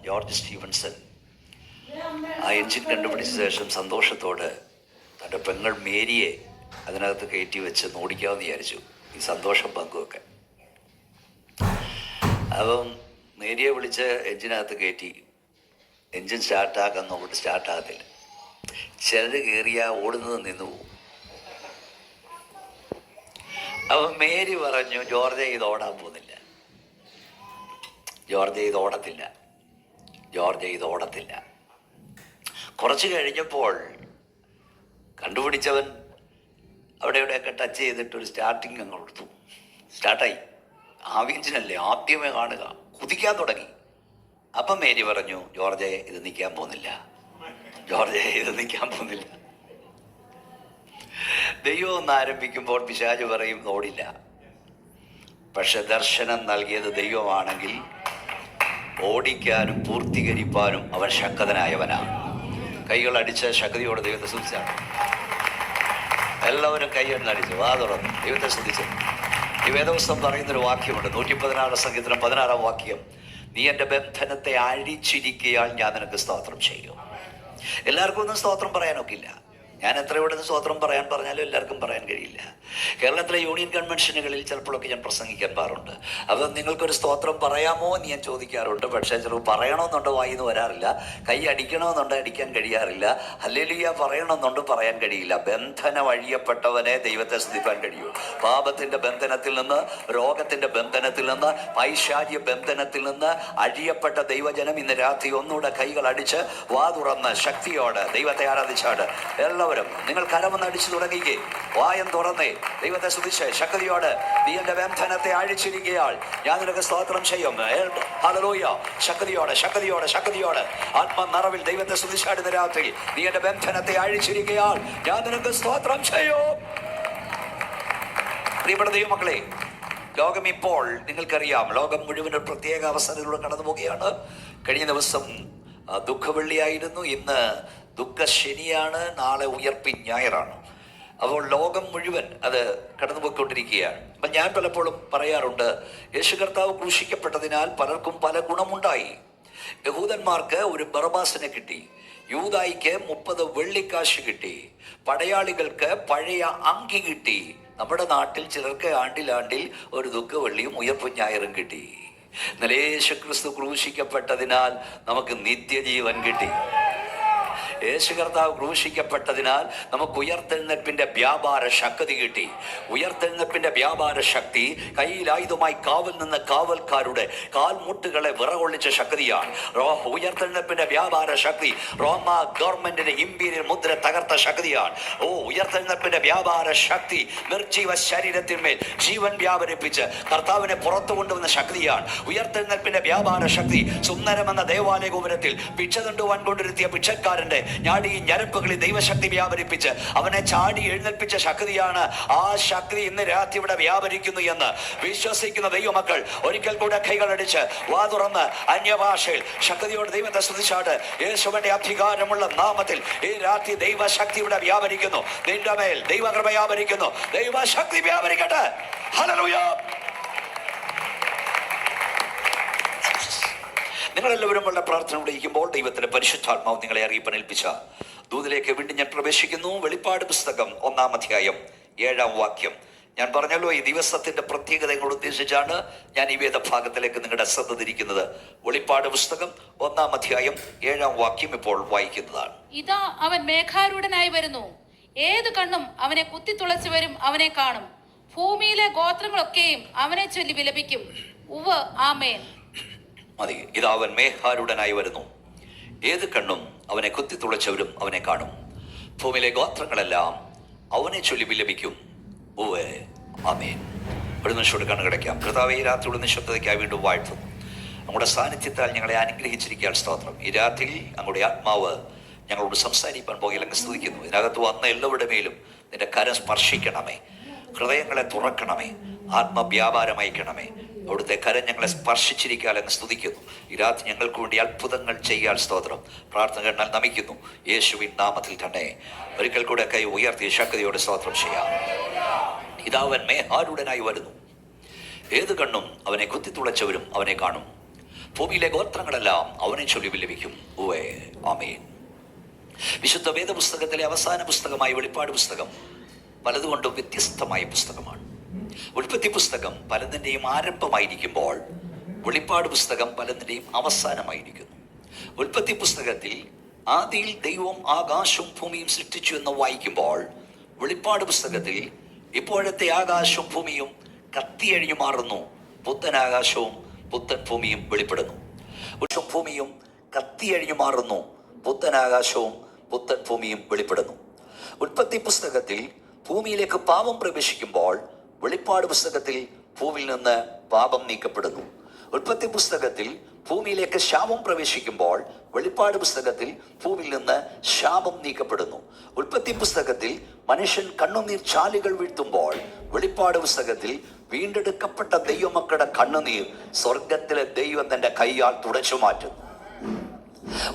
George Stephenson ആ engine കണ്ടുപിടിച്ച ശേഷം സന്തോഷത്തോട് തൻ്റെ പെങ്ങൾ മേരിയെ അതിനകത്ത് കയറ്റി വെച്ച് ഓടിക്കാമെന്ന് വിചാരിച്ചു, ഈ സന്തോഷം പങ്കുവെക്കാൻ. അപ്പം മേരിയെ വിളിച്ച് എഞ്ചിനകത്ത് കയറ്റി. എഞ്ചിൻ സ്റ്റാർട്ടാക്കാൻ നോക്കിയിട്ട് സ്റ്റാർട്ടാകത്തില്ല. ചിലർ കയറിയ ഓടുന്നത് നിന്നു പോകും. അപ്പം മേരി പറഞ്ഞു, ജോർജ് ഇത് ഓടാൻ പോകുന്നില്ല, ജോർജ് ഇത് ഓടത്തില്ല, ജോർജ് ഇത് ഓടത്തില്ല. കുറച്ച് കഴിഞ്ഞപ്പോൾ കണ്ടുപിടിച്ചവൻ അവിടെ ഇവിടെയൊക്കെ ടച്ച് ചെയ്തിട്ടൊരു സ്റ്റാർട്ടിങ് അങ്ങ് കൊടുത്തു. സ്റ്റാർട്ടായി. എഞ്ചിനല്ലേ ആദ്യമേ കാണുക, കുതിക്കാൻ തുടങ്ങി. അപ്പം മേരി പറഞ്ഞു, ജോർജെ ഇത് നിൽക്കാൻ പോകുന്നില്ല, ജോർജെ ഇത് നിൽക്കാൻ പോകുന്നില്ല. ദൈവം ഒന്ന് ആരംഭിക്കുമ്പോൾ പിശാച് പറയും ഓടില്ല. പക്ഷെ ദർശനം നൽകിയത് ദൈവമാണെങ്കിൽ ഓടിക്കാനും പൂർത്തീകരിപ്പാനും അവൻ ശക്തനായവനാണ്. കൈകൾ അടിച്ച ശക്തിയോടെ ദൈവത്തെ സ്തുതിച്ചാണ്. എല്ലാവരും കൈയെണ്ണടിച്ചു, വാ തുറന്നു ദൈവത്തെ സ്തുതിച്ചു. ഈ വേദപുസ്തകം പറയുന്നൊരു വാക്യമുണ്ട്, 116 സങ്കീർത്തനം 16 വാക്യം, നീ എൻ്റെ ബന്ധനത്തെ അഴിച്ചിരിക്കയാൽ ഞാൻ നിനക്ക് സ്തോത്രം ചെയ്യും. എല്ലാവർക്കും ഒന്നും സ്തോത്രം പറയാനൊക്കില്ല. ഞാൻ എത്ര ഇവിടെ നിന്ന് സ്തോത്രം പറഞ്ഞാലും എല്ലാവർക്കും പറയാൻ കഴിയില്ല. കേരളത്തിലെ യൂണിയൻ കൺവെൻഷനുകളിൽ ചിലപ്പോഴൊക്കെ ഞാൻ പ്രസംഗിക്കാൻ പാറുണ്ട്. അത് നിങ്ങൾക്കൊരു സ്തോത്രം പറയാമോ എന്ന് ഞാൻ ചോദിക്കാറുണ്ട്. പക്ഷേ ചിലപ്പോൾ പറയണമെന്നുണ്ട് വായിന്ന് വരാറില്ല, കൈ അടിക്കണമെന്നുണ്ട് അടിക്കാൻ കഴിയാറില്ല, ഹല്ലേലൂയ പറയണമെന്നുണ്ട് പറയാൻ കഴിയില്ല. ബന്ധനം അഴിയപ്പെട്ടവനെ ദൈവത്തെ സ്തുതിപ്പാൻ കഴിയൂ. പാപത്തിൻ്റെ ബന്ധനത്തിൽ നിന്ന്, രോഗത്തിൻ്റെ ബന്ധനത്തിൽ നിന്ന്, പൈശാചിക ബന്ധനത്തിൽ നിന്ന് അഴിയപ്പെട്ട ദൈവജനം ഇന്ന് രാത്രി ഒന്നുകൂടെ കൈകൾ അടിച്ച് വാ തുറന്ന് ശക്തിയോട് ദൈവത്തെ ആരാധിച്ചാട് എല്ലാവരും നിങ്ങൾ കരമൊന്ന് അടിച്ചു തുടങ്ങിയേ, വായം തുറന്നേ ദൈവത്തെ സ്തുതിച്ച് ശക്തിയോട്, നീ എൻ്റെ ബന്ധനത്തെ അഴിച്ചിരിക്കയാൽ ഞാൻ നിനക്ക് സ്തോത്രം ചെയ്യും. ഹല്ലേലൂയ. ശക്തിയോടെ ശക്തിയോടെ ശക്തിയോടെ ആത്മനിറവിൽ ദൈവത്തെ സ്തുതിച്ചാടുന്ന രാത്രി, നീ എൻ്റെ ബന്ധനത്തെ അഴിച്ചിരിക്കയാൽ ഞാൻ നിനക്ക് സ്തോത്രം ചെയ്യും. പ്രിയപ്പെട്ട ദൈവമക്കളെ, ലോകം ഇപ്പോൾ നിങ്ങൾക്കറിയാം, ലോകം മുഴുവൻ ഒരു പ്രത്യേക അവസരത്തിലൂടെ കടന്നു പോവുകയാണ്. കഴിഞ്ഞ ദിവസം ദുഃഖവെള്ളിയായിരുന്നു, ഇന്ന് ദുഃഖശനിയാണ്, നാളെ ഉയർപ്പിൻ ഞായറാണ്. അപ്പോൾ ലോകം മുഴുവൻ അത് കടന്നുപോയിക്കൊണ്ടിരിക്കുകയാണ്. അപ്പം ഞാൻ പലപ്പോഴും പറയാറുണ്ട്, യേശു കർത്താവ് ക്രൂശിക്കപ്പെട്ടതിനാൽ പലർക്കും പല ഗുണമുണ്ടായി. യഹൂദന്മാർക്ക് ഒരു ബറബാസിനെ കിട്ടി, യൂദായിക്ക് 30 വെള്ളിക്കാശ് കിട്ടി, പടയാളികൾക്ക് പഴയ അങ്കി കിട്ടി. നമ്മുടെ നാട്ടിൽ ചിലർക്ക് ആണ്ടിൽ ഒരു ദുഃഖവെള്ളിയും ഉയർപ്പും ഞായറും കിട്ടി. എന്നാൽ യേശു ക്രിസ്തു ക്രൂശിക്കപ്പെട്ടതിനാൽ നമുക്ക് നിത്യജീവൻ കിട്ടി. യേശു കർത്താവ് ക്രൂശിക്കപ്പെട്ടതിനാൽ നമുക്ക് ഉയർത്തെഴുന്നേൽപ്പിന്റെ വ്യാപാര ശക്തി കിട്ടി. ഉയർത്തെഴുന്നേൽപ്പിന്റെ വ്യാപാര ശക്തി കയ്യിലായുധമായി കാവൽ നിന്ന് കാവൽക്കാരുടെ കാൽമുട്ടുകളെ വിറകൊള്ളിച്ച ശക്തിയാണ്. ഉയർത്തെഴുന്നേൽപ്പിന്റെ വ്യാപാര ശക്തി റോമ ഗവൺമെന്റിന്റെ ഇമ്പീരിയൽ മുദ്ര തകർത്ത ശക്തിയാണ്. ഉയർത്തെഴുന്നേൽപ്പിന്റെ വ്യാപാര ശക്തി നിർജീവ ശരീരത്തിന്മേൽ ജീവൻ വ്യാപരിപ്പിച്ച് കർത്താവിനെ പുറത്തു കൊണ്ടുവന്ന ശക്തിയാണ്. ഉയർത്തെഴുന്നേൽപ്പിന്റെ വ്യാപാര ശക്തി സുന്ദരമെന്ന ദേവാലയ ഗോപുരത്തിൽ ഭിക്ഷ തണ്ടുവാൻ കൊണ്ടിരുത്തിയ ഭിക്ഷക്കാരന്റെ ഞാടി ഞരമ്പുകളിൽ ദൈവശക്തി വ്യാപരിപ്പിച്ച് അവനെ ചാടി എഴുന്നേൽപ്പിച്ച ശക്തിയാണ്. ആ ശക്തി ഇന്ന് രാത്രി ഇവിടെ വ്യാപരിക്കുന്നു എന്ന് വിശ്വസിക്കുന്ന ദൈവമക്കൾ ഒരിക്കൽ കൂടെ കൈകളടിച്ച് വാ തുറന്ന് അന്യഭാഷയിൽ ശക്തിയോട് ദൈവത്തെ സ്തുതിച്ചാട്. യേശുവിന്റെ അധികാരമുള്ള നാമത്തിൽ ഈ രാത്രി ദൈവശക്തി ഇവിടെ വ്യാപരിക്കുന്നു. നിന്റെ മേൽ ദൈവകൃപ വ്യാപരിക്കുന്നു. ദൈവശക്തി വ്യാപരിക്കട്ടെ. ഹല്ലേലൂയ. നിങ്ങളെല്ലാവരും വളരെ പ്രാർത്ഥനയോടെ ഇരിക്കുമ്പോൾ ദൈവത്തിന്റെ പരിശുദ്ധാത്മാവ് നിങ്ങളെ അറിയിപ്പാൻ ഏൽപ്പിച്ച ദൂതിലേക്ക് വീണ്ടും ഞാൻ പ്രവേശിക്കുന്നു. വെളിപ്പാട് പുസ്തകം 1-ാം അധ്യായം 7-ാം വാക്യം. ഞാൻ പറഞ്ഞല്ലോ, ഈ ദിവസത്തിന്റെ പ്രത്യേകതകൾ ഉദ്ദേശിച്ചാണ് ഞാൻ ഈ വേദഭാഗത്തിലേക്ക് നിങ്ങളുടെ ശ്രദ്ധ തിരിക്കുന്നത്. വെളിപ്പാട് പുസ്തകം 1-ാം അധ്യായം 7-ാം വാക്യം ഇപ്പോൾ വായിക്കുന്നതാണ്. ഇതാ അവൻ മേഘാരൂഢനായി വരുന്നു, ഏത് കണ്ണും അവനെ കുത്തിത്തുളച്ചവരും അവനെ കാണും, ഭൂമിയിലെ ഗോത്രങ്ങളൊക്കെയും അവനെ ചൊല്ലി വിലപിക്കും. ഉവ്വ് ആമേൻ. മതി. ഇതാ അവൻ മേഘാരൂഢനായി വരുന്നു, ഏത് കണ്ണും അവനെ കുത്തിത്തുളച്ചവരും അവനെ കാണും, ഭൂമിയിലെ ഗോത്രങ്ങളെല്ലാം അവനെ ചൊല്ലി വിലപിക്കും. ഉവ്വ് ആമേൻ. ഒരു നിമിഷത്തോട് കണ്ണുകടയ്ക്കാം. കർത്താവേ, ഈ രാത്രിയുടെ നിശബ്ദതയ്ക്കായി വീണ്ടും വാഴ്ത്തുന്നു. നമ്മുടെ സാന്നിധ്യത്താൽ ഞങ്ങളെ അനുഗ്രഹിച്ചിരിക്കാൻ സ്തോത്രം. ഈ രാത്രിയിൽ അങ്ങയുടെ ആത്മാവ് ഞങ്ങളോട് സംസാരിക്കാൻ പോകില്ലെങ്കിൽ സ്തുതിക്കുന്നു. ഇതിനകത്ത് വന്ന എല്ലാവരുടെ മേലും നിന്റെ കരം സ്പർശിക്കണമേ, ഹൃദയങ്ങളെ തുറക്കണമേ, ആത്മവ്യാപാരം അയക്കണമേ. അവിടുത്തെ കരം ഞങ്ങളെ സ്പർശിച്ചിരിക്കാലെന്ന് സ്തുതിക്കുന്നു. ഈ രാത്രി ഞങ്ങൾക്ക് വേണ്ടി അത്ഭുതങ്ങൾ ചെയ്യാൻ സ്തോത്രം. പ്രാർത്ഥന കേട്ടാൽ നമിക്കുന്നു യേശുവിൻ നാമത്തിൽ തന്നെ. ഒരിക്കൽ കൂടെ കൈ ഉയർത്തി ശക്തിയോടെ സ്തോത്രം ചെയ്യാം. ഇതാവൻ മേഘാരൂഢനായി വരുന്നു, ഏത് കണ്ണും അവനെ കുത്തിത്തുളച്ചവരും അവനെ കാണും, ഭൂമിയിലെ ഗോത്രങ്ങളെല്ലാം അവനെ ചൊല്ലി വിലപിക്കും. ഉവ്വേ, ആമേൻ. വിശുദ്ധ വേദപുസ്തകത്തിലെ അവസാന പുസ്തകമായ വെളിപ്പാട് പുസ്തകം പലതുകൊണ്ടും വ്യത്യസ്തമായ പുസ്തകമാണ്. ഉൽപ്പത്തി പുസ്തകം പലതിൻ്റെയും ആരംഭമായിരിക്കുമ്പോൾ വെളിപ്പാട് പുസ്തകം പലതിൻ്റെയും അവസാനമായിരിക്കുന്നു. ഉൽപ്പത്തി പുസ്തകത്തിൽ ആദിയിൽ ദൈവം ആകാശവും ഭൂമിയും സൃഷ്ടിച്ചു എന്ന് വായിക്കുമ്പോൾ, വെളിപ്പാട് പുസ്തകത്തിൽ ഇപ്പോഴത്തെ ആകാശവും ഭൂമിയും കത്തിയഴിഞ്ഞു മാറുന്നു, പുത്തൻ ആകാശവും പുത്തൻ ഭൂമിയും വെളിപ്പെടുന്നു. ഭൂമിയും കത്തിയഴിഞ്ഞു മാറുന്നു, പുത്തൻ ആകാശവും പുത്തൻ ഭൂമിയും വെളിപ്പെടുന്നു. ഉൽപ്പത്തി പുസ്തകത്തിൽ ഭൂമിയിലേക്ക് പാപം പ്രവേശിക്കുമ്പോൾ, വെളിപ്പാട് പുസ്തകത്തിൽ ഭൂമിയിൽ നിന്ന് പാപം നീക്കപ്പെടുന്നു. ഉൽപ്പത്തി പുസ്തകത്തിൽ ഭൂമിയിലേക്ക് ശാപം പ്രവേശിക്കുമ്പോൾ, വെളിപ്പാട് പുസ്തകത്തിൽ ഭൂമിയിൽ നിന്ന് ശാപം നീക്കപ്പെടുന്നു. ഉൽപ്പത്തി പുസ്തകത്തിൽ മനുഷ്യൻ കണ്ണുനീർ ചാലുകൾ വീഴ്ത്തുമ്പോൾ, വെളിപ്പാട് പുസ്തകത്തിൽ വീണ്ടെടുക്കപ്പെട്ട ദൈവമക്കളുടെ കണ്ണുനീർ സ്വർഗത്തിലെ ദൈവം തന്റെ കൈയാൽ തുടച്ചു മാറ്റുന്നു.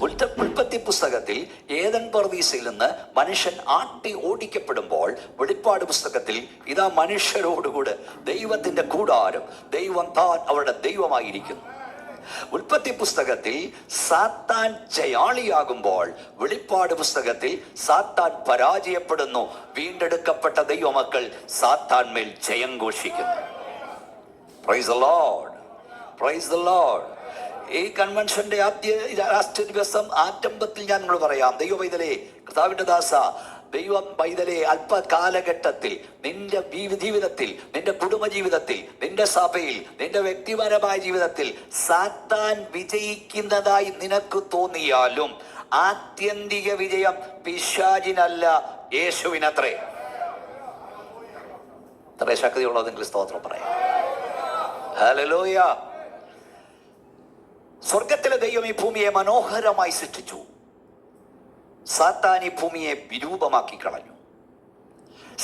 ഉൽപ്പത്തി പുസ്തകത്തിൽ ഏദൻ പർദീസയിൽ നിന്ന് മനുഷ്യൻ ആട്ടി ഓടിക്കപ്പെടുമ്പോൾ, വെളിപ്പാട് പുസ്തകത്തിൽ ഇതാ മനുഷ്യരോടുകൂടെ ദൈവത്തിന്റെ കൂടാരം, ദൈവം താൻ അവരുടെ ദൈവമായിരിക്കുന്നു. ഉൽപ്പത്തി പുസ്തകത്തിൽ സാത്താൻ ജയാളിയാകുമ്പോൾ, വെളിപ്പാട് പുസ്തകത്തിൽ സാത്താൻ പരാജയപ്പെടുന്നു. വീണ്ടെടുക്കപ്പെട്ട ദൈവമക്കൾ സാത്താൻ മേൽ ജയം ഘോഷിക്കുന്നു. Praise the lord, praise the lord. ഈ കൺവെൻഷന്റെ ലാസ്റ്റ് ദിവസം ആരംഭത്തിൽ ഞാൻ നിങ്ങൾ പറയാം, ദൈവ പൈതലേ, കർത്താവിന്റെ ദാസ, ദൈവ പൈതലേ, അല്പകാലഘട്ടത്തിൽ നിന്റെ ജീവിതത്തിൽ, നിന്റെ കുടുംബ ജീവിതത്തിൽ, നിന്റെ സഭയിൽ, നിന്റെ വ്യക്തിപരമായ ജീവിതത്തിൽ സാത്താൻ വിജയിക്കുന്നതായി നിനക്ക് തോന്നിയാലും ആത്യന്തിക വിജയം പിശാചിനല്ല, യേശുവിനത്രേ. അത്രേ ശക്തിയുള്ളതെങ്കിൽ സ്തോത്രം പറയാം. ഹല്ലേലൂയ. സ്വർഗത്തിലെ ദൈവം ഈ ഭൂമിയെ മനോഹരമായി സൃഷ്ടിച്ചു. സാത്താൻ ഈ ഭൂമിയെ വിരൂപമാക്കി കളഞ്ഞു.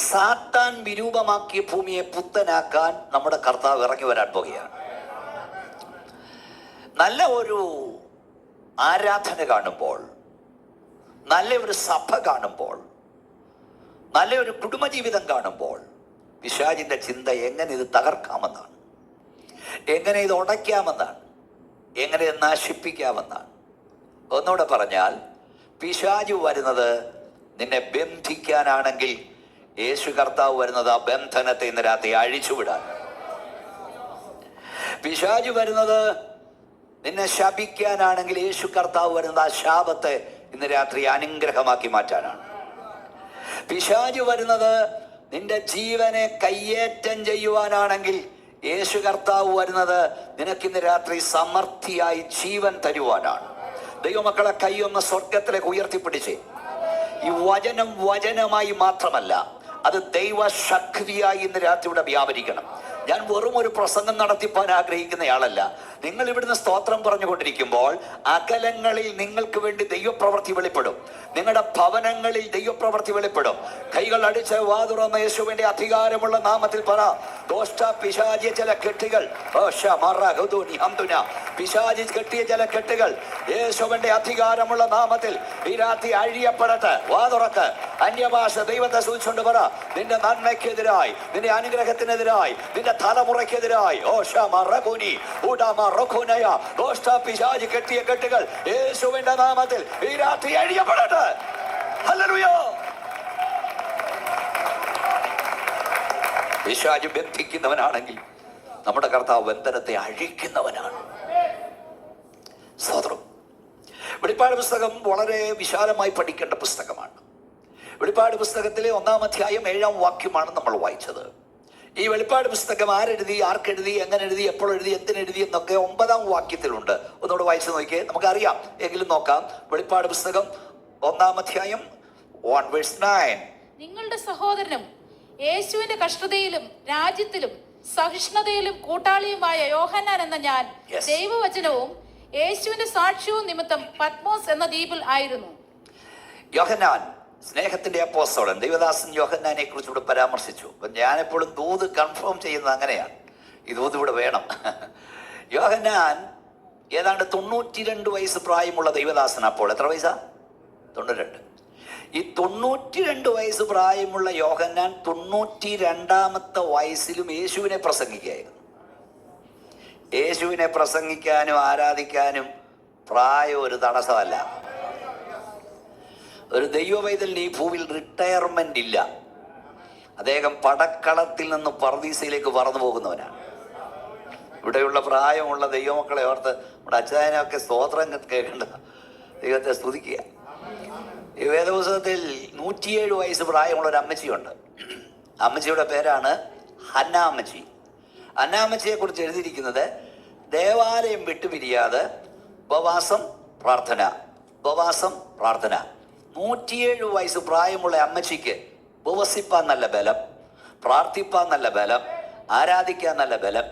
സാത്താൻ വിരൂപമാക്കിയ ഭൂമിയെ പുത്തനാക്കാൻ നമ്മുടെ കർത്താവ് ഇറങ്ങി വരാൻ പോകുകയാണ്. നല്ല ഒരു ആരാധന കാണുമ്പോൾ, നല്ല ഒരു സഭ കാണുമ്പോൾ, നല്ല ഒരു കുടുംബജീവിതം കാണുമ്പോൾ പിശാചിന്റെ ചിന്ത എങ്ങനെ ഇത് തകർക്കാമെന്നാണ്, എങ്ങനെ ഇത് ഉടയ്ക്കാമെന്നാണ്, എങ്ങനെ നശിപ്പിക്കാമെന്നാണ്. ഒന്നുകൂടെ പറഞ്ഞാൽ, പിശാചു വരുന്നത് നിന്നെ ബന്ധിക്കാനാണെങ്കിൽ, യേശു കർത്താവ് വരുന്നത് ആ ബന്ധനത്തെ ഇന്ന് രാത്രി അഴിച്ചുവിടാൻ. പിശാചു വരുന്നത് നിന്നെ ശപിക്കാനാണെങ്കിൽ, യേശു കർത്താവ് വരുന്നത് ആ ശാപത്തെ ഇന്ന് രാത്രി അനുഗ്രഹമാക്കി മാറ്റാനാണ്. പിശാചു വരുന്നത് നിന്റെ ജീവനെ കയ്യേറ്റം ചെയ്യുവാനാണെങ്കിൽ, യേശു കർത്താവ് വരുന്നത് നിനക്കിന്ന് രാത്രി സമൃദ്ധിയായി ജീവൻ തരുവാനാണ്. ദൈവമക്കളെ, കൈയൊന്ന് സ്വർഗത്തിലേക്ക് ഉയർത്തിപ്പിടിച്ച്, ഈ വചനം വചനമായി മാത്രമല്ല, അത് ദൈവശക്തിയായി ഇന്ന് രാത്രി ഇവിടെ വ്യാപരിക്കണം. ഞാൻ വെറും ഒരു പ്രസംഗം നടത്തിപ്പാൻ ആഗ്രഹിക്കുന്നയാളല്ല. നിങ്ങൾ ഇവിടുന്ന് സ്തോത്രം പറഞ്ഞുകൊണ്ടിരിക്കുമ്പോൾ അകലങ്ങളിൽ നിങ്ങൾക്ക് വേണ്ടി ദൈവപ്രവൃത്തി വെളിപ്പെടും. നിങ്ങളുടെ ഭവനങ്ങളിൽ ദൈവപ്രവൃത്തി വെളിപ്പെടും. കൈകൾ അടിച്ച് വാതുറന്ന യേശുവിന്റെ അധികാരമുള്ള നാമത്തിൽ പറ, ദോഷ്ട പിശാചിയ ചില കെട്ടുകൾ, പിശാചി കെട്ടിയ ചില കെട്ടുകൾ യേശുവിന്റെ അധികാരമുള്ള നാമത്തിൽ ഈ രാത്രി അഴിയപ്പെടട്ടെ. വാതുറക്ക്, അന്യഭാഷ ദൈവത്തെ സൂചിച്ചുകൊണ്ട് പറ, നിന്റെ നന്മയ്ക്കെതിരായി, നിന്റെ അനുഗ്രഹത്തിനെതിരായി, നിന്റെ തലമുറയ്ക്കെതിരായി പിശാചി കെട്ടിയ കെട്ടുകൾ യേശുവിന്റെ നാമത്തിൽ ഈ രാത്രി അഴിയപ്പെടട്ടെ. ഹല്ലേലൂയ. പിശാചി ബന്ധിക്കുന്നവനാണെങ്കിൽ നമ്മുടെ കർത്താവ് ബന്ധനത്തെ അഴിക്കുന്നവനാണ്. സ്തോത്രം. വെളിപ്പാട് പുസ്തകം വളരെ വിശാലമായി പഠിക്കേണ്ട പുസ്തകമാണ്. വെളിപ്പാട് പുസ്തകത്തിലെ 1-ാം അധ്യായം 7-ാം വാക്യമാണ് നമ്മൾ വായിച്ചത്. ഈ വെളിപ്പാട് പുസ്തകം ആരെഴുതി, ആർക്കെഴുതി, എങ്ങനെ എഴുതി, എപ്പോൾ എഴുതി, എന്തിനെഴുതി എന്നൊക്കെ 9-ാം വാക്യത്തിലുണ്ട്. ഒന്നുകൂടെ വായിച്ചു നോക്കിയേ, നമുക്കറിയാം, എങ്കിലും നോക്കാം. വെളിപ്പാട് പുസ്തകം 1-ാം അധ്യായം 1:9. നിങ്ങളുടെ സഹോദരനും യേശുവിന്റെ കഷ്ടതയിലും രാജ്യത്തിലും സഹിഷ്ണുതയിലും കൂട്ടാളിയുമായ യോഹന്നാൻ എന്ന ഞാൻ ദൈവവചനവും യേശുവിന്റെ സാക്ഷ്യവും നിമിത്തം പത്മോസ് എന്ന ദ്വീപിൽ ആയിരുന്നു. യോഹന്നാൻ സ്നേഹത്തിന്റെ അപ്പോസ്തലൻ, ദൈവദാസൻ യോഹന്നാനെ കുറിച്ച് ഇവിടെ പരാമർശിച്ചു. അപ്പം ഞാനെപ്പോഴും ദൂത് കൺഫേം ചെയ്യുന്നത് അങ്ങനെയാണ്. ഈ ദൂത് ഇവിടെ വേണം. യോഹന്നാൻ ഏതാണ്ട് 92 വയസ്സ് പ്രായമുള്ള ദൈവദാസൻ. അപ്പോൾ എത്ര വയസ്സാ? 92. ഈ 92 വയസ്സ് പ്രായമുള്ള യോഹന്നാൻ 92ാമത്തെ വയസ്സിലും യേശുവിനെ പ്രസംഗിക്കുകയായിരുന്നു. യേശുവിനെ പ്രസംഗിക്കാനും ആരാധിക്കാനും പ്രായം ഒരു തടസ്സമല്ല. ഒരു ദൈവവൈതലിന് ഈ ഭൂമിയിൽ റിട്ടയർമെന്റ് ഇല്ല. അദ്ദേഹം പടക്കളത്തിൽ നിന്ന് പർദീസയിലേക്ക് പറന്നു പോകുന്നവനാണ്. ഇവിടെയുള്ള പ്രായമുള്ള ദൈവമക്കളെ ഓർത്ത് നമ്മുടെ അച്ഛനൊക്കെ സ്തോത്രം കേൾക്കേണ്ട, ദൈവത്തെ സ്തുതിക്കുക. ഈ വേദപുസ്തകത്തിൽ 107 വയസ്സ് പ്രായമുള്ള ഒരു അമ്മച്ചിയുണ്ട്. അമ്മച്ചിയുടെ പേരാണ് ഹന്നാമ്മച്ചി. ഹന്നാമ്മച്ചിയെ കുറിച്ച് എഴുതിയിരിക്കുന്നത് ദേവാലയം വിട്ടുപിരിയാതെ ഉപവാസം പ്രാർത്ഥന, ഉപവാസം പ്രാർത്ഥന. 107 വയസ്സ് പ്രായമുള്ള അമ്മച്ചിക്ക് ഉപവസിപ്പാൻ നല്ല ബലം, പ്രാർത്ഥിപ്പാൻ നല്ല ബലം, ആരാധിക്കാൻ നല്ല ബലം.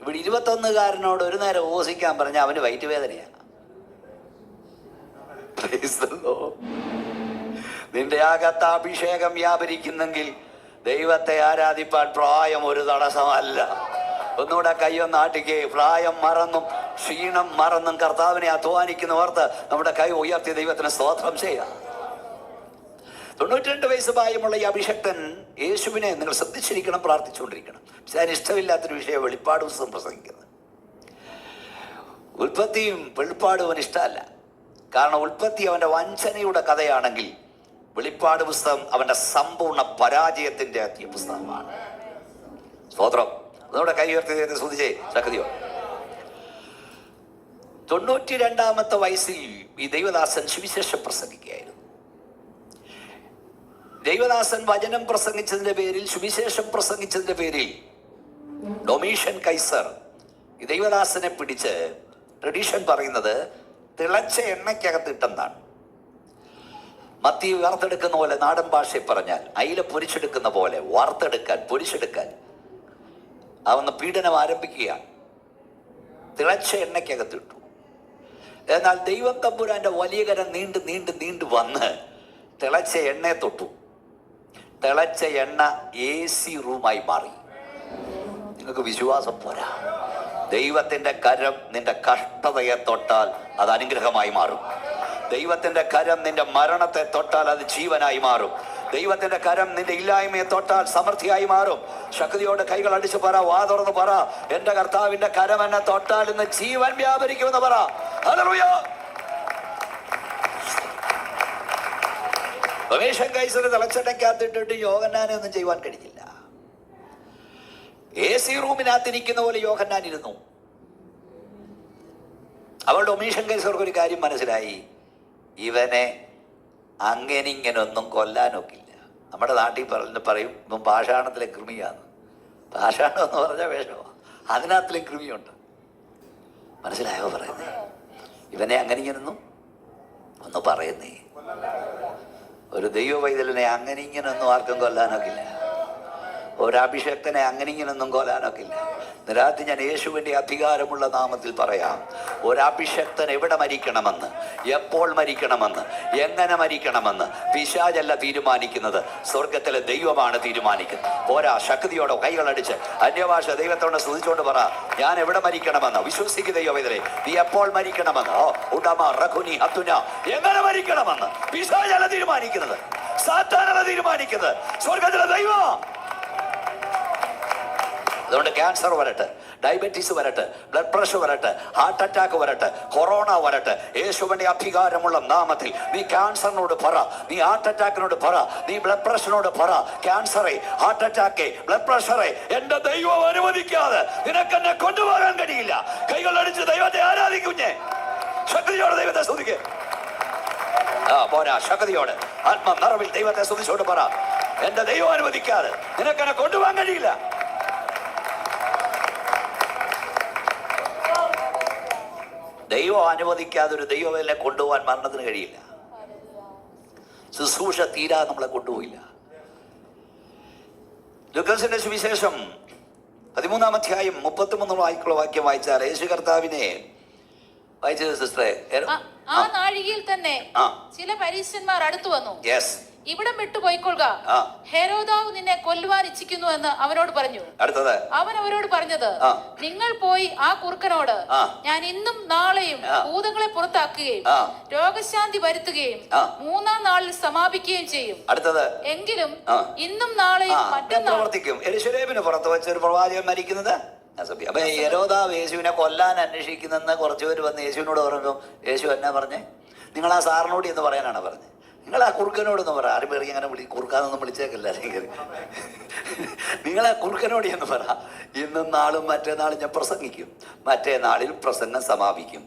ഇവിടെ 21-കാരനോട് ഒരു നേരം ഉപവസിക്കാൻ പറഞ്ഞാൽ അവന് വയറ്റുവേദനയാണ്. നിന്റെ അകത്ത് അഭിഷേകം വ്യാപരിക്കുന്നെങ്കിൽ ദൈവത്തെ ആരാധിപ്പാൻ പ്രായം ഒരു തടസ്സമല്ല. ഒന്നുകൂടെ കൈയൊന്ന് ആട്ടിക്ക്. പ്രായം മറന്നും ക്ഷീണം മറന്നും കർത്താവിനെ അധ്വാനിക്കുന്നവർക്ക് നമ്മുടെ കൈ ഉയർത്തി ദൈവത്തിന് സ്തോത്രം ചെയ്യാം. 92 വയസ്സ് പ്രായമുള്ള ഈ അഭിഷക്തൻ യേശുവിനെ നിങ്ങൾ ശ്രദ്ധിച്ചിരിക്കണം, പ്രാർത്ഥിച്ചുകൊണ്ടിരിക്കണം. പക്ഷെ അതിന് ഇഷ്ടമില്ലാത്തൊരു വിഷയം വെളിപ്പാട് പുസ്തകം പ്രസംഗിക്കുന്നത്. ഉൽപ്പത്തിയും വെളിപ്പാടും അവന് ഇഷ്ടമല്ല. കാരണം ഉൽപ്പത്തി അവന്റെ വഞ്ചനയുടെ കഥയാണെങ്കിൽ വെളിപ്പാട് പുസ്തകം അവന്റെ സമ്പൂർണ്ണ പരാജയത്തിന്റെ പുസ്തകമാണ്. സ്തോത്രം. നമ്മുടെ കൈ ഉയർത്തി ശ്രദ്ധിച്ചേ ശക്തിയോ. 92-ാമത്തെ വയസ്സിൽ ഈ ദൈവദാസൻ സുവിശേഷം പ്രസംഗിക്കുകയായിരുന്നു. ദൈവദാസൻ വചനം പ്രസംഗിച്ചതിന്റെ പേരിൽ, സുവിശേഷം പ്രസംഗിച്ചതിന്റെ പേരിൽ ഡൊമീഷ്യൻ കൈസർ ഈ ദൈവദാസനെ പിടിച്ച്, ട്രഡീഷൻ പറയുന്നത് തിളച്ച എണ്ണയ്ക്കകത്ത് ഇട്ടെന്നാണ്. മത്തി വാർത്തെടുക്കുന്ന പോലെ, നാടൻ ഭാഷയിൽ പറഞ്ഞാൽ അയില പൊരിച്ചെടുക്കുന്ന പോലെ വാർത്തെടുക്കാൻ, പൊരിച്ചെടുക്കാൻ അവന്ന് പീഡനം ആരംഭിക്കുകയാണ്. തിളച്ച എണ്ണയ്ക്കകത്തിട്ടു. എന്നാൽ ദൈവം തമ്പുരാന്റെ വലിയ കരം നീണ്ടു നീണ്ടു നീണ്ടു വന്ന് തിളച്ച എണ്ണയെ തൊട്ടു. തിളച്ച എണ്ണ AC റൂമായി മാറി. നിങ്ങൾക്ക് വിശ്വാസം പോരാ. ദൈവത്തിന്റെ കരം നിന്റെ കഷ്ടതയെ തൊട്ടാൽ അത് അനുഗ്രഹമായി മാറും. ദൈവത്തിന്റെ കരം നിന്റെ മരണത്തെ തൊട്ടാൽ അത് ജീവനായി മാറും. ദൈവത്തിന്റെ കരം നിന്റെ ഇല്ലായ്മയെ തൊട്ടാൽ സമൃദ്ധിയായി മാറും. ശക്തിയോടെ കൈകൾ അടിച്ച് പറ, വാ തുറന്ന് പറ, എന്റെ കർത്താവിന്റെ കരം എന്നെ തൊട്ടാൽ ഇന്ന് ജീവൻ വ്യാപരിക്കുമെന്ന് പറ. ഹല്ലേലൂയ. ഡൊമീഷ്യൻ കൈസർ തിളച്ചെണ്ണയ്ക്കകത്തിട്ടിട്ട് യോഹന്നാനെ ഒന്നും ചെയ്യുവാൻ കഴിഞ്ഞില്ല. AC റൂമിനകത്തിരിക്കുന്ന പോലെ യോഹന്നാൻ ഇരുന്നു. അവൾ ഡൊമീഷ്യൻ കൈസർക്ക് ഒരു കാര്യം മനസ്സിലായി, ഇവനെ അങ്ങനെ ഇങ്ങനൊന്നും കൊല്ലാനൊക്കില്ല. നമ്മുടെ നാട്ടിൽ പറയും ഇപ്പം പാഷാണത്തിലെ കൃമിയാന്ന്. പാഷാണം എന്ന് പറഞ്ഞാൽ വേഷമാണ്, അതിനകത്തിലെ കൃമിയുണ്ട്. മനസ്സിലായോ പറയുന്നേ? ഇവനെ അങ്ങനെ ഇങ്ങനൊന്നും ഒന്ന് പറയുന്നേ. ഒരു ദൈവ പൈതലിനെ അങ്ങനെ ഇങ്ങനൊന്നും ആർക്കും കൊല്ലാനൊക്കില്ല. ഒരഭിഷക്തനെ അങ്ങനെ ഇങ്ങനൊന്നും കൊല്ലാനൊക്കില്ല. രാത്രി ഞാൻ യേശുവിൻ്റെ അധികാരമുള്ള നാമത്തിൽ പറയാം, ഒരഭിഷക്തൻ എവിടെ മരിക്കണമെന്ന്, എപ്പോൾ മരിക്കണമെന്ന്, എങ്ങനെ മരിക്കണമെന്ന് പിശാചല്ല തീരുമാനിക്കുന്നത്, സ്വർഗത്തിലെ ദൈവമാണ് തീരുമാനിക്കുന്നത്. പോരാ, ശക്തിയോടെ കൈകളടിച്ച് അന്യഭാഷ ദൈവത്തോട് സ്തുതിച്ചുകൊണ്ട് പറ, ഞാൻ എവിടെ മരിക്കണമെന്ന് വിശ്വസിക്കുക. ദൈവവേദനെ നീ എപ്പോൾ മരിക്കണമെന്ന്, ഉടമ റഖുനി ഹത്തുന, എങ്ങനെ മരിക്കണമെന്ന് പിശാചല്ല തീരുമാനിക്കുന്നത്, സാത്താനല്ല തീരുമാനിക്കുന്നത്, സ്വർഗത്തിലെ ദൈവം. അതുകൊണ്ട് ക്യാൻസർ വരട്ടെ, ഡയബറ്റീസ് വരട്ടെ, ബ്ലഡ് പ്രഷർ വരട്ടെ, ഹാർട്ട് അറ്റാക്ക് വരട്ടെ, കൊറോണ വരട്ടെ, യേശുവിന്റെ അധികാരമുള്ള നാമത്തിൽ നീ ക്യാൻസറിനോട് പറ, നീ ഹാർട്ട് അറ്റാക്കിനോട് പറ, നീ ബ്ലഡ് പ്രഷറിനോട് പറ, ക്യാൻസറെ, ഹാർട്ട് അറ്റാക്ക്, ബ്ലഡ് പ്രഷറെ എന്റെ ദൈവം അനുവദിക്കാതെ നിനക്കെന്നെ കൊണ്ടുപോകാൻ കഴിയില്ല. കൈകൾ അടിച്ച് ദൈവത്തെ ആരാധിക്കുഞ്ഞേ. ശക്തിയോടെ ദൈവത്തെ സ്തുതിക്ക്. പോരാ, ശക്തിയോടെ ആത്മ നിറവിൽ ദൈവത്തെ സ്തുതിച്ചോട് പറ, എന്റെ ദൈവം അനുവദിക്കാതെ നിനക്കെന്നെ കൊണ്ടുപോകാൻ കഴിയില്ല. ദൈവം അനുവദിക്കാതെ ഒരു ദൈവവേദനെ കൊണ്ടുപോകാൻ മരണത്തിന് കഴിയില്ല. ശുശ്രൂഷ തീരാ നമ്മളെ കൊണ്ടുപോയില്ല. ലൂക്കോസിന്റെ സുവിശേഷം 13-ാം അധ്യായം 33 വാക്യം വായിച്ചാൽ യേശു കർത്താവിനെ വായിച്ചത് സിസ്റ്ററെ, ആ നാഴികയിൽ തന്നെ ചില പരീശന്മാർ അടുത്തു വന്നു. ഇവിടം വിട്ടുപോയിക്കൊള്ളുക, ഹെരോദാവ് നിന്നെ കൊല്ലുവാൻ ഇച്ഛിക്കുന്നു എന്ന് അവനോട് പറഞ്ഞു. അടുത്തത് അവൻ അവരോട് പറഞ്ഞത്, നിങ്ങൾ പോയി ആ കുറുക്കനോട്, ഞാൻ ഇന്നും നാളെയും ഭൂതങ്ങളെ പുറത്താക്കുകയും രോഗശാന്തി വരുത്തുകയും 3-ാം നാളിൽ സമാപിക്കുകയും ചെയ്യും. അടുത്തത് എങ്കിലും ഇന്നും നാളെയും മറ്റന്നാൾ പ്രവർത്തിക്കും. യെരൂശലേമിന് പുറത്ത് വെച്ച് ഒരു പ്രവാചകൻ മരിക്കുന്നത് അസഭ്യം. അപ്പൊ ഹെരോദാവ് യേശുവിനെ കൊല്ലാൻ അന്വേഷിക്കുന്നെന്ന് കുറച്ചു പേര് വന്ന് യേശുവിനോട് പറയുമ്പോൾ യേശു എന്നാ പറഞ്ഞേ? നിങ്ങൾ ആ സാറിനോട് എന്ന് പറയാനാണ് പറഞ്ഞത്. നിങ്ങൾ ആ കുറുക്കനോടൊന്ന് പറ. ആരും പേർക്ക് അങ്ങനെ കുറുക്കാനൊന്നും വിളിച്ചേക്കില്ല. നിങ്ങൾ ആ കുറുക്കനോട് എന്ന് പറ, ഇന്നും നാളും മറ്റന്നാളും ഞാൻ പ്രസംഗിക്കും, മറ്റേ നാളിൽ പ്രസംഗം സമാപിക്കും.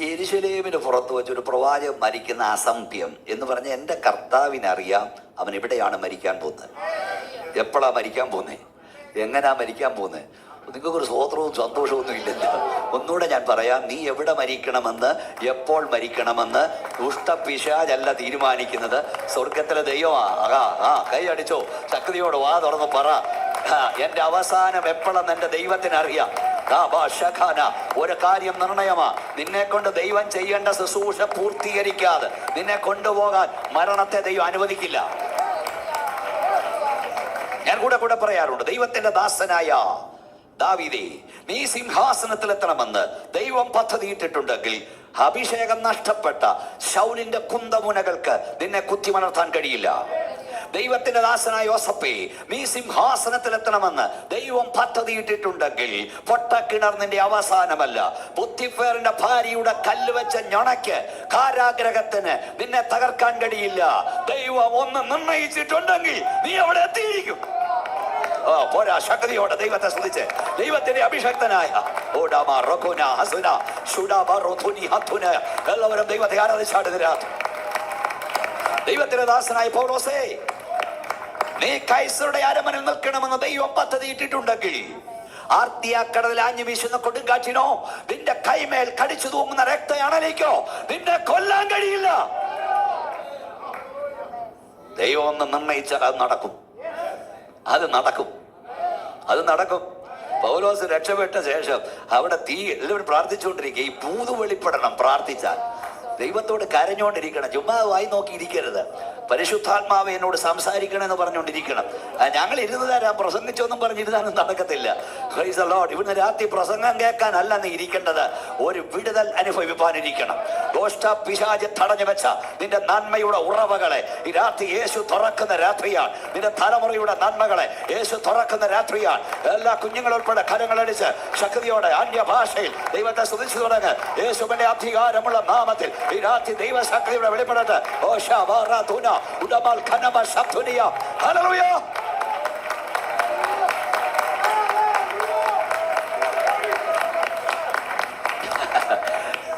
യെരൂശലേമിന് പുറത്ത് വെച്ചൊരു പ്രവാചകൻ മരിക്കുന്ന അസംഭ്യം എന്ന് പറഞ്ഞ എൻ്റെ കർത്താവിനറിയാം അവൻ എവിടെയാണ് മരിക്കാൻ പോകുന്നത്, എപ്പോഴാണ് മരിക്കാൻ പോകുന്നത്, എങ്ങനെയാ മരിക്കാൻ പോകുന്നത്. നിങ്ങൾക്കൊരു സ്വോത്രവും സന്തോഷവും ഒന്നും ഇല്ലല്ലോ. ഒന്നുകൂടെ ഞാൻ പറയാം, നീ എവിടെ മരിക്കണമെന്ന്, എപ്പോൾ മരിക്കണമെന്ന് ദുഷ്ടപിശാചല്ല തീരുമാനിക്കുന്നത്, സ്വർഗത്തിലെ ദൈവമാ. കൈ അടിച്ചോ, ശക്തിയോട് വാ തുറന്ന് പറ, എന്റെ അവസാനം എപ്പോഴെന്ന് എന്റെ ദൈവത്തിനറിയാം. ഒരു കാര്യം നിർണയമാ, നിന്നെ കൊണ്ട് ദൈവം ചെയ്യേണ്ട ശുശ്രൂഷ പൂർത്തീകരിക്കാതെ നിന്നെ കൊണ്ടുപോകാൻ മരണത്തെ ദൈവം അനുവദിക്കില്ല. ഞാൻ കൂടെ പറയാറുണ്ട്, ദൈവത്തിന്റെ ദാസനായ ദാവീദേ, നീ സിംഹാസനത്തിലെത്തണമെന്ന് ദൈവം പദ്ധതിയിട്ടിട്ടുണ്ടെങ്കിൽ അഭിഷേകം നഷ്ടപ്പെട്ട ശൗലിന്റെ കുന്തമുനകൾക്ക് നിന്നെ കുത്തിമലർത്താൻ കഴിയില്ല. ദൈവത്തിന്റെ ദാസനായ യോസഫേ, നീ സിംഹാസനത്തിലെത്തണമെന്ന് ദൈവം പദ്ധതിയിട്ടിട്ടുണ്ടെങ്കിൽ പൊട്ടക്കിണർ നിന്റെ അവസാനമല്ല. പോത്തിഫേറിന്റെ ഭാര്യയുടെ കല്ല് വെച്ച ഞൊണയ്ക്ക് കാരാഗ്രഹത്തിന് നിന്നെ തകർക്കാൻ കഴിയില്ല. ദൈവം ഒന്ന് നിർണയിച്ചിട്ടുണ്ടെങ്കിൽ നീ അവിടെ എത്തിയിരിക്കും. പോരാ, ശക്തിയോടെ ദൈവത്തെ സ്തുതിച്ച്, ദൈവത്തിന്റെ അഭിഷക്തനായ എല്ലാവരും ദൈവത്തെ ആരാധിച്ചാടുന്ന ദൈവത്തിന്റെ ദാസനായ പൗലോസേ, നീ കൈസറുടെ അരമനിൽ നിൽക്കണമെന്ന് ദൈവം പദ്ധതിയിട്ടിട്ടുണ്ടെങ്കിൽ ആർത്തിയാക്കടലിൽ ആഞ്ഞു വീശുന്ന കൊടുങ്കാറ്റിനോ നിന്റെ കൈമേൽ കടിച്ചു തൂങ്ങുന്ന രക്തയണലിക്കോ നിന്നെ കൊല്ലാൻ കഴിയില്ല. ദൈവം ഒന്ന് നിർണയിച്ചാൽ അത് നടക്കും, അത് നടക്കും, അത് നടക്കും. പൗലോസ് രക്ഷപ്പെട്ട ശേഷം അവിടെ എല്ലാവരും പ്രാർത്ഥിച്ചുകൊണ്ടിരിക്കുക. ഈ പൂതു വെളിപ്പെടണം. പ്രാർത്ഥിച്ചാൽ ദൈവത്തോട് കരഞ്ഞുകൊണ്ടിരിക്കണം, ചുമ്മാ വായി നോക്കി ഇരിക്കരുത്. പരിശുദ്ധാത്മാവ് എന്നോട് സംസാരിക്കണമെന്ന് പറഞ്ഞുകൊണ്ടിരിക്കണം. ഞങ്ങൾ ഇരുന്നതാരാ പ്രസംഗിച്ചൊന്നും പറഞ്ഞിരുന്നാലും നടക്കത്തില്ല. Price the Lord. ഇവിടുന്ന് രാത്രി പ്രസംഗം കേൾക്കാനല്ല നീ ഇരിക്കേണ്ടത്, ഒരു വിടുതൽ അനുഭവിപ്പാനിരിക്കണം. പിശാച് തടഞ്ഞു വെച്ച നിന്റെ നന്മയുടെ ഉറവകളെ ഈ രാത്രി യേശു തുറക്കുന്ന രാത്രിയാണ്. നിന്റെ തലമുറയുടെ നന്മകളെ യേശു തുറക്കുന്ന രാത്രിയാണ്. എല്ലാ കുഞ്ഞുങ്ങളുൾപ്പെടെ കരങ്ങളടിച്ച് ശക്തിയോടെ അന്യഭാഷയിൽ ദൈവത്തെ സ്തുതിച്ചു തുടങ്ങ്. യേശുവിന്റെ അധികാരമുള്ള നാമത്തിൽ ഈ രാത്രി ദൈവശക്തിയുടെ വെളിപ്പെടട്ടെ.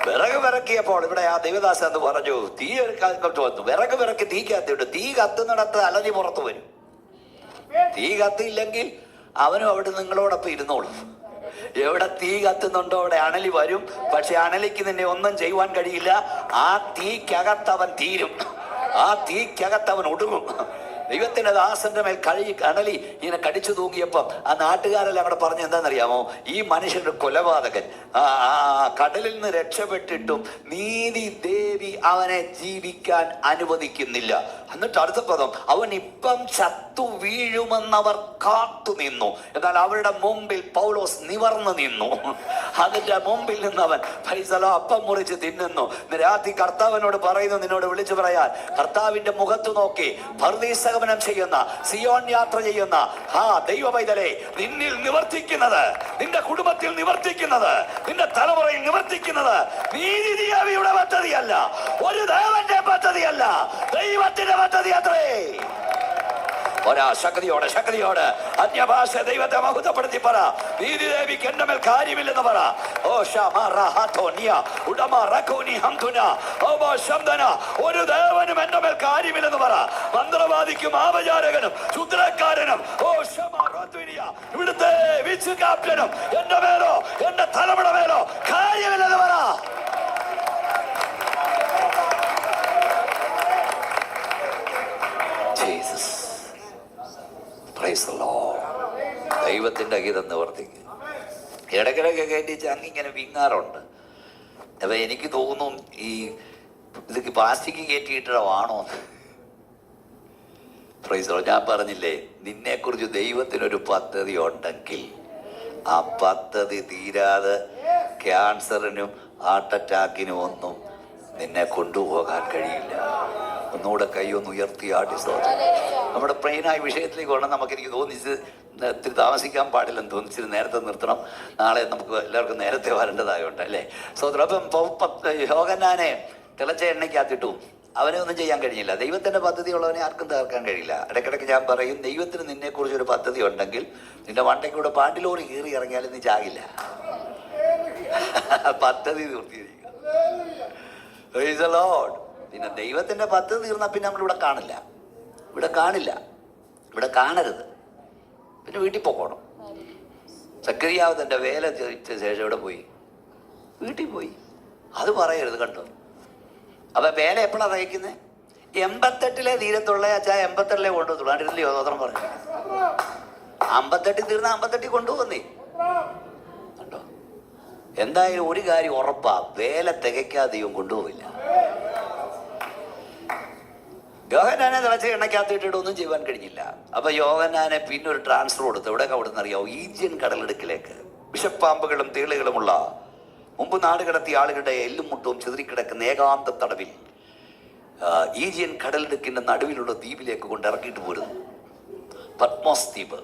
വിറക് വിറക്കിയപ്പോൾ ഇവിടെ ആ ദൈവദാസൻ എന്ന് പറഞ്ഞു, തീ വന്നു. വിറക് വിറക്കി തീ കത്തിയിട്ട് തീ കത്തുന്നിടത്ത് അലഞ്ഞി പുറത്തു വരും. തീ കത്തിയില്ലെങ്കിൽ അവനും അവിടെ നിങ്ങളോടൊപ്പം ഇരുന്നോളും. എവിടെ തീ കത്തുന്നുണ്ടോ അവിടെ അണലി വരും. പക്ഷെ അണലിക്ക് നിന്നെ ഒന്നും ചെയ്യുവാൻ കഴിയില്ല. ആ തീക്കകത്തവൻ തീരും, ആ തീക്കകത്തവൻ ഒടുങ്ങും. ദൈവത്തിന്റെ ദാസന്റെ മേൽ അണലി ഇങ്ങനെ കടിച്ചു തൂങ്ങിയപ്പം ആ നാട്ടുകാരെല്ലാം കൂടെ പറഞ്ഞ എന്താണെന്നറിയാമോ? ഈ മനുഷ്യന്റെ കൊലപാതകൻ കടലിൽ നിന്ന് രക്ഷപ്പെട്ടിട്ടും നീതി ദേവി അവനെ ജീവിക്കാൻ അനുവദിക്കുന്നില്ല. എന്നിട്ട് അടുത്ത പദം, അവൻ ഇപ്പം ചത്തു വീഴുമെന്നവർ കാത്തു നിന്നു. എന്നാൽ അവരുടെ മുമ്പിൽ പൗലോസ് നിവർന്നു നിന്നു. അതിന്റെ മുമ്പിൽ നിന്നവൻ അപ്പം മുറിച്ച് തിന്നുന്നു. രാത്രി കർത്താവിനോട് പറയുന്നു, നിന്നോട് വിളിച്ചു പറയാൻ, കർത്താവിന്റെ മുഖത്ത് നോക്കി പർദീസഗമനം ചെയ്യുന്ന, സിയോൻ യാത്ര ചെയ്യുന്ന ദൈവ പൈതലേ, നിന്നിൽ നിവർത്തിക്കുന്നത്, നിന്റെ കുടുംബത്തിൽ നിവർത്തിക്കുന്നത്, നിന്റെ തലമുറയിൽ നിവർത്തിക്കുന്നത് നീതിദേവിയുടെ പദ്ധതിയല്ല, ഒരു ദേവന്റെ പദ്ധതിയല്ല, ദൈവത്തിന്റെ പദ്ധതി അത്രേ. ഒരാ ശക്തിയോടെ അന്യഭാഷ ദൈവത്തെ മഹത്വപ്പെടുത്തി പറ. നീതിദേവിക്ക് എന്റെ മേൽ കാര്യമില്ലെന്ന് പറ. ഒരു ദേവനും എന്റെ മേൽ കാര്യമില്ലെന്ന് പറ. മന്ത്രവാദിക്കും ആപചാരകനും ക്ഷുദ്രക്കാരനും ഇവിടുത്തെ വിച്ച് ക്യാപ്റ്റനും എന്റെ മേലോ എന്റെ തലമുറ മേലോ കാര്യമില്ലെന്ന് പറ. ദൈവത്തിന്റെ ഗീതം നിവർത്തിക്കും. ഇടയ്ക്കിടയ്ക്ക് കയറ്റിച്ച് അങ്ങിങ്ങനെ വിങ്ങാറുണ്ട്. അപ്പൊ എനിക്ക് തോന്നും ഈ ഇതൊക്കെ പ്ലാസ്റ്റിക് കയറ്റിയിട്ടാണോ? ഞാൻ പറഞ്ഞില്ലേ, നിന്നെ കുറിച്ച് ദൈവത്തിനൊരു പദ്ധതി ഉണ്ടെങ്കിൽ ആ പദ്ധതി തീരാതെ ക്യാൻസറിനും ഹാർട്ട് അറ്റാക്കിനും ഒന്നും നിന്നെ കൊണ്ടുപോകാൻ കഴിയില്ല. ഒന്നുകൂടെ കൈ ഒന്ന് ഉയർത്തി ആട്ടി സ്തോത്രം. നമ്മുടെ പ്ലെയിനായ വിഷയത്തിലേക്ക് വേണം. എനിക്ക് തോന്നിച്ച് ഇത്തിരി താമസിക്കാൻ പാടില്ലെന്ന് തോന്നിച്ചിട്ട് നേരത്തെ നിർത്തണം. നാളെ നമുക്ക് എല്ലാവർക്കും നേരത്തെ വരേണ്ടതായോണ്ട് അല്ലേ സ്തോത്രം. അപ്പം യോഹന്നാനെ തിളച്ച എണ്ണയ്ക്കകത്തിട്ടു. അവനെ ഒന്നും ചെയ്യാൻ കഴിഞ്ഞില്ല. ദൈവത്തിൻ്റെ പദ്ധതിയുള്ളവനെ ആർക്കും തകർക്കാൻ കഴിയില്ല. ഇടയ്ക്കിടയ്ക്ക് ഞാൻ പറയും, ദൈവത്തിന് നിന്നെക്കുറിച്ചൊരു പദ്ധതി ഉണ്ടെങ്കിൽ നിന്റെ വണ്ടയ്ക്കൂടെ പാണ്ടിലോറി കീറി ഇറങ്ങിയാലും നീ ചാകില്ല. പദ്ധതി തീർത്തിയിരിക്കുക. പിന്നെ ദൈവത്തിൻ്റെ പദ്ധതി തീർന്നാൽ പിന്നെ നമ്മളിവിടെ കാണില്ല. ഇവിടെ കാണരുത്. പിന്നെ വീട്ടിൽ പോകണം. സക്രിയാവ് തൻ്റെ വേല ചോദിച്ച ശേഷം ഇവിടെ പോയി, വീട്ടിൽ പോയി. അത് പറയരുത് കണ്ടോ. അപ്പൊ വേല എപ്പോഴാണ് തയ്ക്കുന്നത്? 88 തീരത്തുള്ള അച്ഛാ 88 കൊണ്ടുവന്നുള്ളൂ. കണ്ടിട്ടില്ലേ സ്വതന്ത്രം പറഞ്ഞു. 58 തീർന്ന 58 കൊണ്ടുപോകുന്നേ കണ്ടോ. എന്തായാലും ഒരു കാര്യം ഉറപ്പാ, വേല തികയ്ക്കാതെയും കൊണ്ടുപോയില്ല. യോഹന്നാനെ തിളച്ച എണ്ണയ്ക്കകത്തിട്ടിട്ട് ഒന്നും ചെയ്യാൻ കഴിഞ്ഞില്ല. അപ്പൊ യോഹന്നാനെ പിന്നെ ഒരു ട്രാൻസ്ഫർ കൊടുത്തു. എവിടെയൊക്കെ അവിടെ നിന്ന് അറിയാവോ? ഈജിയൻ കടലിടുക്കിലേക്ക്. വിഷപ്പാമ്പുകളും തേളുകളുമുള്ള മുമ്പ് നാട് കടത്തിയ ആളുകളുടെ എല്ലും മുട്ടവും ചിതറിക്കിടക്കുന്ന ഏകാന്ത തടവിൽ ഈജിയൻ കടലിടുക്കിന്റെ നടുവിലുള്ള ദ്വീപിലേക്ക് കൊണ്ട് ഇറക്കിയിട്ട് പോരുന്നു. പത്മോസ് ദ്വീപ്.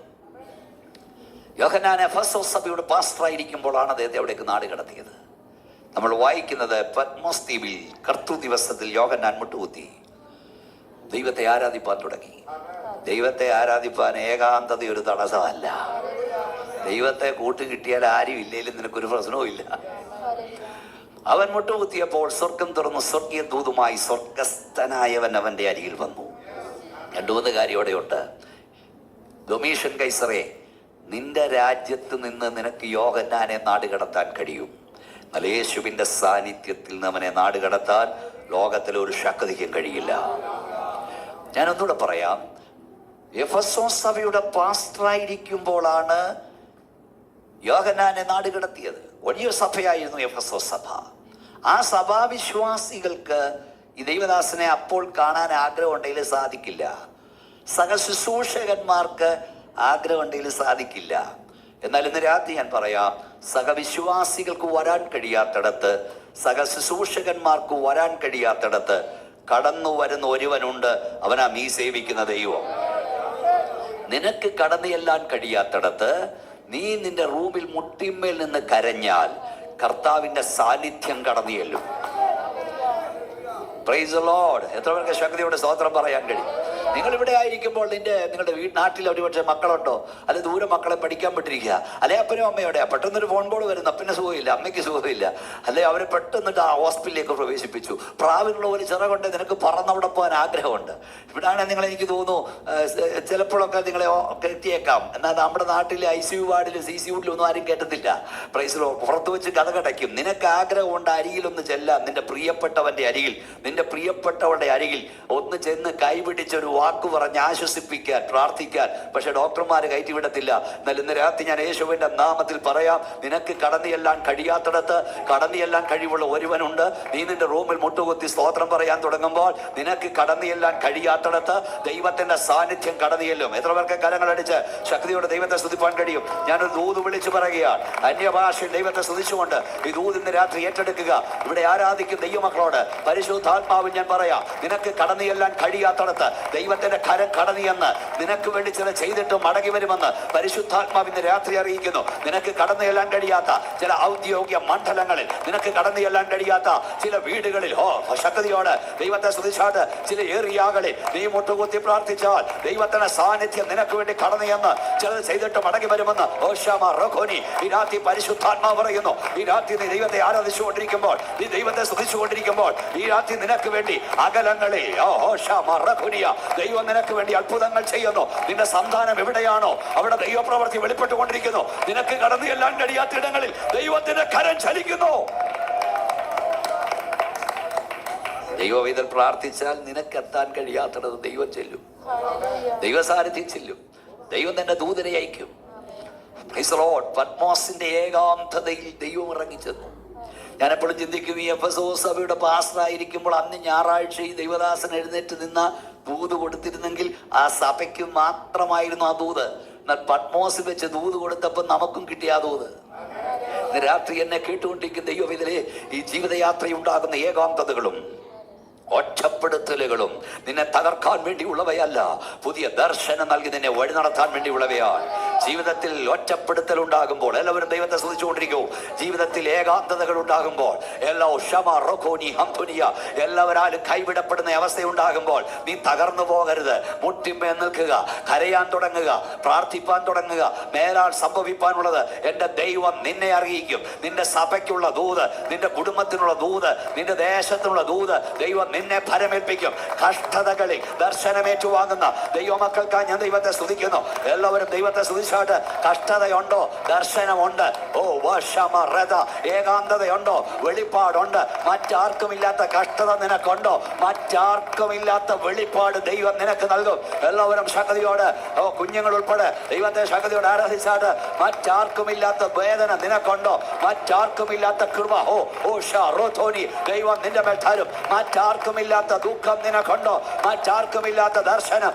യോഹന്നാനെ എഫെസോസ് സഭയുടെ പാസ്റ്ററായിരിക്കുമ്പോഴാണ് അദ്ദേഹത്തെ അവിടേക്ക് നാട് കടത്തിയത്. നമ്മൾ വായിക്കുന്നത് പത്മോസ് ദ്വീപിൽ കർത്തൃ ദിവസത്തിൽ യോഹന്നാൻ മുട്ടുകുത്തി ദൈവത്തെ ആരാധിപ്പാൻ തുടങ്ങി. ദൈവത്തെ ആരാധിപ്പാൻ ഏകാന്തത ഒരു തടസ്സമല്ല. ദൈവത്തെ കൂട്ടുകിട്ടിയാൽ ആരും ഇല്ലേലും നിനക്കൊരു പ്രശ്നവും ഇല്ല. അവൻ മുട്ടുകുത്തിയപ്പോൾ സ്വർഗം തുറന്നു. സ്വർഗീയ ദൂതുമായി സ്വർഗസ്ഥനായവൻ അവന്റെ അരികിൽ വന്നു. 2-3 കാര്യം അവിടെയുണ്ട്. ഡൊമീഷ്യൻ കൈസറേ, നിന്റെ രാജ്യത്ത് നിന്ന് നിനക്ക് യോഹന്നാനെ നാട് കടത്താൻ കഴിയും. എന്നാൽ യേശുവിന്റെ സാന്നിധ്യത്തിൽ നിന്ന് അവനെ നാട് കടത്താൻ ലോകത്തിലെ ഒരു ശക്തിക്കും കഴിയില്ല. ഞാനൊന്നുകൂടെ പറയാം. എഫെസോസ് സഭയുടെ പാസ്റ്ററായിരിക്കുമ്പോഴാണ് യോഹന്നാനെ നാട് കടത്തിയത്. വലിയ സഭയായിരുന്നു എഫെസോസ് സഭ. ആ സഭാവിശ്വാസികൾക്ക് ഈ ദൈവദാസനെ അപ്പോൾ കാണാൻ ആഗ്രഹം ഉണ്ടെങ്കിൽ സാധിക്കില്ല. സഹശുശ്രൂഷകന്മാർക്ക് ആഗ്രഹം ഉണ്ടെങ്കിൽ സാധിക്കില്ല. എന്നാൽ ഇന്ന് രാത്രി ഞാൻ പറയാം, സഹവിശ്വാസികൾക്ക് വരാൻ കഴിയാത്തിടത്ത്, സഹശുശ്രൂഷകന്മാർക്ക് വരാൻ കഴിയാത്തിടത്ത് കടന്നു വരുന്ന ഒരുവനുണ്ട്. അവനാ നീ സേവിക്കുന്ന ദൈവം. നിനക്ക് കടന്നു ചെല്ലാൻ കഴിയാത്തിടത്ത് നീ നിന്റെ റൂമിൽ മുട്ടിന്മേൽ നിന്ന് കരഞ്ഞാൽ കർത്താവിന്റെ സാന്നിധ്യം കടന്നു ചെല്ലും. Price the Lord. എത്ര പേർക്ക് ശക്തിയോടെ സ്തോത്രം പറയാൻ കഴിയും? നിങ്ങൾ ഇവിടെ ആയിരിക്കുമ്പോൾ നിങ്ങളുടെ നാട്ടിൽ ഒരുപക്ഷെ മക്കളുണ്ടോ, അല്ലെ ദൂരെ മക്കളെ പഠിക്കാൻ പറ്റിരിക്കുക, അല്ലെ അപ്പനും അമ്മയോടെ പെട്ടെന്നൊരു ഫോൺ കോൾ വരുന്നു, അപ്പന് സുഖമില്ല, അമ്മയ്ക്ക് സുഖമില്ല, അല്ലെ അവരെ പെട്ടെന്ന് ആ ഹോസ്പിറ്റലിലേക്ക് പ്രവേശിപ്പിച്ചു. പ്രാവിനുള്ള ഒരു ചിറകൊണ്ട് നിനക്ക് പറന്നവിടെ പോകാൻ ആഗ്രഹമുണ്ട്. ഇവിടെയാണെങ്കിൽ നിങ്ങൾ, എനിക്ക് തോന്നുന്നു ചിലപ്പോഴൊക്കെ നിങ്ങളെ കെട്ടിയേക്കാം. എന്നാൽ നമ്മുടെ നാട്ടിലെ ICU വാർഡിലും CC വാർഡിലൊന്നും ആരും കേട്ടത്തില്ല. Praise Lord. പുറത്ത് വെച്ച് കഥ കടയ്ക്കും. നിനക്ക് ആഗ്രഹമുണ്ട് അരികിലൊന്ന് ചെല്ലാൻ, നിന്റെ പ്രിയപ്പെട്ടവന്റെ അരികിൽ ഒന്ന് ചെന്ന് കൈപിടിച്ചൊരു വാക്ക് പറഞ്ഞ് ആശ്വസിപ്പിക്കാൻ, പ്രാർത്ഥിക്കാൻ. പക്ഷെ ഡോക്ടർമാർ കയറ്റിവിടത്തില്ല. എന്നാൽ ഇന്ന് രാത്രി ഞാൻ യേശുവിന്റെ നാമത്തിൽ പറയാം, നിനക്ക് കടന്നു ചെല്ലാൻ കഴിയാത്തിടത്ത് കടന്നു ചെല്ലാൻ കഴിവുള്ള ഒരുവനുണ്ട്. നീ നിന്റെ റൂമിൽ മുട്ടുകുത്തി സ്തോത്രം പറയാൻ തുടങ്ങുമ്പോൾ നിനക്ക് കടന്നു ചെല്ലാൻ കഴിയാത്തിടത്ത് ദൈവത്തിന്റെ സാന്നിധ്യം കടന്നു ചെല്ലും. എത്ര പേർക്ക് കരങ്ങളടിച്ച് ശക്തിയോടെ ദൈവത്തെ സ്തുതിപ്പാൻ കഴിയും? ഞാനൊരു ദൂത് വിളിച്ചു പറയുകയാണ്. അന്യഭാഷയിൽ ദൈവത്തെ സ്തുതിച്ചുകൊണ്ട് ഈ ദൂത് ഇന്ന് രാത്രി ഏറ്റെടുക്കുക. ഇവിടെ ആരാധിക്കും ദൈവമക്കളോട് പരിശുദ്ധാത്മാവിൽ ഞാൻ പറയാം, നിനക്ക് കടന്നു ചെല്ലാൻ കഴിയാത്തിടത്ത് ദൈവത്തിന്റെ കരം കടന്നിയെന്ന്, നിനക്ക് വേണ്ടി ചില ചെയ്തിട്ട് മടങ്ങി വരുമെന്ന് പരിശുദ്ധാത്മാവിന്റെ രാത്രി അറിയിക്കുന്നു. നിനക്ക് കടന്നു ചെല്ലാൻ കഴിയാത്ത ചില ഔദ്യോഗിക മണ്ഡലങ്ങളിൽ, നിനക്ക് കടന്നു ചെല്ലാൻ കഴിയാത്ത ചില വീടുകളിൽ ശക്തിയോട് ദൈവത്തെ സ്തുതിച്ചാട്ട് ചില ഏറിയാകളിൽ നീ മുട്ടുകുത്തി പ്രാർത്ഥിച്ചാൽ ദൈവത്തിന്റെ സാന്നിധ്യം നിനക്ക് വേണ്ടി കടന്നിയെന്ന്, ചിലത് ചെയ്തിട്ട് മടങ്ങി വരുമെന്ന് ഈ രാത്രി പരിശുദ്ധാത്മാവ് പറയുന്നു. ഈ രാത്രി നീ ദൈവത്തെ ആരാധിച്ചുകൊണ്ടിരിക്കുമ്പോൾ, നീ ദൈവത്തെ സ്തുതിച്ചുകൊണ്ടിരിക്കുമ്പോൾ, ഈ രാത്രി നിനക്ക് വേണ്ടി അകലങ്ങളിൽ ദൈവം നിനക്ക് വേണ്ടി അത്ഭുതങ്ങൾ ചെയ്യുന്നു. നിന്റെ സന്താനം എവിടെയാണോ അവിടെ ദൈവപ്രവൃത്തി വെളിപ്പെട്ടുകൊണ്ടിരിക്കുന്നു. നിനക്ക് കടന്നു ചെല്ലാൻ കഴിയാത്ത ഇടങ്ങളിൽ ദൈവത്തിന്റെ കരം ചലിക്കുന്നു. ദൈവം ഇതിൽ പ്രാർത്ഥിച്ചാൽ നിനക്ക് എത്താൻ കഴിയാത്തത് ദൈവം ചെല്ലും, ദൈവ സാന്നിധ്യം ചെല്ലും. ദൈവം തന്നെ ദൂതനെ അയക്കും. പത്മോസിന്റെ ഏകാന്തതയിൽ ദൈവം ഇറങ്ങിച്ചെന്നു. ഞാൻ എപ്പോഴും ചിന്തിക്കും, ഈ എഫെസോസ് സഭയുടെ പാസ്റ്ററായിരിക്കുമ്പോൾ അന്ന് ഞായറാഴ്ച ഈ ദൈവദാസൻ എഴുന്നേറ്റ് നിന്ന ദൂത് കൊടുത്തിരുന്നെങ്കിൽ ആ സഭയ്ക്ക് മാത്രമായിരുന്നു ആ ദൂത്. എന്നാൽ പത്മോസിൽ വെച്ച് ദൂത് കൊടുത്തപ്പോൾ നമുക്കും കിട്ടിയ ആ ദൂത്. ഇന്ന് രാത്രി എന്നെ കേട്ടുകൊണ്ടിരിക്കുന്ന ദൈവം ഇതിലെ ഈ ജീവിതയാത്രയുണ്ടാകുന്ന ഏകാന്തതകളും ഒറ്റപ്പെടുത്തലുകളും നിന്നെ തകർക്കാൻ വേണ്ടിയുള്ളവയല്ല, പുതിയ ദർശനം നൽകി നിന്നെ വഴി നടത്താൻ വേണ്ടിയുള്ളവയാണ്. ജീവിതത്തിൽ ഒറ്റപ്പെടുത്തൽ ഉണ്ടാകുമ്പോൾ എല്ലാവരും ദൈവത്തെ സ്തുതിച്ചുകൊണ്ടിരിക്കൂ. ജീവിതത്തിൽ ഏകാന്തതകൾ ഉണ്ടാകുമ്പോൾ, എല്ലാവരാലും കൈവിടപ്പെടുന്ന അവസ്ഥയുണ്ടാകുമ്പോൾ നീ തകർന്നു പോകരുത്. മുട്ടിമേ നിൽക്കുക, കരയാൻ തുടങ്ങുക, പ്രാർത്ഥിപ്പാൻ തുടങ്ങുക. മേലാൽ സംഭവിപ്പാനുള്ളത് എൻ്റെ ദൈവം നിന്നെ അറിയിക്കും. നിന്റെ സഭയ്ക്കുള്ള ദൂത്, നിന്റെ കുടുംബത്തിനുള്ള ദൂത്, നിന്റെ ദേശത്തിനുള്ള ദൂത് ദൈവം നിന്നെ ഫലമേൽപ്പിക്കും. കഷ്ടതകളിൽ ദർശനമേറ്റുവാങ്ങുന്ന ദൈവമക്കൾക്കായി ഞാൻ ദൈവത്തെ സ്തുതിക്കുന്നു. എല്ലാവരും ദൈവത്തെ സ്തുതിച്ചാട്ട്. കഷ്ടതയുണ്ടോ? ദർശനമുണ്ട്. ഏകാന്തതയുണ്ടോ? വെളിപ്പാടുണ്ട്. മറ്റാർക്കുമില്ലാത്ത കഷ്ടത നിനക്കുണ്ടോ? മറ്റാർക്കുമില്ലാത്ത വെളിപ്പാട് ദൈവം നിനക്ക് നൽകും. എല്ലാവരും ശക്തിയോട്, കുഞ്ഞുങ്ങൾ ഉൾപ്പെടെ ദൈവത്തെ ശക്തിയോട് ആരാധിച്ചാട്ട്. മറ്റാർക്കുമില്ലാത്ത വേദന നിനക്കുണ്ടോ? മറ്റാർക്കുമില്ലാത്ത കൃപ ദൈവം നിന്റെ മേൽ തരും. മറ്റാർക്കുമില്ലാത്ത ദുഃഖം നിനക്കുണ്ടോ? മറ്റാർക്കുമില്ലാത്ത ദർശനം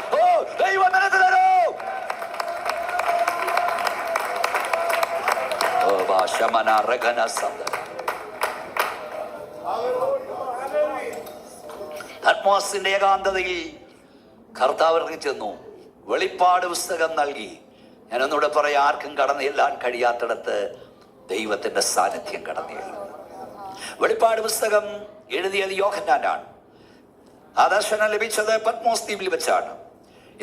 ദൈവം നിനക്ക് തരും. പത്മോസിന്റെ ഏകാന്തതയിൽ കർത്താവ് ചെന്നു വെളിപ്പാട് പുസ്തകം നൽകി. ഞാനൊന്നുകൂടെ പറയാം, ആർക്കും കടന്നു ചെല്ലാൻ കഴിയാത്തിടത്ത് ദൈവത്തിന്റെ സാന്നിധ്യം കടന്നു ചെല്ലും. വെളിപ്പാട് പുസ്തകം എഴുതിയത് യോഹന്നാനാണ്. ആ ദർശനം ലഭിച്ചത് പത്മോസ് ദ്വീപിൽ വെച്ചാണ്.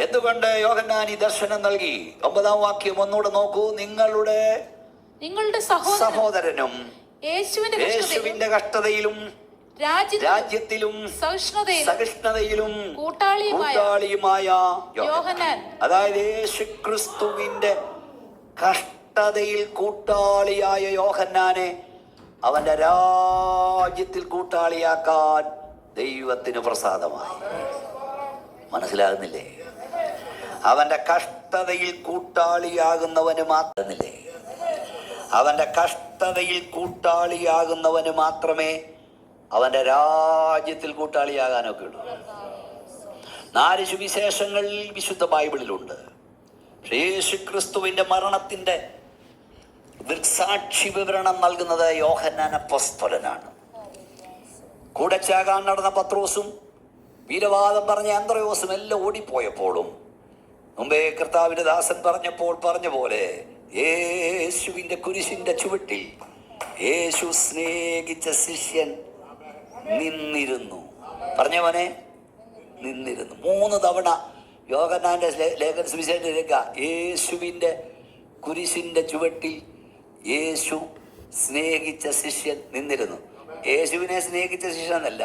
എന്തുകൊണ്ട് യോഹന്നാൻ ഈ ദർശനം നൽകി? 9-ാം വാക്യം ഒന്നുകൂടെ നോക്കൂ. നിങ്ങളുടെ സഹോദരനും യേശുവിന്റെ കഷ്ടതയിലും രാജ്യത്തിലും സഹിഷ്ണുതയിലും കൂട്ടാളിയുമായ യോഹന്നാൻ, അതായത് യേശുക്രിസ്തുവിന്റെ കഷ്ടതയിൽ കൂട്ടാളിയായ യോഹന്നാനെ അവന്റെ രാജ്യത്തിൽ കൂട്ടാളിയാക്കാൻ ദൈവത്തിന് പ്രസാദമായി. മനസ്സിലാകുന്നില്ലേ? അവന്റെ കഷ്ടതയിൽ കൂട്ടാളിയാകുന്നവന് മാത്രമില്ലേ, അവന്റെ കഷ്ടതയിൽ കൂട്ടാളിയാകുന്നവന് മാത്രമേ അവന്റെ രാജ്യത്തിൽ കൂട്ടാളിയാകാനൊക്കെ ഉള്ളൂ. 4 സുവിശേഷങ്ങൾ വിശുദ്ധ ബൈബിളിലുണ്ട്. യേശുക്രിസ്തുവിന്റെ മരണത്തിന്റെ ദൃക്സാക്ഷി വിവരണം നൽകുന്നത് യോഹന്നാൻ അപ്പോസ്തലനാണ്. കൂടെ ചാകാൻ നടന്ന പത്രോസും വീരവാദം പറഞ്ഞ അന്ത്രയോസും എല്ലാം ഓടിപ്പോയപ്പോഴും മുമ്പേ കർത്താവിന്റെ ദാസൻ പറഞ്ഞ പോലെ യേശുവിന്റെ കുരിശിന്റെ ചുവട്ടിൽ യേശു സ്നേഹിച്ച ശിഷ്യൻ നിന്നിരുന്നു. പറഞ്ഞവനെ നിന്നിരുന്നു. 3 തവണ യോഹന്നാന്റെ ലേഖന സുവിശേഷത്തിലേക്ക് യേശുവിന്റെ കുരിശിന്റെ ചുവട്ടിൽ യേശു സ്നേഹിച്ച ശിഷ്യൻ നിന്നിരുന്നു. യേശുവിനെ സ്നേഹിച്ച ശിഷ്യനല്ല,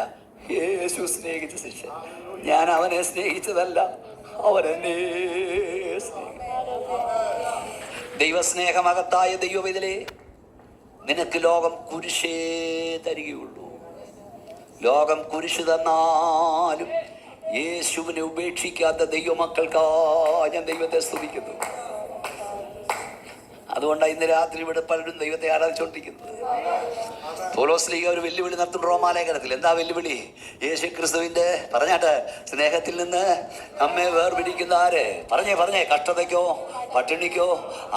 യേശു സ്നേഹിച്ച ശിഷ്യൻ. ഞാൻ അവനെ സ്നേഹിച്ചതല്ല, അവരെന്നെ ദൈവസ്നേഹമകത്തായ ദൈവവിധലേ, നിനക്ക് ലോകം കുരിശേ തരികയുള്ളൂ. ലോകം കുരിശ് തന്നാലും യേശുവിനെ ഉപേക്ഷിക്കാത്ത ദൈവമക്കൾക്കാ ഞാൻ ദൈവത്തെ സ്തുതിക്കുന്നു. അതുകൊണ്ടാണ് ഇന്ന് രാത്രി ഇവിടെ പലരും ദൈവത്തെ ആരാധിച്ചുകൊണ്ടിരിക്കുന്നത്. പൗലോസ് ലീഗ ഒരു വെല്ലുവിളി നടത്തുന്നു റോമാലേഖനത്തിൽ. എന്താ വെല്ലുവിളി? യേശു ക്രിസ്തുവിന്റെ പറഞ്ഞാട്ട് സ്നേഹത്തിൽ നിന്ന് നമ്മെ വേർപിടിക്കുന്ന ആര്? പറഞ്ഞേ കഷ്ടതയ്ക്കോ, പട്ടിണിക്കോ,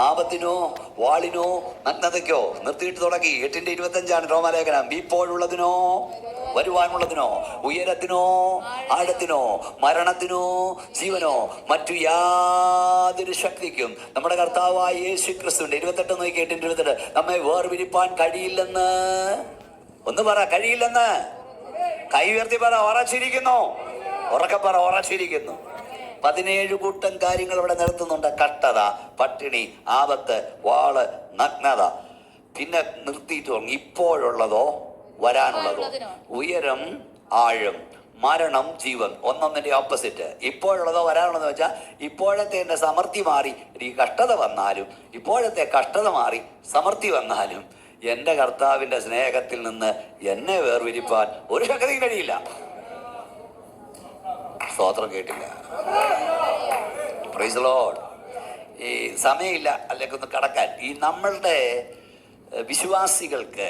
ആപത്തിനോ, വാളിനോ, നഗ്നതയ്ക്കോ. നിർത്തിയിട്ട് തുടങ്ങി. 8:25 റോമാലേഖനം. ഇപ്പോഴുള്ളതിനോ വരുവാനുള്ളതിനോ, ഉയരത്തിനോ ആഴത്തിനോ, മരണത്തിനോ ജീവനോ, മറ്റു യാതൊരു ശക്തിക്കും നമ്മുടെ കർത്താവായ യേശു ക്രിസ്തുവിന്റെ 28 നോക്കി 8:28 നമ്മെ വേർപിരിപ്പാൻ കഴിയില്ലെന്ന്. ഒന്ന് പറ, കഴിയില്ലെന്ന്. കൈ ഉയർത്തി പറ, ഉറച്ചിരിക്കുന്നു. ഉറക്കെ പറ, ഉറച്ചിരിക്കുന്നു. 17 കൂട്ടം കാര്യങ്ങൾ ഇവിടെ നിർത്തുന്നുണ്ട്. കഷ്ടത, പട്ടിണി, ആപത്ത്, വാള്, നഗ്നത. പിന്നെ നിർത്തിയിട്ട് തുടങ്ങി. ഇപ്പോഴുള്ളതോ വരാനുള്ളതോ, ഉയരം, ആഴം, മരണം, ജീവൻ. ഒന്നൊന്നിന്റെ ഓപ്പോസിറ്റ്. ഇപ്പോഴുള്ളതോ വരാനുള്ളതെന്ന് വെച്ചാൽ ഇപ്പോഴത്തെ എൻ്റെ സമൃദ്ധി മാറി എനിക്ക് കഷ്ടത വന്നാലും, ഇപ്പോഴത്തെ കഷ്ടത മാറി സമൃദ്ധി വന്നാലും എൻ്റെ കർത്താവിൻ്റെ സ്നേഹത്തിൽ നിന്ന് എന്നെ വേർപിരിപ്പാൻ ഒരു ശക്തിയും കഴിയില്ല. സ്തോത്രം കേട്ടില്ല. Price the lord. ഈ സമയമില്ല അല്ലെങ്കിൽ ഒന്ന് കടക്കാൻ. ഈ നമ്മളുടെ വിശ്വാസികൾക്ക്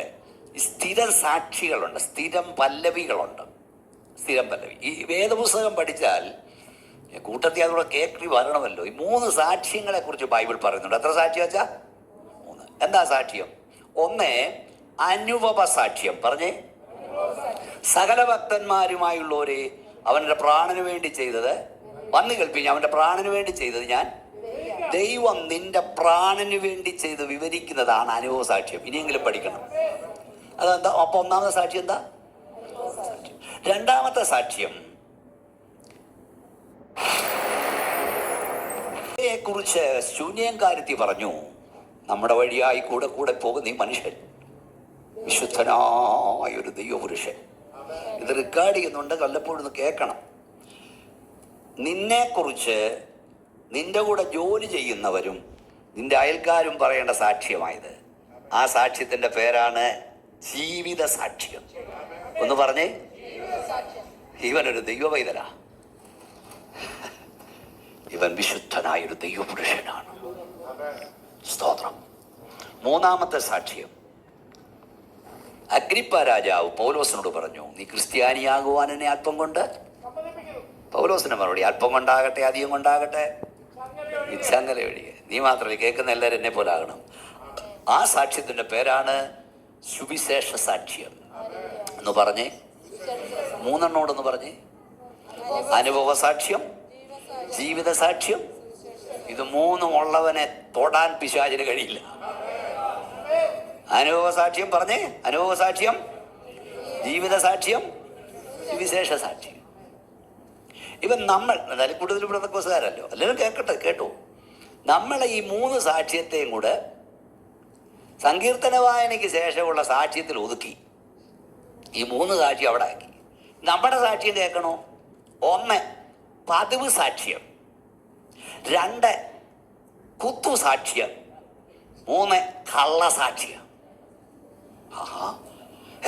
സ്ഥിര സാക്ഷികളുണ്ട്, സ്ഥിരം പല്ലവികളുണ്ട്. സ്ഥിരം പല്ലവി. ഈ വേദപുസ്തകം പഠിച്ചാൽ കൂട്ടത്തിൽ അതുകൂടെ കേൾക്കി വരണമല്ലോ. ഈ 3 സാക്ഷ്യങ്ങളെ കുറിച്ച് ബൈബിൾ പറയുന്നുണ്ട്. എത്ര സാക്ഷ്യം വെച്ചാ? 3. എന്താ സാക്ഷ്യം? 1 അനുഭവ സാക്ഷ്യം. പറഞ്ഞേ. സകല ഭക്തന്മാരുമായുള്ളവരെ അവൻ്റെ പ്രാണന് വേണ്ടി ചെയ്തത് വന്നു കേൾപ്പിഞ്ഞ അവൻ്റെ പ്രാണന് വേണ്ടി ചെയ്തത് ഞാൻ ദൈവം നിന്റെ പ്രാണന് വേണ്ടി ചെയ്ത് വിവരിക്കുന്നതാണ് അനുഭവ സാക്ഷ്യം. ഇനിയെങ്കിലും പഠിക്കണം. അതെന്താ? അപ്പൊ ഒന്നാമത്തെ സാക്ഷ്യം എന്താ? രണ്ടാമത്തെ സാക്ഷ്യം കുറിച്ച് ശൂന്യംകാരത്തി പറഞ്ഞു, നമ്മുടെ വഴിയായി കൂടെ കൂടെ പോകുന്ന ഈ മനുഷ്യൻ വിശുദ്ധനായൊരു ദൈവപുരുഷൻ. ഇത് റെക്കോർഡ് ചെയ്യുന്നുണ്ട്, വല്ലപ്പോഴും കേൾക്കണം. നിന്നെക്കുറിച്ച് നിന്റെ കൂടെ ജോലി ചെയ്യുന്നവരും നിന്റെ അയൽക്കാരും പറയേണ്ട സാക്ഷ്യമായത്. ആ സാക്ഷ്യത്തിന്റെ പേരാണ് ജീവിത സാക്ഷ്യം. ഒന്ന് പറഞ്ഞേ, ഇവനൊരു ദൈവവൈതല, ഇവൻ വിശുദ്ധനായൊരു ദൈവപുരുഷനാണ്. സ്തോത്രം. മൂന്നാമത്തെ സാക്ഷ്യം, അഗ്രിപ്പ രാജാവ് പൗലോസിനോട് പറഞ്ഞു, നീ ക്രിസ്ത്യാനിയാകുവാൻ എന്നെ അല്പം കൊണ്ട്. പൗലോസിന്റെ മറുപടി, അല്പം കൊണ്ടാകട്ടെ അധികം കൊണ്ടാകട്ടെ ഇച്ഛാങ്കല ഒഴികെ. നീ മാത്രമല്ല, കേൾക്കുന്ന എല്ലാവരും എന്നെ പോലെ ആകണം. ആ സാക്ഷ്യത്തിന്റെ പേരാണ് സുവിശേഷ സാക്ഷ്യം. എന്ന് പറഞ്ഞേ, മൂന്നെണ്ണോടൊന്ന് പറഞ്ഞേ. അനുഭവ സാക്ഷ്യം, ജീവിത സാക്ഷ്യം. ഇത് മൂന്നും ഉള്ളവനെ തൊടാൻ പിശാചിന് കഴിയില്ല. അനുഭവ സാക്ഷ്യം പറഞ്ഞേ, അനുഭവ സാക്ഷ്യം, ജീവിത സാക്ഷ്യം, സുവിശേഷ സാക്ഷ്യം. ഇവൻ നമ്മൾ, അതായത് കൂടുതൽ പ്രതക്കോസുകാരല്ലോ, എല്ലാവരും കേട്ടോ. നമ്മളെ ഈ മൂന്ന് സാക്ഷ്യത്തെയും കൂടെ സങ്കീർത്തന വായനയ്ക്ക് ശേഷമുള്ള സാക്ഷ്യത്തിൽ ഒതുക്കി. ഈ മൂന്ന് സാക്ഷ്യം അവിടെ ആക്കി. നമ്മുടെ സാക്ഷ്യം കേൾക്കണോ? 1 പതിവ് സാക്ഷ്യം, 2 കുത്തു സാക്ഷ്യം, 3 കള്ളസാക്ഷ്യം.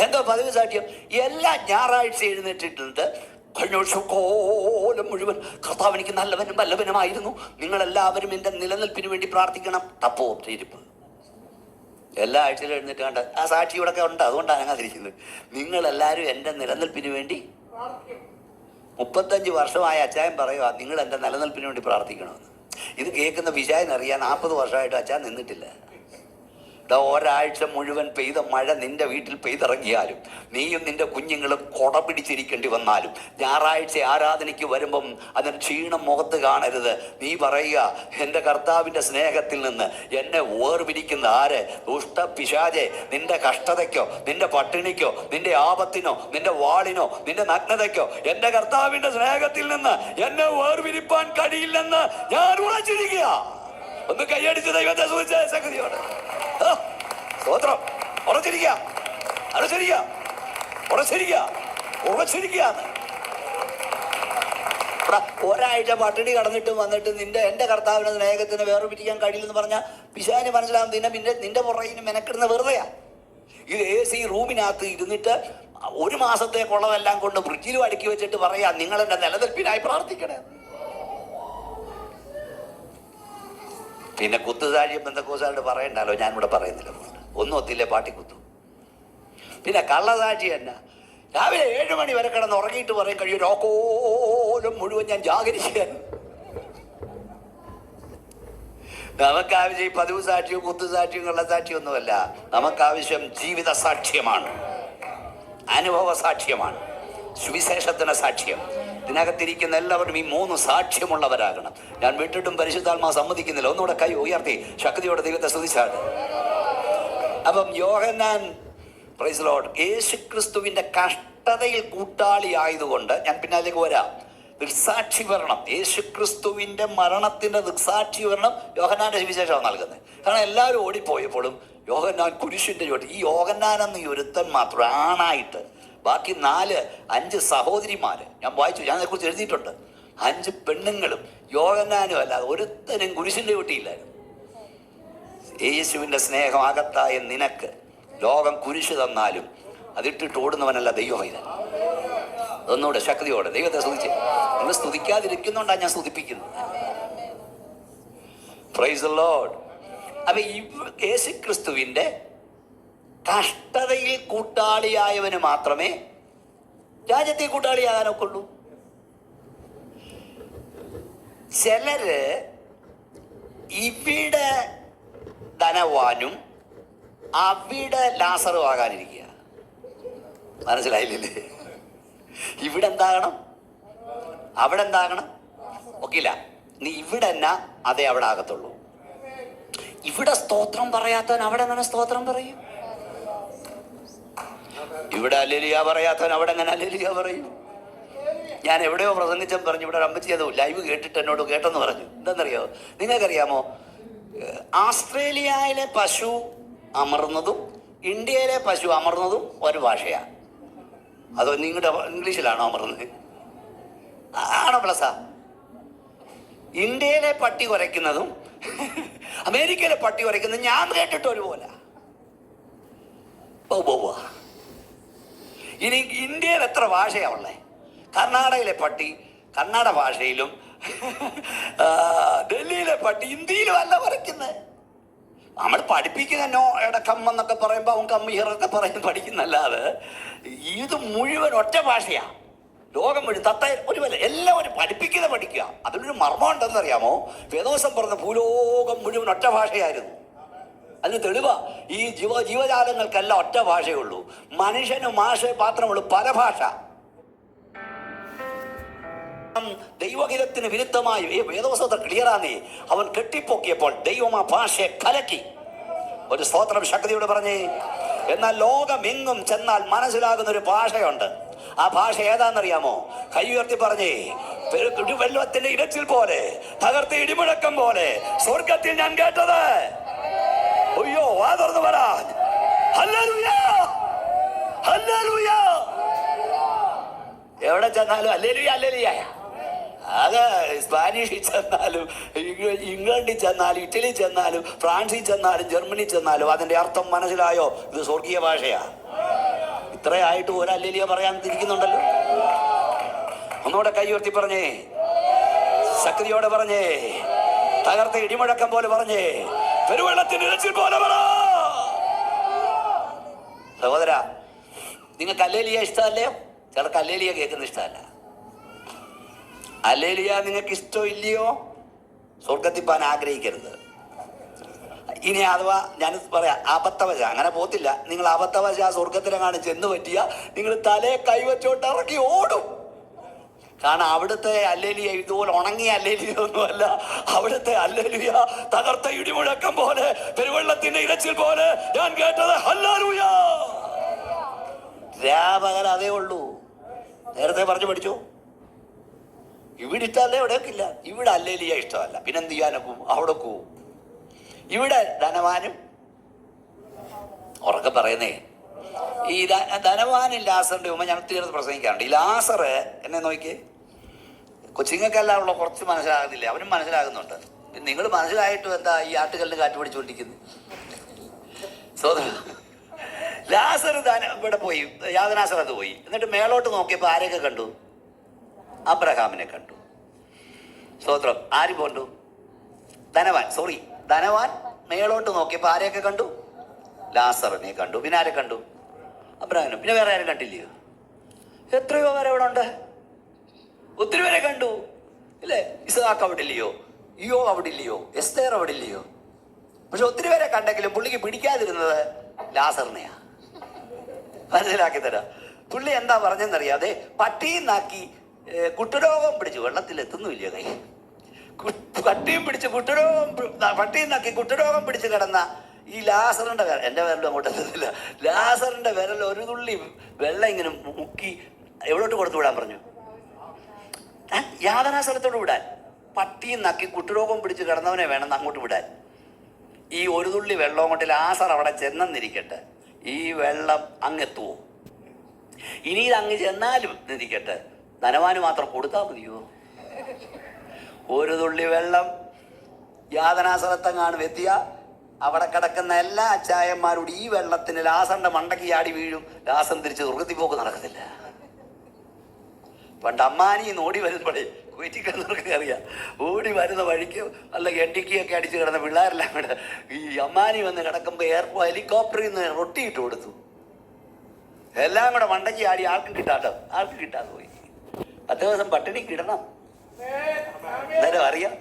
എന്താ പതിവ് സാക്ഷ്യം? എല്ലാ ഞായറാഴ്ച എഴുന്നേറ്റിട്ടുണ്ട്, കഴിഞ്ഞ വർഷം കോലം മുഴുവൻ കർത്താവ് എനിക്ക് നല്ലവനും വല്ലവനുമായിരുന്നു, നിങ്ങളെല്ലാവരും എൻ്റെ നിലനിൽപ്പിന് വേണ്ടി പ്രാർത്ഥിക്കണം. തപ്പോ ഇരിപ്പ് എല്ലാ ആഴ്ചയിലും എഴുന്നേറ്റ് കണ്ട ആ സാക്ഷി ഇവിടെ ഉണ്ട്. അതുകൊണ്ടാണ് അങ്ങാതിരിക്കുന്നത്. നിങ്ങളെല്ലാവരും എൻ്റെ നിലനിൽപ്പിന് വേണ്ടി 35 വർഷമായ അച്ചായൻ പറയുക, നിങ്ങൾ എൻ്റെ നിലനിൽപ്പിന് വേണ്ടി പ്രാർത്ഥിക്കണമെന്ന്. ഇത് കേൾക്കുന്ന വിജയനറിയാൻ 40 വർഷമായിട്ട് അച്ചാൻ നിന്നിട്ടില്ല. ഒരാഴ്ച മുഴുവൻ പെയ്ത മഴ നിന്റെ വീട്ടിൽ പെയ്തിറങ്ങിയാലും നീയും നിന്റെ കുഞ്ഞുങ്ങളും കൊട പിടിച്ചിരിക്കേണ്ടി വന്നാലും ഞായറാഴ്ച ആരാധനയ്ക്ക് വരുമ്പം അതിന് ക്ഷീണം മുഖത്ത് കാണരുത്. നീ പറയുക, എൻ്റെ കർത്താവിൻ്റെ സ്നേഹത്തിൽ നിന്ന് എന്നെ വേർപിരിക്കുന്ന ആര്? ദുഷ്ട പിശാചേ, നിന്റെ കഷ്ടതയ്ക്കോ നിന്റെ പട്ടിണിക്കോ നിന്റെ ആപത്തിനോ നിന്റെ വാളിനോ നിന്റെ നഗ്നതയ്ക്കോ എൻ്റെ കർത്താവിൻ്റെ സ്നേഹത്തിൽ നിന്ന് എന്നെ വേർപിരിപ്പാൻ കഴിയില്ലെന്ന് ഞാൻ ഉറച്ചിരിക്കുക. ഒന്ന് കൈയടിച്ച് ദൈവത്തെ സൂചിച്ച ശക്തിയോടെ സ്തോത്രം. ഒരാഴ്ച പട്ടിണി കടന്നിട്ട് വന്നിട്ട് എൻ്റെ കർത്താവിന്റെ സ്നേഹത്തിന് വേറെ പിരിക്കാൻ കഴിയില്ലെന്ന് പറഞ്ഞാൽ പിശാചിന് മനസ്സിലാവും നിന്റെ പുറകിന് മെനക്കിടുന്ന വെറുതെയാ. ഇത് AC റൂമിനകത്ത് ഇരുന്നിട്ട് 1 മാസത്തേക്കുള്ളതെല്ലാം കൊണ്ട് ഫ്രിഡ്ജിലും അടുക്കി വെച്ചിട്ട് പറയാ, നിങ്ങൾ എൻ്റെ നിലനിൽപ്പിനായി പ്രാർത്ഥിക്കണേ. പിന്നെ കുത്തുസാക്ഷ്യം ബന്ധക്കോസായിട്ട് പറയണ്ടല്ലോ, ഞാനിവിടെ പറയുന്നില്ല. ഒന്നും ഒത്തില്ലേ പാട്ടിക്കുത്തു. പിന്നെ കള്ളസാക്ഷി തന്നെ, രാവിലെ 7 മണി വരെ കിടന്ന് ഉറങ്ങിയിട്ട് പറയും, കഴിയും രോക്കോലം മുഴുവൻ ഞാൻ ജാഗരിക്കാൻ. നമുക്കാവശ്യം ഈ പതിവ് സാക്ഷ്യവും കുത്തുസാക്ഷ്യവും കള്ളസാക്ഷ്യം ഒന്നുമല്ല. നമുക്കാവശ്യം ജീവിത സാക്ഷ്യമാണ്, അനുഭവ സാക്ഷ്യമാണ്, സുവിശേഷത്തിന് സാക്ഷ്യം. ഇതിനകത്തിരിക്കുന്ന എല്ലാവരും ഈ 3 സാക്ഷ്യമുള്ളവരാകണം. ഞാൻ വിട്ടിട്ടും പരിശുദ്ധാത്മാവ് സമ്മതിക്കുന്നില്ല. ഒന്നുകൂടെ കൈ ഉയർത്തി ശക്തിയോടെ ദൈവത്തെ സ്തുതിച്ചാണ്. അപ്പം യോഹന്നാൻ, പ്രൈസ് ലോർഡ്, യേശുക്രിസ്തുവിന്റെ കഷ്ടതയിൽ കൂട്ടാളി ആയതുകൊണ്ട് ഞാൻ പിന്നാലേക്ക് വരാം. ദൃക്സാക്ഷി വരണം, യേശുക്രിസ്തുവിന്റെ മരണത്തിന്റെ ദൃക്സാക്ഷി വരണം. യോഹന്നാന്റെ സുവിശേഷമാണ് നൽകുന്നത്. കാരണം എല്ലാവരും ഓടിപ്പോയപ്പോഴും യോഹന്നാൻ കുരിശിന്റെ ചോട്ട്. ഈ യോഹന്നാൻ എന്ന ഈ ഒരുത്തൻ മാത്രം ആണായിട്ട്, ബാക്കി 4-5 സഹോദരിമാര് ഞാൻ വായിച്ചു, ഞാൻ അതിനെക്കുറിച്ച് എഴുതിയിട്ടുണ്ട്. 5 പെണ്ണുങ്ങളും യോഹന്നാനും അല്ലാതെ ഒരുത്തനും കുരിശിന്റെ ചോട്ടിയില്ലായിരുന്നു. യേശുവിന്റെ സ്നേഹം അകത്തായ നിനക്ക് ലോകം കുരിശ് തന്നാലും അതിട്ടിട്ട് ഓടുന്നവനല്ല ദൈവമൈതൻ. ഒന്നുകൂടെ ശക്തിയോടെ ദൈവത്തെ സ്തുതിച്ച്. നിങ്ങൾ സ്തുതിക്കാതിരിക്കുന്നുണ്ടാണ് ഞാൻ സ്തുതിപ്പിക്കുന്നത്. Price the Lord. അപ്പൊ യേശുക്രിസ്തുവിന്റെ കഷ്ടതയിൽ കൂട്ടാളിയായവന് മാത്രമേ രാജ്യത്തെ കൂട്ടാളിയാകാനൊക്കെ ഉള്ളൂ. ചിലര് ഇവിടെ ധനവാനും അവിടെ ലാസറും ആകാനിരിക്കുക. മനസ്സിലായില്ലേ? ഇവിടെ എന്താകണം, അവിടെ എന്താകണം? ഒക്കില്ല. നീ ഇവിടെ എന്നാ അതേ അവിടെ ആകത്തുള്ളൂ. ഇവിടെ സ്തോത്രം പറയാത്തവൻ അവിടെ എങ്ങനെ സ്തോത്രം പറയും? ഇവിടെ ഹല്ലേലൂയ പറയാത്തവൻ അവിടെ എങ്ങനെ ഹല്ലേലൂയ പറയും? ഞാൻ എവിടെയോ പ്രസംഗിച്ചും പറഞ്ഞു, ഇവിടെ അമ്മച്ചി അത് ലൈവ് കേട്ടിട്ട് എന്നോട് കേട്ടെന്ന് പറഞ്ഞു. എന്താണെന്നറിയോ? നിങ്ങൾക്കറിയാമോ, ആസ്ട്രേലിയയിലെ പശു അമർന്നതും ഇന്ത്യയിലെ പശു അമർന്നതും ഒരു ഭാഷയാണ്. അതോ നിങ്ങളുടെ ഇംഗ്ലീഷിലാണോ അമർന്നത്? ആണോ പ്ലസാ? ഇന്ത്യയിലെ പട്ടി കുരയ്ക്കുന്നതും അമേരിക്കയിലെ പട്ടി കുരയ്ക്കുന്നതും ഞാൻ കേട്ടിട്ട് ഒരുപോലെ. ഇനി ഇന്ത്യയിൽ എത്ര ഭാഷയാ ഉള്ളേ? കർണാടകയിലെ പട്ടി കന്നഡ ഭാഷയിലും ഡൽഹിയിലെ പട്ടി ഹിന്ദിയിലും അല്ല കുരയ്ക്കുന്നത്. നമ്മൾ പഠിപ്പിക്കുന്നോ ഇടക്കമ്മെന്നൊക്കെ പറയുമ്പോൾ അവൻ കമ്മിയറൊക്കെ പറയും പഠിക്കുന്നല്ലാതെ ഇത് മുഴുവൻ ഒറ്റ ഭാഷയാണ്. ലോകം മുഴുവൻ തത്ത ഒരുപോലെ എല്ലാവരും പഠിക്കുക. അതിനൊരു മർമ്മം ഉണ്ടെന്നറിയാമോ? വേദോസം പറഞ്ഞ ഭൂലോകം മുഴുവൻ ഒറ്റ ഭാഷയായിരുന്നു. അതിന് തെളിവാ ഈ ജീവജാലങ്ങൾക്കെല്ലാം ഒറ്റ ഭാഷയുള്ളൂ. മനുഷ്യന് ഭാഷ മാത്രമുള്ളൂ പല ഭാഷ. ദൈവഹിതത്തിന് വിരുദ്ധമായി ഈ വേദോസത്തെ ക്ലിയറാന്നേ അവൻ കെട്ടിപ്പൊക്കിയപ്പോൾ ദൈവം ആ ഭാഷയെ കലക്കി. ഒരു സ്തോത്രം ശക്തിയോട് പറഞ്ഞേ. എന്നാൽ ലോകമെങ്ങും ചെന്നാൽ മനസ്സിലാകുന്ന ഒരു ഭാഷയുണ്ട്. ആ ഭാഷ ഏതാണെന്നറിയാമോ? കൈ ഉയർത്തി പറഞ്ഞേ. വെള്ളത്തിന്റെ ഇരച്ചിൽ പോലെ, തകർത്ത ഇടിമുഴക്കം പോലെ സ്വർഗത്തിൽ ഞാൻ കേട്ടത്. അയ്യോ, വാ തുറന്നു പറ. Hallelujah, hallelujah. എവിടെ ചെന്നാലും ഹല്ലേലൂയ, ഹല്ലേലൂയ. അത് സ്പാനിഷിൽ ചെന്നാലും ഇംഗ്ലണ്ടിൽ ചെന്നാലും ഇറ്റലി ചെന്നാലും ഫ്രാൻസിൽ ചെന്നാലും ജർമ്മനി ചെന്നാലും അതിന്റെ അർത്ഥം മനസ്സിലായോ? ഇത് സ്വർഗീയ ഭാഷയാ. ഇത്രയായിട്ട് ഒരു ഹല്ലേലൂയ പറയാൻ തിരിക്കുന്നുണ്ടല്ലോ. ഒന്നുകൂടെ കൈ ഉയർത്തി പറഞ്ഞേ, ശക്തിയോടെ പറഞ്ഞേ, തകർത്ത ഇടിമുഴക്കം പോലെ പറഞ്ഞേ, പെരുവെള്ളത്തിന്റെ ഇരച്ചിൽ പോലെ പറ. സഹോദര, നിങ്ങൾക്ക് ഹല്ലേലൂയ ഇഷ്ടമല്ലയോ? ചിലർക്ക് ഹല്ലേലൂയ കേൾക്കുന്ന ഇഷ്ടമല്ല. ഹല്ലേലൂയ നിങ്ങൾക്ക് ഇഷ്ടം ഇല്ലയോ? സ്വർഗത്തിൽ പോകാൻ ആഗ്രഹിക്കരുത്. ഇനി അഥവാ ഞാൻ പറയാം, അബദ്ധവശ അങ്ങനെ പോത്തില്ല. നിങ്ങൾ അബദ്ധവശ സ്വർഗത്തിലെങ്ങാനും ചെന്ന് പറ്റിയ നിങ്ങൾ തലേ കൈവച്ചോട്ട് ഇറക്കി ഓടും. കാരണം അവിടുത്തെ ഹല്ലേലൂയ ഇതുപോലെ ഉണങ്ങിയ ഹല്ലേലൂയ ഒന്നുമല്ല. അവിടുത്തെ ഹല്ലേലൂയ തകർത്ത ഇടിമുഴക്കം പോലെ, പെരുവെള്ളത്തിന്റെ ഇരച്ചിൽ പോലെ ഞാൻ കേട്ടത് ഹല്ലേലൂയ. രാപകൽ അതേ ഉള്ളൂ. നേരത്തെ പറഞ്ഞു പഠിച്ചു. ഇവിടെ ഇഷ്ടമല്ല, എവിടെയൊക്കെ ഇല്ല. ഇവിടെ ഹല്ലേലൂയ ഇഷ്ടമല്ല, പിന്നെന്ത് ചെയ്യാനൊക്കും? അവിടെ പോവും. ഇവിടെ ധനവാനും ഉറക്കെ പറയുന്നേ, ഈ ധനവാനും ലാസറിന്റെ ഉമ്മ ഞാൻ തീർത്ത് പ്രസംഗിക്കാറുണ്ട്. ഈ ലാസർ എന്നെ നോക്കി, കൊച്ചിങ്ങൾക്കെല്ലാം ഉള്ള കുറച്ച് മനസ്സിലാകുന്നില്ല, അവനും മനസ്സിലാകുന്നുണ്ട്. നിങ്ങൾ മനസ്സിലായിട്ടും എന്താ ഈ ആട്ടുകളിന് കാറ്റ് പിടിച്ചുകൊണ്ടിരിക്കുന്നത്? ലാസർ ഇവിടെ പോയി, യാതനാസറത്ത് പോയി. എന്നിട്ട് മേലോട്ട് നോക്കിയപ്പോൾ ആരെയൊക്കെ കണ്ടു? അബ്രഹാമിനെ കണ്ടു. സ്തോത്രം. ആര് പോണ്ടു? ധനവാൻ മേലോട്ട് നോക്കിയപ്പോൾ ആരെയൊക്കെ കണ്ടു? ലാസറിനെ കണ്ടു. പിന്നെ ആരെ കണ്ടു? അബ്രഹാമിനെ. പിന്നെ വേറെ ആരും കണ്ടില്ലയോ? എത്രയോ പേരെ ഇവിടെ ഉണ്ട്. ഒത്തിരി പേരെ കണ്ടു ഇല്ലേ? ഇസ്ഹാക്ക് അവിടെ ഇല്ലയോ? ഇയ്യോ അവിടെ ഇല്ലയോ? എസ്തേർ അവിടെ ഇല്ലയോ? പക്ഷെ ഒത്തിരി പേരെ കണ്ടെങ്കിലും പുള്ളിക്ക് പിടിക്കാതിരുന്നത് ലാസറിനെയാ. മനസ്സിലാക്കി തരാം. പുള്ളി എന്താ പറഞ്ഞെന്നറിയാതെ പട്ടിന്നാക്കി കുഷ്ഠരോഗം പിടിച്ചു. വെള്ളത്തിൽ എത്തുന്നുമില്ല കൈ. പട്ടിയും പിടിച്ച് പട്ടിന്നാക്കി കുഷ്ഠരോഗം പിടിച്ച് കിടന്ന ഈ ലാസറിന്റെ വിരൽ, എൻ്റെ വിരലും അങ്ങോട്ട് എത്തുന്നില്ല, ലാസറിന്റെ വിരൽ ഒരു തുള്ളി വെള്ളം ഇങ്ങനെ മുക്കി എവിടോട്ട് കൊടുത്തു വിടാൻ പറഞ്ഞു? യാതനാ സ്ഥലത്തോട്ട് വിടാൻ. പട്ടിയും നക്കി കുഷ്ഠരോഗം പിടിച്ച് കിടന്നവനെ വേണം അങ്ങോട്ട് വിടാൻ. ഈ ഒരു തുള്ളി വെള്ളവും കൊണ്ട് ലാസർ അവിടെ ചെന്നെന്നിരിക്കട്ടെ, ഈ വെള്ളം അങ്ങെത്തുവോ? ഇനി ഇത് അങ്ങ് ചെന്നാലും എന്നിരിക്കട്ടെ, ധനവാന് മാത്രം കൊടുത്താൽ മതിയോ? ഒരു തുള്ളി വെള്ളം യാതനാ സ്ഥലത്തെങ്ങാനും എത്തിയ അവിടെ കിടക്കുന്ന എല്ലാ അച്ചായന്മാരോട് ഈ വെള്ളത്തിന് ലാസറിന്റെ മണ്ടയ്ക്ക് ചാടി വീഴും. ലാസൻ തിരിച്ച് സ്വർഗത്തിൽ പോക്ക് നടക്കത്തില്ല. പണ്ട് അമ്മാനി ഓടി വരുമ്പോഴേ കുറ്റിക്കിടന്നവർക്ക് അറിയാം, ഓടി വരുന്ന വഴിക്ക് അല്ല എട്ടിക്കൊക്കെ അടിച്ച് കിടന്ന പിള്ളേരെല്ലാം കൂടെ ഈ അമ്മാനി വന്ന് കിടക്കുമ്പോൾ ഹെലികോപ്റ്ററിൽ നിന്ന് റൊട്ടിയിട്ട് കൊടുത്തു. എല്ലാം കൂടെ മണ്ടയ്ക്ക് ആടി ആർക്കും കിട്ടാതെ പോയി. 10 ദിവസം പട്ടിണി കിടണം. എന്തായാലും അറിയാം.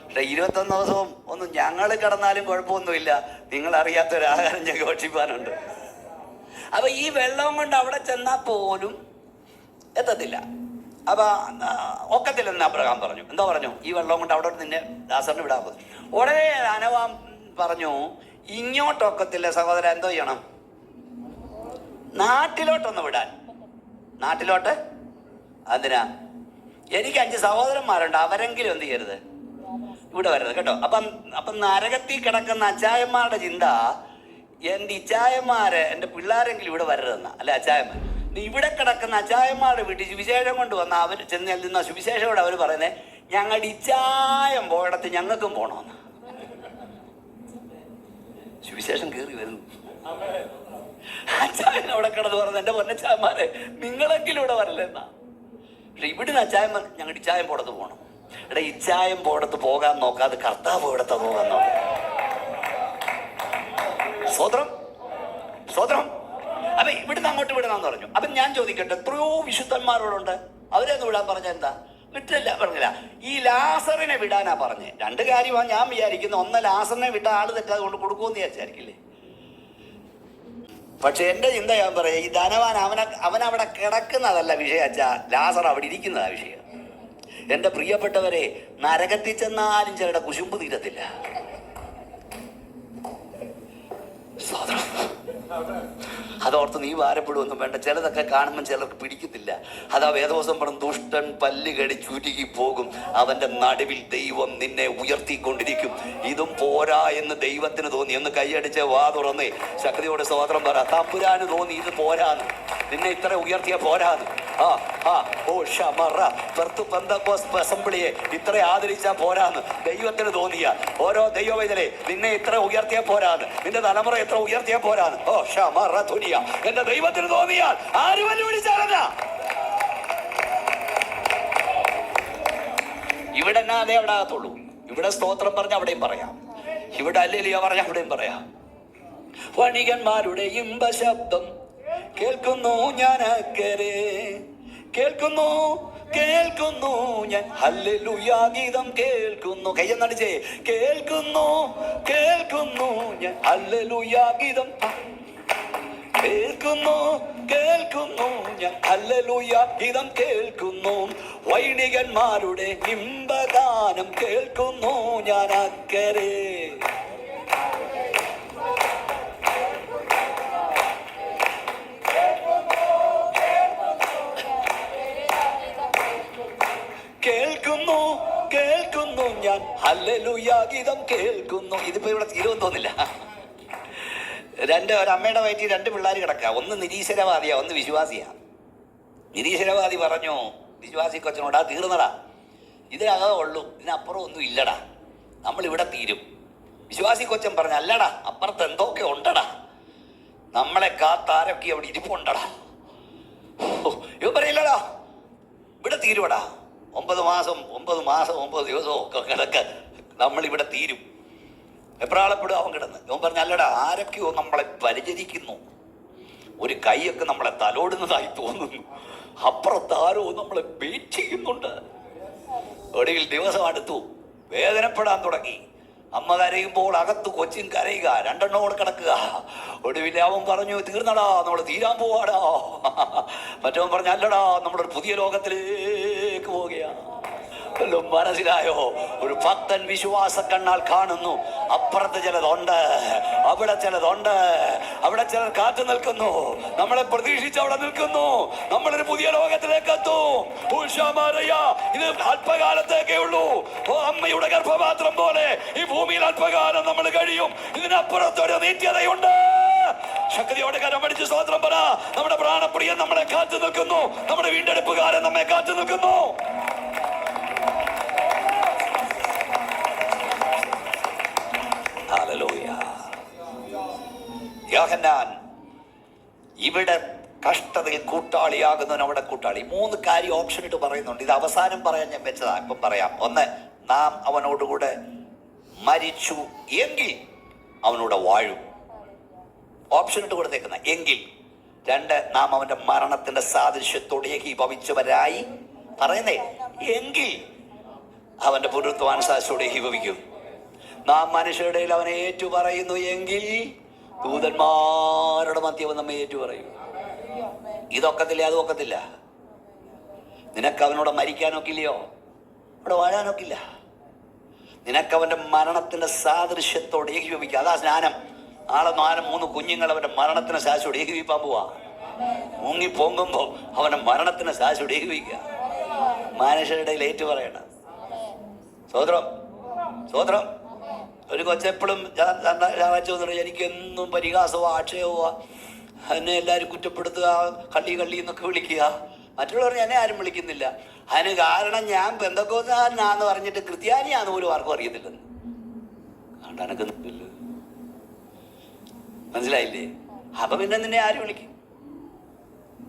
പക്ഷെ 21 ദിവസവും ഒന്നും ഞങ്ങൾ കിടന്നാലും കുഴപ്പമൊന്നുമില്ല. നിങ്ങൾ അറിയാത്തൊരാഹാരം ഞങ്ങൾ ഭക്ഷിപ്പാനുണ്ട്. അപ്പൊ ഈ വെള്ളം കൊണ്ട് അവിടെ ചെന്നാൽ പോലും എത്തത്തില്ല. അപ്പൊ ഒക്കത്തില്ലെന്ന് അബ്രഹാം പറഞ്ഞു. എന്താ പറഞ്ഞു? ഈ വെള്ളം കൊണ്ട് അവിടെ നിന്നെ ലാസറിന് വിടാൻ പോകുന്നു. ഉടനെ അനവാം പറഞ്ഞു, ഇങ്ങോട്ടൊക്കത്തില്ല സഹോദരൻ, എന്തോ ചെയ്യണം? നാട്ടിലോട്ടൊന്ന് വിടാൻ. നാട്ടിലോട്ട് അതിനാ? എനിക്ക് 5 സഹോദരന്മാരുണ്ട്, അവരെങ്കിലും എന്ത് ചെയ്യരുത്, ഇവിടെ വരരുത് കേട്ടോ. അപ്പം നരകത്തിൽ കിടക്കുന്ന അച്ചായന്മാരുടെ ചിന്ത, എൻ്റെ ഇച്ചായന്മാര്, എൻ്റെ പിള്ളേരെങ്കിലും ഇവിടെ വരരുതെന്ന. അല്ലെ, അച്ചായന്മാർ ഇവിടെ കിടക്കുന്ന അച്ചായന്മാരുടെ വീട്ടിൽ സുവിശേഷം കൊണ്ട് വന്ന അവർ ചെന്ന് ചെല്ലുന്ന സുവിശേഷയോട് അവർ പറയുന്നത്, ഞങ്ങളുടെ ഇച്ചായം പോയിടത്ത് ഞങ്ങൾക്കും പോകണമെന്ന്. സുവിശേഷം കയറി വരുന്നു. അച്ചായൻ അവിടെ കിടന്ന് പറഞ്ഞത്, എൻ്റെ പൊന്നച്ചായന്മാരെ നിങ്ങളെങ്കിലും ഇവിടെ വരല്ലെന്നാ. പക്ഷെ ഇവിടുന്ന് അച്ചായന്മാർ ഞങ്ങളുടെ ഇച്ചായം പോടത്ത് പോകണം. എടാ, ഇച്ചായം പോടത്ത് പോകാൻ നോക്കാതെ കർത്താവ് പോയിടത്ത് പോകാൻ നോക്കാം. സ്വതന്ത്രം സ്വതന്ത്രം. അപ്പൊ ഇവിടുന്ന് അങ്ങോട്ട് വിടണമെന്ന് പറഞ്ഞു. അപ്പൊ ഞാൻ ചോദിക്കട്ടെ, എത്രയോ വിശുദ്ധന്മാരോടുണ്ട്, അവരെയൊന്ന് വിടാൻ പറഞ്ഞ എന്താ? വിട്ടില്ല, പറഞ്ഞില്ല. ഈ ലാസറിനെ വിടാനാ പറഞ്ഞേ. 2 കാര്യമാണ് ഞാൻ വിചാരിക്കുന്നത്. ഒന്ന്, ലാസറിനെ വിട്ട ആള് തെറ്റാതെ കൊണ്ട് കൊടുക്കുമെന്ന് വിചാരിച്ചിരിക്കില്ലേ? പക്ഷെ എന്റെ ചിന്ത ഞാൻ പറയാം, ഈ ധനവാൻ അവനവിടെ കിടക്കുന്നതല്ല വിഷയം അച്ഛാ, ലാസർ അവിടെ ഇരിക്കുന്നതാ വിഷയം. എന്റെ പ്രിയപ്പെട്ടവരെ, നരകത്തിൽ ചെന്നാലും ചിലരുടെ കുശുമ്പ് തീരത്തില്ല. അതോർത്ത് നീ ഭാരപ്പെടുവൊന്നും വേണ്ട. ചിലതൊക്കെ കാണുമ്പോൾ ചിലർക്ക് പിടിക്കത്തില്ല. അതാ വേദവസം പറഞ്ഞു, ദുഷ്ടൻ പല്ല് കടിച്ചുരുകി പോകും, അവന്റെ നടുവിൽ ദൈവം നിന്നെ ഉയർത്തിക്കൊണ്ടിരിക്കും. ഇതും പോരാ എന്ന് ദൈവത്തിന് തോന്നി. ഒന്ന് കൈയടിച്ച് വാ തുറന്നേ, ശക്തിയോടെ സ്തോത്രം പറ. തമ്പുരാന് തോന്നി ഇത് പോരാന്ന്, നിന്നെ ഇത്ര ഉയർത്തിയ പോരാന്ന്. അസംബ്ലിയെ ഇത്ര ആദരിച്ചാ പോരാന്ന് ദൈവത്തിന് തോന്നിയ ഓരോ ദൈവവേദനെ നിന്നെ ഇത്ര ഉയർത്തിയ പോരാന്ന്, നിന്റെ തലമുറ എത്ര ഉയർത്തിയ പോരാന്ന്. എന്റെ ദൈവത്തിന് തോന്നിയാൽ ആര് വെല്ലുവിളിച്ചാലല്ല. ഇവിടെ അതേ അവിടെ ആകത്തുള്ളൂ. ഇവിടെ സ്തോത്രം പറഞ്ഞ അവിടെയും പറയാം, ഇവിടെ അല്ലേലിയ പറഞ്ഞ അവിടെയും പറയാം. വണികന്മാരുടെ ഇമ്പശബ്ദം കേൾക്കുന്നു ഞാൻ അക്കരെ, കേൾക്കുന്നു കേൾക്കുന്നു ഞാൻ ഹല്ലേലൂയാ ഗീതം കേൾക്കുന്നു. കയ്യെന്നടിച്ചേ, കേൾക്കുന്നു കേൾക്കുന്നു ഞാൻ ഹല്ലേലൂയാ ഗീതം കേൾക്കുന്നു, കേൾക്കുന്നു ഞാൻ ഹല്ലേലൂയാ ഗീതം കേൾക്കുന്നു. വൈണികന്മാരുടെ ഇമ്പഗാനം കേൾക്കുന്നു ഞാൻ അക്കരെ. കേൾക്കുന്നു കേൾക്കുന്നു ഞാൻ ഹല്ലേലൂയാ ഗീതം കേൾക്കുന്നു. ഇതിപ്പോ ഇവിടെ തീരുമെന്ന് തോന്നില്ല. ഒരമ്മയുടെ വയറ്റിൽ 2 പിള്ളേർ കിടക്കുക. ഒന്ന് നിരീശ്വരവാദിയാ, ഒന്ന് വിശ്വാസിയാ. നിരീശ്വരവാദി പറഞ്ഞു വിശ്വാസി കൊച്ചനോടാ, തീർന്നടാ, ഇതിനകമേ ഉള്ളൂ, ഇതിനപ്പുറം ഒന്നും ഇല്ലടാ, നമ്മളിവിടെ തീരും. വിശ്വാസി കൊച്ചൻ പറഞ്ഞു, അല്ലടാ, അപ്പുറത്ത് എന്തൊക്കെ ഉണ്ടടാ, നമ്മളെ കാത്താരൊക്കെ അവിടെ ഇരിപ്പുണ്ടടാ. ഇവ പറയില്ലടാ, ഇവിടെ തീരുവടാ, 9 മാസം 9 ദിവസവും ഒക്കെ കിടക്ക, നമ്മളിവിടെ തീരും. എപ്രാളപ്പെടും അവൻ കിടന്ന്. അവൻ പറഞ്ഞ, അല്ലടാ, ആരൊക്കെയോ നമ്മളെ പരിചരിക്കുന്നു, ഒരു കൈയൊക്കെ നമ്മളെ തലോടുന്നതായി തോന്നുന്നു, അപ്പുറത്താരോ നമ്മളെ വെയിറ്റ് ചെയ്യുന്നുണ്ട്. ഒടുവിൽ ദിവസം അടുത്തു, വേദനപ്പെടാൻ തുടങ്ങി. അമ്മ കരയുമ്പോൾ അകത്ത് കൊച്ചും കരയുക, 2 എണ്ണോട് കിടക്കുക. ഒടുവിൽ അവൻ പറഞ്ഞു, തീർന്നടാ, നമ്മൾ തീരാൻ പോവാടാ. മറ്റവൻ പറഞ്ഞു, അല്ലടാ, നമ്മളൊരു പുതിയ ലോകത്തിലേക്ക് പോവുകയാണ്. മനസ്സിലായോ? ഒരു ഭക്തൻ വിശ്വാസ കണ്ണാൽ കാണുന്നു, അപ്പുറത്ത് ചിലതുണ്ട്, അവിടെ ചിലതുണ്ട്, അവിടെ ചിലർ കാത്തു നിൽക്കുന്നു, നമ്മളെ പ്രതീക്ഷിച്ച് അവിടെ നിൽക്കുന്നു. നമ്മളൊരു പുതിയ ലോകത്തിലേക്ക് എത്തും. ഇത് അല്പകാലത്തേക്കേ ഉള്ളൂ. അമ്മയുടെ ഗർഭപാത്രം പോലെ ഈ ഭൂമിയിൽ അല്പകാലം നമ്മൾ കഴിയും. ഇതിനപ്പുറത്തൊരു നിത്യതയുണ്ട്. ശക്തിയോടെ കരമടിച്ച് സ്തോത്രം പറ. നമ്മുടെ പ്രാണപ്രിയൻ നമ്മളെ കാത്തു നിൽക്കുന്നു, നമ്മുടെ വീണ്ടെടുപ്പുകാരൻ നമ്മെ കാത്തു നിൽക്കുന്നു. യോഹന്നാൻ ഇവിടെ കഷ്ടതയിൽ കൂട്ടാളിയാകുന്നവൻ അവിടെ കൂട്ടാളി. 3 കാര്യം ഓപ്ഷൻ ഇട്ട് പറയുന്നുണ്ട്. ഇത് അവസാനം പറയാൻ ഞാൻ വെച്ചതാ, ഇപ്പം പറയാം. 1, നാം അവനോടുകൂടെ മരിച്ചു എങ്കിൽ അവനോട് വാഴും. ഓപ്ഷൻ ഇട്ട് കൊടുത്തേക്കുന്ന എങ്കിൽ. 2, നാം അവന്റെ മരണത്തിന്റെ സാദൃശ്യത്തോടെ ഏകീഭവിച്ചവരായി പറയുന്നേ എങ്കിൽ അവന്റെ പുനരുത്ഥാനത്തോടെ ഏകീഭവിക്കും. നാം മനുഷ്യരുടെ അവനെ ഏറ്റു പറയുന്നു എങ്കിൽ ദൂതന്മാരുടെ മധ്യവൻ നമ്മെ ഏറ്റു പറയും. ഇതൊക്കത്തില്ല, അതൊക്കത്തില്ല. നിനക്ക് അവനോട് മരിക്കാനൊക്കില്ലയോ? അവിടെ വാഴാനൊക്കില്ല. നിനക്കവൻ്റെ മരണത്തിൻ്റെ സാദൃശ്യത്തോട് ഏകീഭവിക്കുക. അതാ സ്നാനം. നാളെ 3 കുഞ്ഞുങ്ങൾ അവൻ്റെ മരണത്തിന് സാക്ഷിയോട് ഏകീഭിപ്പാൻ പോവാ. മുങ്ങി പൊങ്ങുമ്പോൾ അവൻ്റെ മരണത്തിന് സാക്ഷിയോട് ഏകീഭിക്കുക. മനുഷ്യരുടെ ഏറ്റു പറയണം. സ്വതന്ത്രം സ്വതന്ത്രം. ഒരു കൊച്ചെപ്പോഴും ഞായറാഴ്ച എനിക്കെന്നും പരിഹാസമോ ആക്ഷേപമോ, എന്നെ എല്ലാവരും കുറ്റപ്പെടുത്തുക, കള്ളി എന്നൊക്കെ വിളിക്കുക. മറ്റുള്ളവർ എന്നെ ആരും വിളിക്കുന്നില്ല. അതിന് കാരണം ഞാൻ പെന്തക്കോസ്തുകാരനാന്ന് പറഞ്ഞിട്ട് ക്രിസ്ത്യാനിയാന്ന് പോലും ആർക്കും അറിയത്തില്ലെന്ന്. കണ്ടനക്കുന്നില്ല. മനസ്സിലായില്ലേ? അപ്പൊ പിന്നെ നിന്നെ ആര് വിളിക്കും?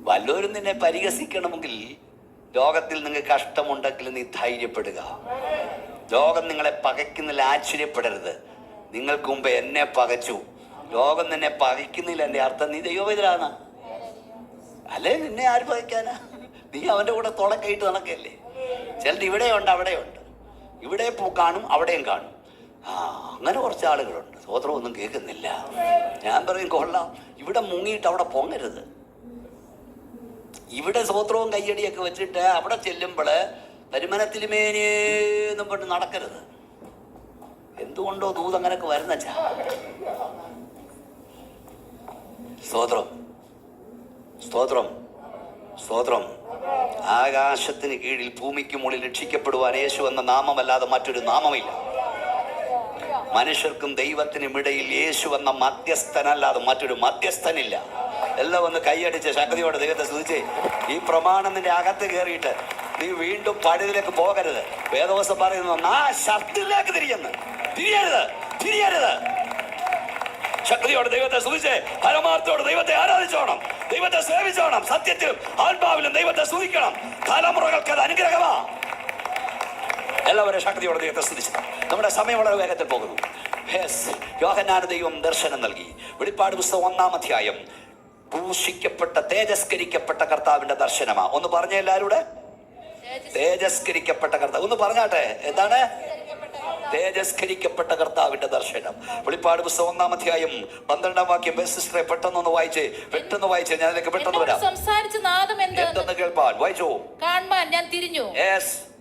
വല്ലവരും നിന്നെ പരിഹസിക്കണമെങ്കിൽ ലോകത്തിൽ നിങ്ങൾക്ക് കഷ്ടമുണ്ടെങ്കിൽ നീ ധൈര്യപ്പെടുക. ലോകം നിങ്ങളെ പകയ്ക്കുന്നില്ല, ആശ്ചര്യപ്പെടരുത്. നിങ്ങൾക്ക് മുമ്പ് എന്നെ പകച്ചു. ലോകം നിന്നെ പകയ്ക്കുന്നില്ല, എൻ്റെ അർത്ഥം നീ ദൈവവേദനാണ്. അല്ലേ നിന്നെ ആര് പകയ്ക്കാനാ? നീ അവൻ്റെ കൂടെ തുളക്കയിട്ട് നടക്കല്ലേ. ചിലത് ഇവിടെയുണ്ട് അവിടെയുണ്ട്, ഇവിടെ കാണും അവിടെയും കാണും. അങ്ങനെ കുറച്ച് ആളുകളുണ്ട്. സ്വതന്ത്രമൊന്നും കേൾക്കുന്നില്ല. ഞാൻ പറയും കൊള്ളാം, ഇവിടെ മുങ്ങിയിട്ട് അവിടെ പൊങ്ങരുത്. ഇവിടെ സ്വത്രവും കയ്യടിയൊക്കെ വെച്ചിട്ട് അവിടെ ചെല്ലുമ്പോൾ വരുമാനത്തിലുമേനെന്നും പറഞ്ഞ് നടക്കരുത്. എന്തുകൊണ്ടോ ദൂത് അങ്ങനെയൊക്കെ വരുന്ന സ്തോത്രം സ്തോത്രം സ്തോത്രം. ആകാശത്തിന് കീഴിൽ ഭൂമിക്ക് മുകളിൽ രക്ഷിക്കപ്പെടുവാൻ യേശു എന്ന നാമമല്ലാതെ മറ്റൊരു നാമമില്ല. മനുഷ്യർക്കും ദൈവത്തിനും ഇടയിൽ യേശു എന്ന മധ്യസ്ഥനല്ലാതെ മറ്റൊരു മധ്യസ്ഥനില്ല. എല്ലാം ഒന്ന് കൈയടിച്ച് ശക്തിയോടെ ദൈവത്തെ സ്തുതിച്ചേ. ഈ പ്രമാണം നിന്റെ അകത്ത് കയറിയിട്ട് നീ വീണ്ടും പഴയതിലേക്ക് പോകരുത്. വേദവസ്തം പറയുന്നു, ശക്തിയിലേക്ക് തിരിയരുത്. ശക്തിയോടെ ദൈവത്തെ സ്തുതിച്ചേ. പരമാർത്ഥത്തോടെ ദൈവത്തെ ആരാധിച്ചോണം, ദൈവത്തെ സേവിച്ചോണം. സത്യത്തിലും ആത്മാവിലും ദൈവത്തെ സ്തുതിക്കണം. തലമുറകൾക്ക് അത് അനുഗ്രഹമാ. എല്ലാവരും ശക്തിയോടെ ദൈവത്തെ സ്തുതിച്ചു. നമ്മുടെ സമയം വളരെ വേഗത്തിൽ പോകുന്നു. യോഹന്നാന് ദൈവം ദർശനം നൽകി. വെളിപ്പാട് പുസ്തകം 1-ാം അധ്യായം. ക്രൂശിക്കപ്പെട്ട തേജസ്കരിക്കപ്പെട്ട കർത്താവിന്റെ ദർശനമാ. ഒന്ന് പറഞ്ഞ എല്ലാവരുടെ തേജസ്കരിക്കപ്പെട്ട കർത്താവ് ഒന്ന് പറഞ്ഞാട്ടെ. എന്താണ് തേജസ്കരിക്കപ്പെട്ട കർത്താവിന്റെ ദർശനം? വെളിപ്പാട് പുസ്തകം 1-ാം അധ്യായം 12-ാം വാക്യം. സിസ്റ്ററെ പെട്ടെന്ന് വായിച്ചേ. ഞാൻ അതിലേക്ക് പെട്ടെന്ന് വരാം. സംസാരിച്ച നാദം എന്തെന്ന് കേൾപ്പാൻ വായിച്ചോ. കാണുവാൻ ഞാൻ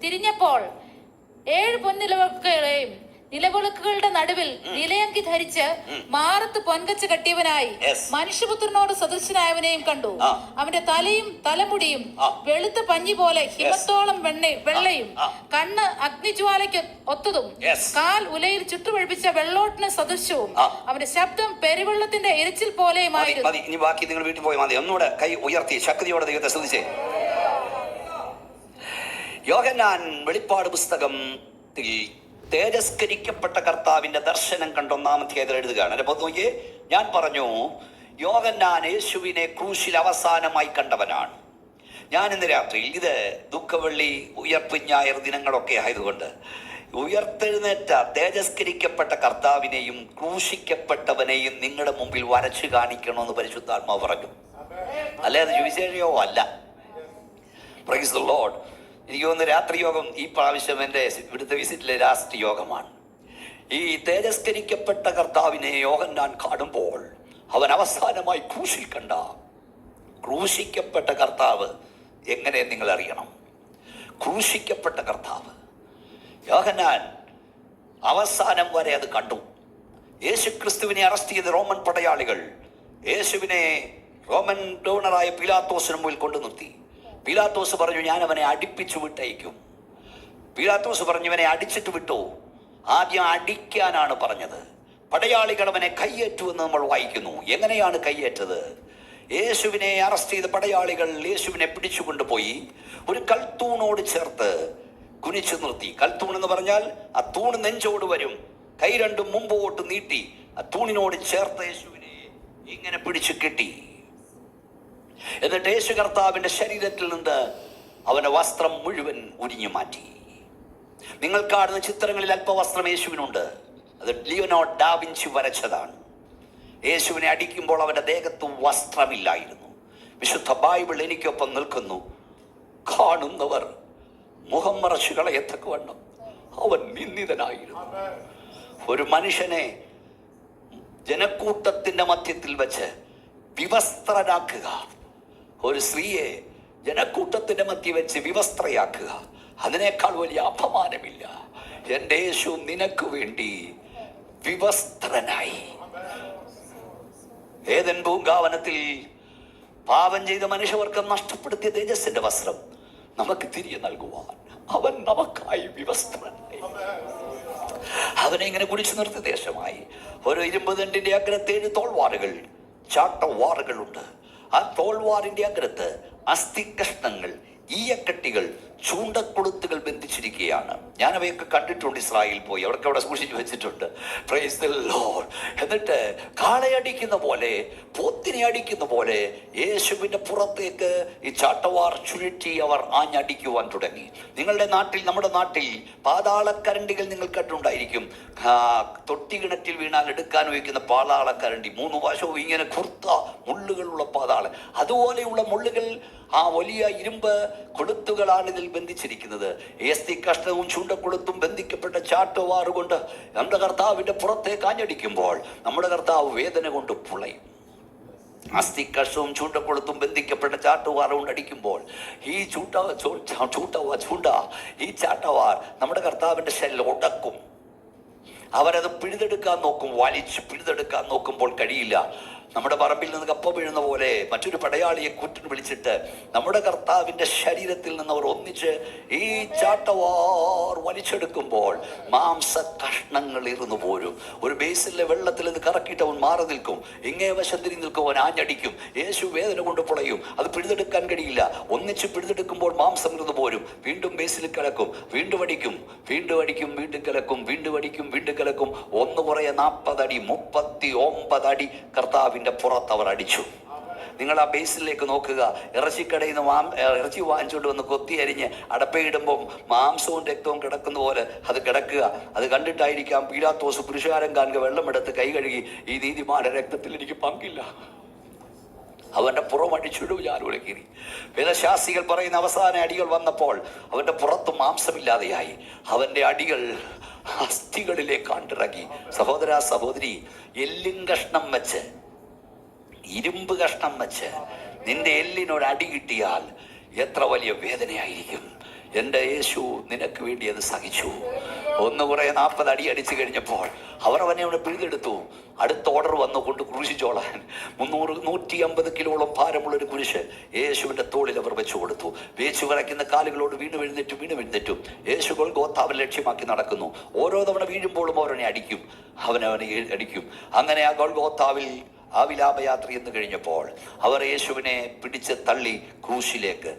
തിരിഞ്ഞപ്പോൾ 7 പൊൻനിലവിളക്കുകളെയും നിലവിളക്കുകളുടെ നടുവിൽ നിലയങ്കി ധരിച്ച് മാറത്ത് പൊൻകച്ച് കെട്ടിയവനായി മനുഷ്യപുത്രനോട് സദൃശനായവനെയും കണ്ടു. അവന്റെ തലയും തലമുടിയും വെളുത്ത പഞ്ഞി പോലെ ഹിമത്തോളം വെള്ളയും, കണ്ണ് അഗ്നിജ്വാലയ്ക്ക് ഒത്തതും, കാൽ ഉലയിൽ ചുട്ടുപഴിപ്പിച്ച വെള്ളോട്ടിന് സദൃശവും, അവന്റെ ശബ്ദം പെരുവെള്ളത്തിന്റെ എരിച്ചിൽ പോലെയുമായിരുന്നു. ഇനി ബാക്കി നിങ്ങൾ വീട്ടിൽ പോയി മതി. ഒന്നുകൂടെ കൈ ഉയർത്തി ശക്തിയോടെ ദൈവത്തെ സ്തുതിച്ചേ. യോഹന്നാൻ വെളിപ്പാട് പുസ്തകത്തിൽ തേജസ്കരിക്കപ്പെട്ട കർത്താവിന്റെ ദർശനം കണ്ട 1-ാം അധ്യായത്തിൽ എഴുതുകയാണ്. നോക്കിയേ, ഞാൻ പറഞ്ഞു യോഹന്നാൻ യേശുവിനെ ക്രൂശിൽ അവസാനമായി കണ്ടവനാണ്. ഞാൻ ഇന്ന് രാത്രിയിൽ, ഇത് ദുഃഖവെള്ളി ഉയർപ്പ് ഞായർ ദിനങ്ങളൊക്കെ ആയതുകൊണ്ട്, ഉയർത്തെഴുന്നേറ്റ തേജസ്കരിക്കപ്പെട്ട കർത്താവിനെയും ക്രൂശിക്കപ്പെട്ടവനെയും നിങ്ങളുടെ മുമ്പിൽ വരച്ചു കാണിക്കണമെന്ന് പരിശുദ്ധാത്മാവ് പറഞ്ഞു. അല്ലേ അത് സുവിശേഷയോ അല്ല. Price the Lord. എനിക്ക് തോന്നുന്നു രാത്രി യോഗം ഈ പ്രാവശ്യം എൻ്റെ ഇവിടുത്തെ വിസിറ്റിലെ ലാസ്റ്റ് യോഗമാണ്. ഈ തേജസ്കരിക്കപ്പെട്ട കർത്താവിനെ യോഹന്നാൻ കാണുമ്പോൾ അവൻ അവസാനമായി ക്രൂശിൽ കണ്ട ക്രൂശിക്കപ്പെട്ട കർത്താവ് എങ്ങനെ നിങ്ങൾ അറിയണം. ക്രൂശിക്കപ്പെട്ട കർത്താവ് യോഹന്നാൻ അവസാനം വരെ അത് കണ്ടു. യേശുക്രിസ്തുവിനെ അറസ്റ്റ് ചെയ്ത റോമൻ പടയാളികൾ യേശുവിനെ റോമൻ ഗവർണറായ പീലാത്തോസിന് മുമ്പിൽ കൊണ്ടു നിർത്തി. പീലാത്തോസ് പറഞ്ഞു, ഞാൻ അവനെ അടിപ്പിച്ചു വിട്ടയക്കും. പീലാത്തോസ് പറഞ്ഞു, ഇവനെ അടിച്ചിട്ട് വിട്ടു. ആദ്യം അടിക്കാനാണ് പറഞ്ഞത്. പടയാളികൾ അവനെ കയ്യേറ്റു എന്ന് നമ്മൾ വായിക്കുന്നു. എങ്ങനെയാണ് കയ്യേറ്റത്? യേശുവിനെ അറസ്റ്റ് ചെയ്ത പടയാളികൾ യേശുവിനെ പിടിച്ചു കൊണ്ടുപോയി ഒരു കൽത്തൂണോട് ചേർത്ത് കുനിച്ചു നിർത്തി. കൽത്തൂൺ എന്ന് പറഞ്ഞാൽ ആ തൂണ് നെഞ്ചോട് വരും. കൈ രണ്ടും മുമ്പോട്ട് നീട്ടി ആ തൂണിനോട് ചേർത്ത് യേശുവിനെ ഇങ്ങനെ പിടിച്ചു കെട്ടി. എന്നിട്ട് യേശു കർത്താവിന്റെ ശരീരത്തിൽ നിന്ന് അവന്റെ വസ്ത്രം മുഴുവൻ ഉരിഞ്ഞു മാറ്റി. നിങ്ങൾ കാണുന്ന ചിത്രങ്ങളിൽ അല്പവസ്ത്രം യേശുവിനുണ്ട്. അത് ലിയോനാർഡോ ഡാ വിഞ്ചി വരച്ചതാണ്. യേശുവിനെ അടിക്കുമ്പോൾ അവന്റെ ദേഹത്ത് വസ്ത്രമില്ലായിരുന്നു. വിശുദ്ധ ബൈബിൾ എനിക്കൊപ്പം നിൽക്കുന്നു. കാണുന്നവർ മുഖം മറച്ചു കളയത്തക്കവണ്ണം അവൻ നിന്ദിതനായിരുന്നു. ഒരു മനുഷ്യനെ ജനക്കൂട്ടത്തിന്റെ മധ്യത്തിൽ വെച്ച് വിവസ്ത്രരാക്കുക, ഒരു സ്ത്രീയെ ജനക്കൂട്ടത്തിന്റെ മധ്യ വെച്ച് വിവസ്ത്രയാക്കുക, അതിനേക്കാൾ വലിയ അപമാനമില്ല. എൻ്റെ യേശു നിനക്ക് വേണ്ടി വിവസ്ത്രനായി. ഏദൻ പൂങ്കാവനത്തിൽ പാപം ചെയ്ത മനുഷ്യവർഗം നഷ്ടപ്പെടുത്തിയ തേജസ്സിന്റെ വസ്ത്രം നമുക്ക് തിരികെ നൽകുവാൻ അവൻ നമുക്കായി വിവസ്ത്രനായി. അവനെ ഇങ്ങനെ കുടിച്ചു നിർത്തിയ ദേശമായി ഒരു 20 ദണ്ടിന്റെ അഗ്രത്ത് 7 തോൾവാറുകൾ, ചാട്ടവാറുകളുണ്ട്. ആ തോൾവാറിന്റെ അഗ്രത്ത് അസ്ഥി കഷ്ണങ്ങൾ, ഈയക്കെട്ടികൾ, ചൂണ്ടക്കൊളുത്തുകൾ ബന്ധിച്ചിരിക്കുകയാണ്. ഞാൻ അവയൊക്കെ കണ്ടിട്ടുണ്ട്. ഇസ്രായേലിൽ പോയി അവർക്ക് അവിടെ സൂക്ഷിച്ചു വെച്ചിട്ടുണ്ട്. Price the Lord. എന്നിട്ട് കാളയടിക്കുന്ന പോലെ, പോത്തിനെ അടിക്കുന്ന പോലെ യേശുവിന്റെ പുറത്തേക്ക് ഈ ചാട്ടവാർ ചുഴറ്റി അവർ ആഞ്ഞടിക്കുവാൻ തുടങ്ങി. നിങ്ങളുടെ നാട്ടിൽ, നമ്മുടെ നാട്ടിൽ പാതാളക്കരണ്ടികൾ നിങ്ങൾ കണ്ടുണ്ടായിരിക്കും. തൊട്ടികിണറ്റിൽ വീണാൽ എടുക്കാൻ ഉപയോഗിക്കുന്ന പാതാളക്കരണ്ടി, 3 വശവും ഇങ്ങനെ കുർത്ത മുള്ളുകളുള്ള പാതാളം. അതുപോലെയുള്ള മുള്ളുകൾ, ആ വലിയ ഇരുമ്പ് കൊളുത്തുകളാണ് ഇതിൽ ബന്ധിച്ചിരിക്കുന്നത്. ഏസ്തി കഷ്ണവും ചൂണ്ടക്കൊളുത്തും ബന്ധിക്കപ്പെട്ട ചാട്ടവാറുകൊണ്ട് നമ്മുടെ കർത്താവിന്റെ പുറത്തേക്ക് ആഞ്ഞടിക്കുമ്പോൾ നമ്മുടെ കർത്താവ് വേദന കൊണ്ട് പുളയും. അസ്ഥി കഷ്ണവും ചൂണ്ടക്കൊളുത്തും ബന്ധിക്കപ്പെട്ട ചാട്ടവാർ കൊണ്ട് അടിക്കുമ്പോൾ ഈ ഈ ചാട്ടവാർ നമ്മുടെ കർത്താവിന്റെ ശരീരം ഉടക്കും. അവരത് പിഴുതെടുക്കാൻ നോക്കും, വലിച്ച് പിഴുതെടുക്കാൻ നോക്കുമ്പോൾ കഴിയില്ല. നമ്മുടെ പറമ്പിൽ നിന്ന് കപ്പ വീഴുന്ന പോലെ മറ്റൊരു പടയാളിയെ കൂറ്റിന് വിളിച്ചിട്ട് നമ്മുടെ കർത്താവിന്റെ ശരീരത്തിൽ നിന്ന് അവർ ഒന്നിച്ച് ഈ ചാട്ടവാർ വലിച്ചെടുക്കുമ്പോൾ മാംസ കഷ്ണങ്ങൾ ഇരുന്നു പോരും. ഒരു ബേസിലെ വെള്ളത്തിൽ നിന്ന് കറക്കിയിട്ട് അവൻ മാറി നിൽക്കും, ഇങ്ങേ വശം തിരിഞ്ഞ് നിൽക്കും, അവൻ ആഞ്ഞടിക്കും. യേശു വേദന കൊണ്ട് പുളയും. അത് പിഴുതെടുക്കാൻ കഴിയില്ല. ഒന്നിച്ച് പിഴുതെടുക്കുമ്പോൾ മാംസം ഇരുന്നു പോരും. വീണ്ടും ബേസിൽ കിടക്കും, വീണ്ടും അടിക്കും, വീണ്ടും അടിക്കും, വീണ്ടും കിടക്കും, വീണ്ടും അടിക്കും, വീണ്ടും കിടക്കും. 1 കുറയെ 40 അടി, 39 അടി കർത്താവിന്റെ പുറത്ത് അവർ അടിച്ചു. നിങ്ങൾ ആ ബേസിലേക്ക് നോക്കുക. ഇറച്ചിക്കടയിൽ നിന്ന് ഇറച്ചി വാങ്ങിച്ചുകൊണ്ട് വന്ന് കൊത്തി അരിഞ്ഞ് അടപ്പയിടുമ്പം മാംസവും രക്തവും കിടക്കുന്ന പോലെ അത് കിടക്കുക. അത് കണ്ടിട്ടായിരിക്കാം പീലാത്തോസ് പുരുഷാരം കാണുക വെള്ളമെടുത്ത് കൈ കഴുകി, ഈ നീതിമാന്റെ രക്തത്തിൽ എനിക്ക് പങ്കില്ല, അവന്റെ പുറം അടിച്ചിടും ഞാൻ ഉലക്കീറി. വേദശാസ്ത്രികൾ പറയുന്ന അവസാന അടികൾ വന്നപ്പോൾ അവന്റെ പുറത്ത് മാംസമില്ലാതെയായി. അവന്റെ അടികൾ അസ്ഥികളിലേക്ക് കണ്ടിറങ്ങി. സഹോദര സഹോദരി, എല്ലും കഷ്ണം വെച്ച്, ഇരുമ്പ് കഷ്ണം വെച്ച് നിന്റെ എല്ലിനൊരു അടി കിട്ടിയാൽ എത്ര വലിയ വേദനയായിരിക്കും. എൻ്റെ യേശു നിനക്ക് വേണ്ടി അത് സഹിച്ചു. 1 കുറയെ 40 അടി അടിച്ചു കഴിഞ്ഞപ്പോൾ അവർ അവനെ അവിടെ പിഴുതെടുത്തു. അടുത്ത ഓർഡർ വന്നു കൊണ്ട് ക്രൂശിച്ചോളാൻ 150 കിലോളം ഭാരമുള്ളൊരു കുരിശ് യേശുവിൻ്റെ തോളിൽ അവർ വെച്ചു കൊടുത്തു. വേച്ചു വിറയ്ക്കുന്ന കാലുകളോട് വീണ്ടും എഴുന്നേറ്റും യേശു ഗോൽഗോഥാവിനെ ലക്ഷ്യമാക്കി നടക്കുന്നു. ഓരോ തവണ വീഴുമ്പോഴും അവനെ അടിക്കും, അവനെ അടിക്കും. അങ്ങനെ ആ ഗോൽഗോഥാവിൽ ആ വിലാപയാത്ര എന്ന് കഴിഞ്ഞപ്പോൾ അവർ യേശുവിനെ പിടിച്ച് തള്ളി ക്രൂശിലേക്ക്.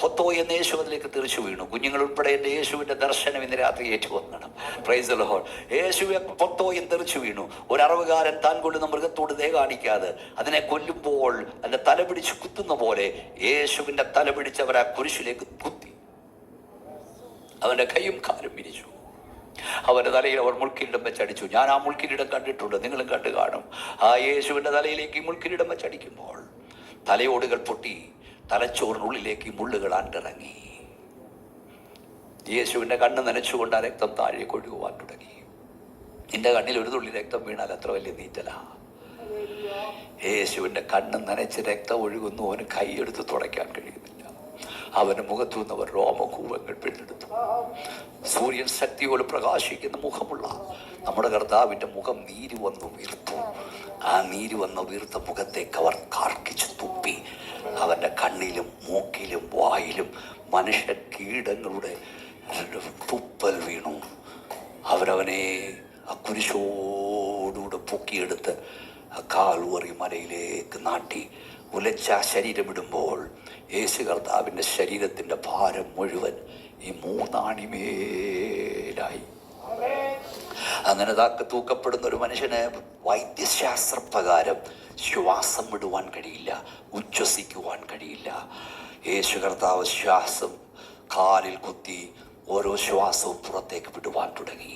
പൊത്തോ എന്ന യേശു അതിലേക്ക് തെറിച്ചു വീണു. കുഞ്ഞുങ്ങൾ ഉൾപ്പെടെ എൻ്റെ യേശുവിൻ്റെ ദർശനം ഇന്ന് രാത്രി ഏറ്റുവന്നണം. Price the Lord. യേശുവെ പൊത്തോ എന്ന് തെറിച്ചു വീണു. ഒരു അറവുകാരൻ താൻ കൊള്ളുന്ന മൃഗത്തോട് ദയ കാണിക്കാതെ അതിനെ കൊല്ലുമ്പോൾ അതിൻ്റെ തല പിടിച്ച് കുത്തുന്ന പോലെ യേശുവിൻ്റെ തല പിടിച്ച് അവർ ആ കുരിശിലേക്ക് കുത്തി. അവൻ്റെ കൈയും കാലും പിരിച്ചു. അവന്റെ തലയിൽ അവർ മുൾക്കിരീടം വെച്ചടിച്ചു. ഞാൻ ആ മുൾക്കിരീടം കണ്ടിട്ടുണ്ട്, നിങ്ങളും കണ്ടു കാണും. ആ യേശുവിന്റെ തലയിലേക്ക് മുൾക്കിരീടം വെച്ചടിക്കുമ്പോൾ തലയോടുകൾ പൊട്ടി, തലച്ചോറിനുള്ളിലേക്ക് മുള്ളുകൾ ആണ്ടിറങ്ങി. യേശുവിന്റെ കണ്ണ് നനച്ചുകൊണ്ട് ആ രക്തം താഴേക്ക് ഒഴുകുവാൻ തുടങ്ങി. നിന്റെ കണ്ണിൽ ഒരു തുള്ളി രക്തം വീണാൽ അത്ര വലിയ നീറ്റല. യേശുവിന്റെ കണ്ണ് നനച്ച് രക്തം ഒഴുകുന്നു. അവന് കൈയെടുത്ത് തുടയ്ക്കാൻ കഴിയുന്നില്ല. അവന്റെ മുഖത്തു നിന്ന് അവർ രോമകൂപങ്ങൾ പിടിച്ചെടുത്തു. സൂര്യൻ ശക്തിയോട് പ്രകാശിക്കുന്ന മുഖമുള്ള നമ്മുടെ കർത്താവിന്റെ മുഖം നീര് വന്നു വീർത്തു. ആ നീര് വന്ന് വീർത്ത മുഖത്തേക്ക് അവർ കാർക്കിച്ചു തുപ്പി. അവന്റെ കണ്ണിലും മൂക്കിലും വായിലും മനുഷ്യ കീടങ്ങളുടെ തുപ്പൽ വീണു. അവരവനെ ആ കുരിശോടുകൂടെ പൊക്കിയെടുത്ത് കാൽവറി മലയിലേക്ക് നാട്ടി ഉലച്ച ശരീരമിടുമ്പോൾ യേശു കർത്താവിൻ്റെ ശരീരത്തിൻ്റെ ഭാരം മുഴുവൻ ഈ 3 ആണിമേലായി. അങ്ങനെ തൂക്കപ്പെടുന്ന ഒരു മനുഷ്യന് വൈദ്യശാസ്ത്രപ്രകാരം ശ്വാസം വിടുവാൻ കഴിയില്ല, ഉച്ഛ്വസിക്കുവാൻ കഴിയില്ല. യേശു കർത്താവ് ശ്വാസം കാലിൽ കുത്തി ഓരോ ശ്വാസവും പുറത്തേക്ക് വിടുവാൻ തുടങ്ങി.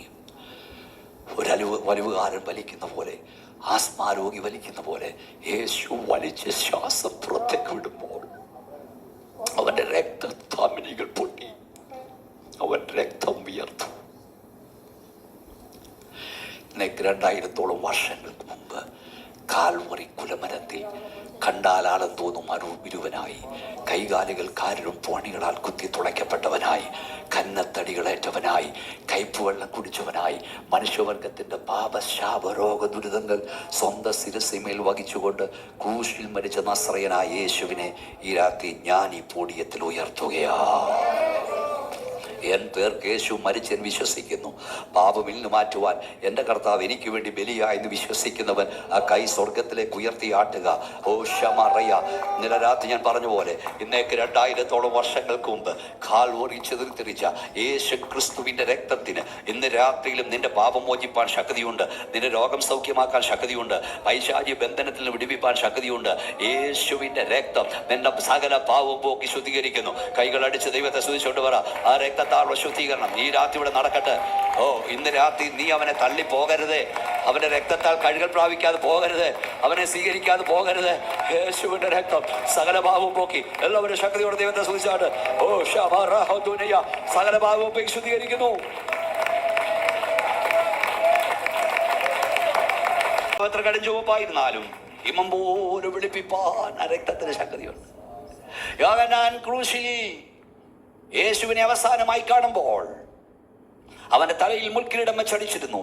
വലിവുകാരൻ വലിക്കുന്ന പോലെ, ആസ്മാരോഗി വലിക്കുന്ന പോലെ യേശു വലിച്ച് ശ്വാസം പുറത്തേക്ക് വിടുമ്പോൾ അവന്റെ രക്തധമനികൾ പൊട്ടി, അവൻ രക്തം വിയർത്തു. 2000-ഓളം വർഷങ്ങൾക്ക് മുമ്പ് കാൽവറി കുലമരത്തിൽ കണ്ടാലാളം തോന്നും ഇരുവനായി, കൈകാലുകൾ കാരിലും പണികളാൽ കുത്തി തുളയ്ക്കപ്പെട്ടവനായി, കന്നത്തടികളേറ്റവനായി, കയ്പുവെള്ളം കുടിച്ചവനായി, മനുഷ്യവർഗത്തിന്റെ പാപശാപരോഗ ദുരിതങ്ങൾ സ്വന്തം ശിരസിമേൽ വഹിച്ചുകൊണ്ട് ക്രൂശിൽ മരിച്ച നസ്രയനായ യേശുവിനെ ഈ രാത്രി ഞാൻ ഈ പോഡിയത്തിൽ ഉയർത്തുകയാ. എൻ പേർക്ക് യേശു മരിച്ചെന്ന് വിശ്വസിക്കുന്നു. പാപമിൽ നിന്ന് മാറ്റുവാൻ എൻ്റെ കർത്താവ് എനിക്ക് വേണ്ടി ബലിയായെന്ന് വിശ്വസിക്കുന്നവൻ ആ കൈ സ്വർഗത്തിലേക്ക് ഉയർത്തി ആട്ടുക. ഓ ഷമറയ, ഇന്നലെ രാത്രി ഞാൻ പറഞ്ഞ പോലെ ഇന്നേക്ക് 2000-ഓളം വർഷങ്ങൾക്ക് മുമ്പ് കാൽവറി ചിതറിത്തിരിച്ച യേശു ക്രിസ്തുവിൻ്റെ രക്തത്തിന് ഇന്ന് രാത്രിയിലും നിന്റെ പാപം മോചിപ്പാൻ ശക്തിയുണ്ട്, നിന്റെ രോഗം സൗഖ്യമാക്കാൻ ശക്തിയുണ്ട്, പൈശാചി ബന്ധനത്തിൽ നിന്ന് വിടുവിപ്പാൻ ശക്തിയുണ്ട്. യേശുവിൻ്റെ രക്തം നിന്റെ സകല പാവവും പോക്കി ശുദ്ധീകരിക്കുന്നു. കൈകളടിച്ച് ദൈവത്തെ സ്തുതിച്ചുകൊണ്ട് പറ, ആ രക്തത്താലുള്ള ശുദ്ധീകരണം ഈ രാത്രി ഇവിടെ നടക്കട്ടെ. ഓ, ഇന്ന് രാത്രി നീ അവനെ തള്ളി പോകരുത്, അവന്റെ രക്തത്താൽ കഴുകൽ പ്രാപിക്കാതെ പോകരുത്, അവനെ സ്വീകരിക്കാതെ പോകരുത്. യേശുവിന്റെ രക്തം സകല ഭാവവും പോക്കി. എല്ലാവരും ശക്തിയോടെ ദൈവത്തെ സ്തുതിച്ചാട്ട് ഓ ഷമറഹദുനിയ സകല ഭാവവും പോക്കി ശുദ്ധീകരിക്കുന്നു. എത്ര കടുംചുവപ്പായിരുന്നാലും ഹിമം പോലെ വെളുപ്പിപ്പാൻ ആ രക്തത്തിന് ശക്തിയുണ്ട്. യോഹന്നാൻ ക്രൂശിൽ യേശുവിനെ അവസാനമായി കാണുമ്പോൾ അവന്റെ തലയിൽ മുൾക്കിരീടം വെച്ചടിച്ചിരുന്നു.